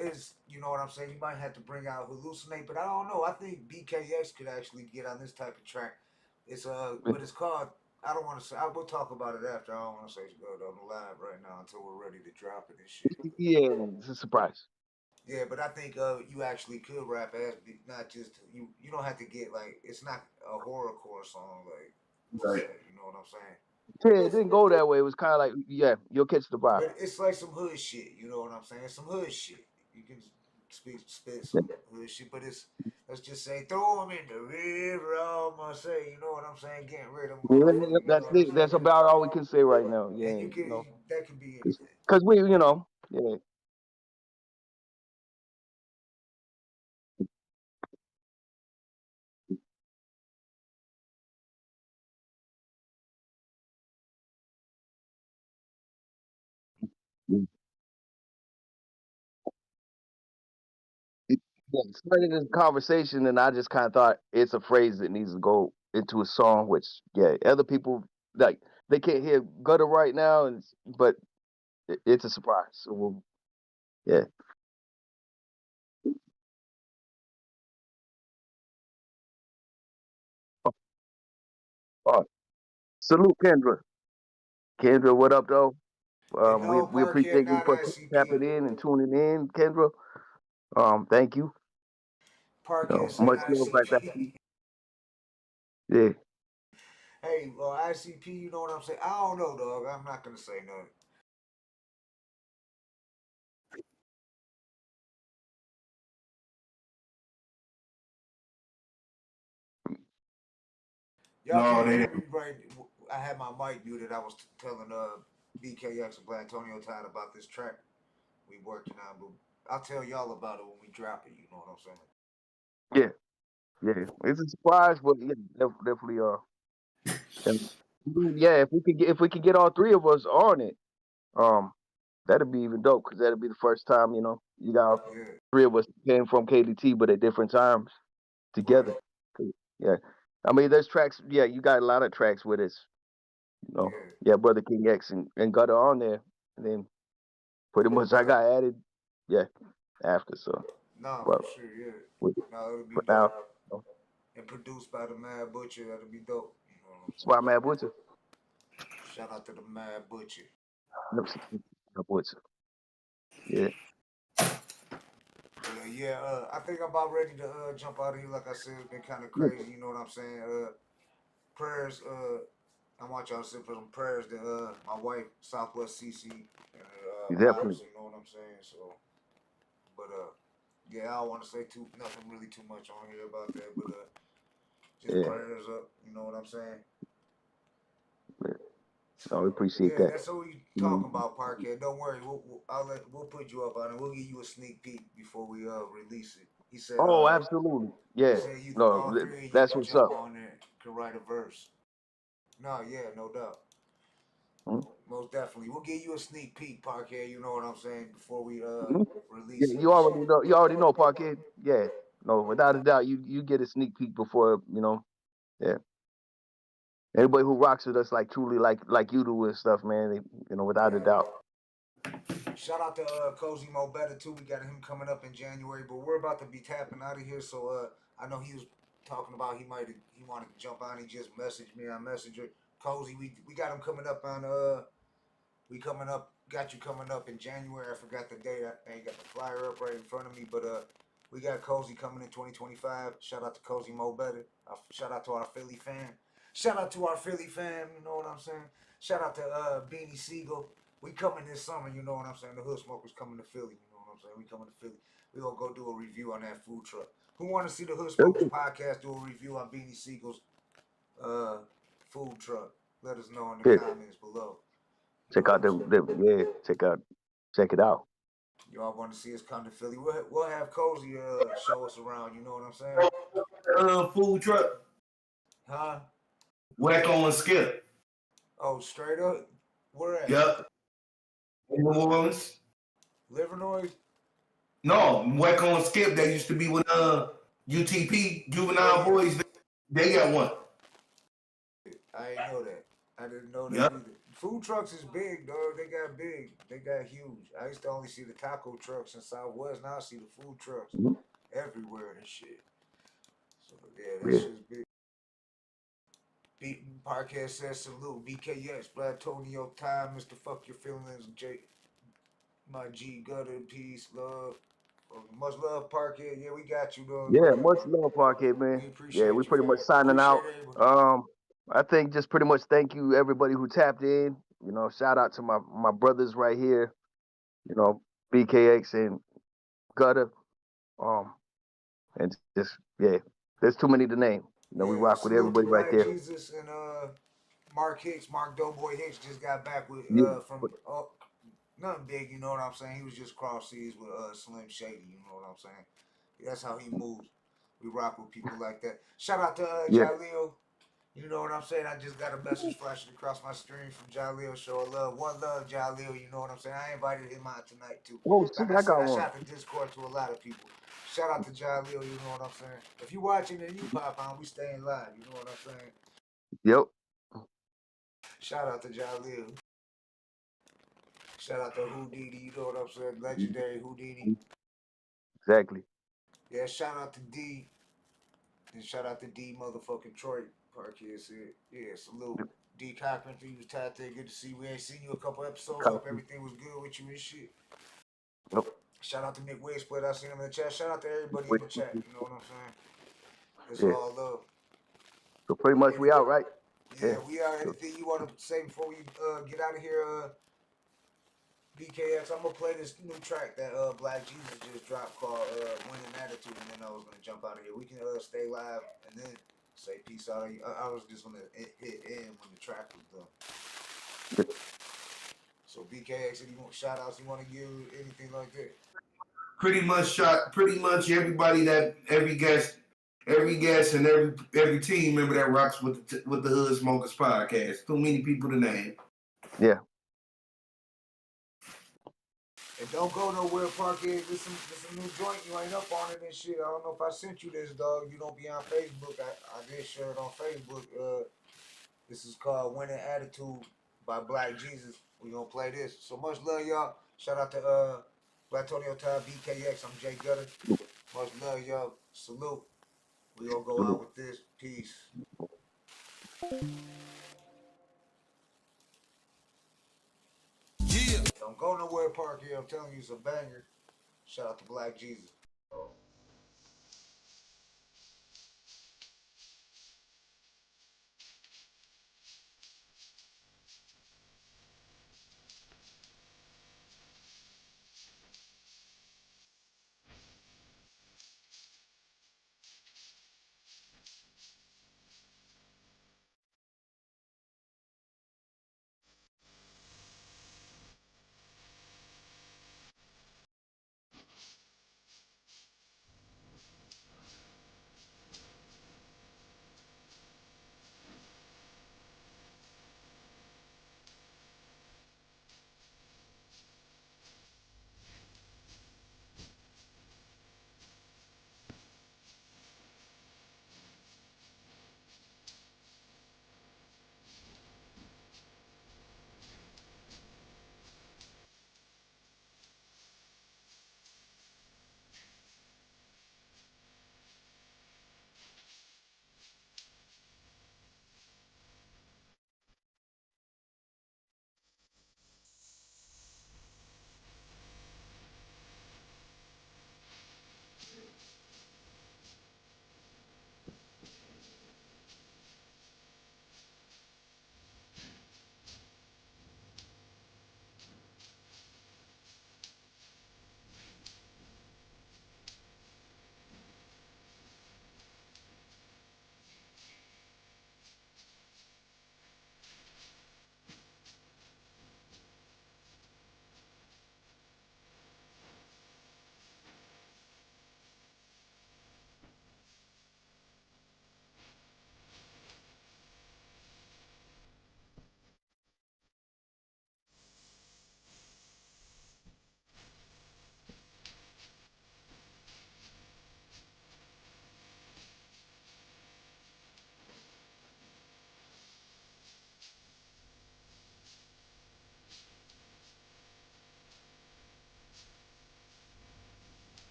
You know what I'm saying? You might have to bring out Hallucinate, but I don't know. I think BKX could actually get on this type of track. It's but it's called. I don't want to say. We'll talk about it after. I don't want to say it's good on the live right now until we're ready to drop it and shit. Yeah, it's a surprise. Yeah, but I think you actually could rap as not just you. You don't have to get like it's not a horrorcore song like Right. you know what I'm saying? Yeah, it didn't go that way. It was kind of like, yeah, you'll catch the vibe. But it's like some hood shit. You know what I'm saying? Some hood shit. You can spit some hood shit, but let's just say throw them in the river. All I'm gonna say, you know what I'm saying? Getting rid of Yeah, motherfuckers. You know that's what I'm it. That's saying? about all we can say right now. Yeah, And you can that could be anything. because we, yeah. Yeah, it started this conversation, and I just kind of thought it's a phrase that needs to go into a song. Which, yeah, other people like they can't hear Gutter right now, but it's a surprise. So yeah. Oh, salute Kendra. Kendra, what up, though? And We no we Parkhead, appreciate you not for ICP. tapping in and tuning in, Kendra. Thank you. Parkhead say Much love right back to you. ICP. Yeah. Hey, well, ICP, you know what I'm saying? I don't know, dog. I'm not gonna say nothing. Y'all No, can't they hear didn't. me right. I had my mic muted. I was telling BKX and Blatonio Todd about this track we working on, but I'll tell y'all about it when we drop it. You know what I'm saying? Yeah. Yeah. It's a surprise, but yeah, definitely and, yeah, if we could get all three of us on it, um, that'd be even dope because that'd be the first time, you got three of us came from KDT but at different times together. Yeah. I mean there's tracks, yeah, you got a lot of tracks with us, Yeah, Brother King X and Gutter on there. And then pretty much I got added, yeah, after so Nah, but for sure, yeah. with, No, it'll be for dope. now, And produced by the Mad Butcher. That'll be dope. You know what I'm that's why I'm saying? at Butcher. Shout out to the Mad Butcher. Butcher. Yeah. Yeah, I think I'm about ready to jump out of here. Like I said, it's been kind of crazy. You know what I'm saying? Prayers. I want y'all to send for some prayers to my wife, Southwest CC, and Definitely. pops. You know what I'm saying? So, but yeah, I don't want to say nothing really too much on here about that. But just Yeah. prayers up. You know what I'm saying? No, we appreciate Yeah, that. that's what we talking about, Parkhead. Don't worry, we'll put you up on it. We'll give you a sneak peek before we release it. He said Oh, absolutely. he Yeah. said you No, all three of you that's can what's jump up. on there, can write a verse. No, yeah, no doubt. Hmm? Most definitely. We'll give you a sneak peek, Parkhead, you know what I'm saying, before we Mhm. Yeah, release it. you already know, Parkhead. Yeah. No, without a doubt, you get a sneak peek before, yeah. Anybody who rocks with us like truly like you do and stuff, man, without a doubt. Shout out to Cozy Mo Better too. We got him coming up in January, but we're about to be tapping out of here. So I know he was talking about he wanted to jump on. He just messaged me on Messenger. Cozy, we got him coming up on got you coming up in January. I forgot the date. I ain't got the flyer up right in front of me, but we got Cozy coming in 2025. Shout out to Cozy Mo Better. Shout out to our Philly fan. Shout out to our Philly fan. You know what I'm saying? Shout out to Beanie Siegel. We coming this summer, you know what I'm saying? The Hood Smokers coming to Philly, you know what I'm saying? We coming to Philly. We gonna go do a review on that food truck. Who want to see the Hood Smokers podcast do a review on Beanie Siegel's food truck? Let us know in the comments below. Check out check it out. Y'all want to see us come to Philly? We'll have Cozy show us around. You know what I'm saying? Food truck. Huh? Whack on Skip. Oh, straight up. Where at? Yep. In New Orleans. Livernois? No, Whack on Skip. They used to be with UTP Juvenile Boys. They got one. I didn't know that. I didn't know that Yep. either. Food trucks is big, dog. They got big. They got huge. I used to only see the taco trucks in Southwest. Now I see the food trucks everywhere and shit. So yeah, that shit's big. Beaten Potcas says salute. BKX, Blatonio, Todd, Mr. Fuck Your Feelings, my G, Gutta, peace, love. Much love, Parkhead. Yeah, we got you, though. Yeah, much love, Parkhead, man. We appreciate Yeah, we you, pretty fam. much signing Appreciate out. everybody. I think just pretty much thank you everybody who tapped in. You know, shout out to my brothers right here. You know, BKX and Gutta. And just there's too many to name. You know, we rock with Salute to everybody right Black there. Jesus and Mark Hicks. Mark Doughboy Hicks just got back with from nothing big, you know what I'm saying? He was just cross seas with Slim Shady, you know what I'm saying? That's how he moves. We rock with people like that. Shout out to Jaleel. You know what I'm saying? I just got a message flashing across my screen from Jaleel. Show love. One love, Jaleel. You know what I'm saying? I invited him out tonight, too. Oh, like I got I one. shot the Discord to a lot of people. Shout out to Jaleel, you know what I'm saying? If you watching and you pop on, we staying live. You know what I'm saying? Yep. Shout out to Jaleel. Shout out to Houdini, you know what I'm saying? Legendary Houdini. Exactly. Yeah, shout out to D. And shout out to D motherfucking Troy. Parkhead said. Yeah, salute. D Cochran, you was tapped in. Good to see you. We ain't seen you a couple episodes. Hope everything was good with you and shit. Yep. Shout out to Nick Waysplit. I seen him in the chat. Shout out to everybody in the chat. You know what I'm saying? It's all love. So pretty much we out, right? Yeah, we are. Anything you want to say before we get out of here, BKX? I'm gonna play this new track that Black Jesus just dropped called "Winning Attitude," and then I was gonna jump out of here. We can stay live and then say peace out. I was just gonna hit end when the track was done. So BKX, if you want shout outs, you want to give anything like that? Pretty much everybody every guest and every team member that rocks with the Hood Smokers podcast. Too many people to name. Yeah. And don't go nowhere, Parkhead. This a new joint. You ain't up on it and shit. I don't know if I sent you this, dog. You don't be on Facebook. I did share it on Facebook. This is called "Winning Attitude" by Black Jesus. We gonna play this. So much love, y'all. Shout out to Blatonio, Todd, BKX. I'm Jay Gutter. Much love, y'all. Salute. We gonna go out with this. Peace. Yeah. Don't go nowhere, Parkhead. I'm telling you, it's a banger. Shout out to Black Jesus.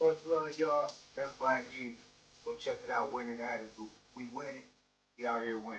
Much love, y'all. That's Black G. Go check it out. Winning Attitude. We winning. We out here winning.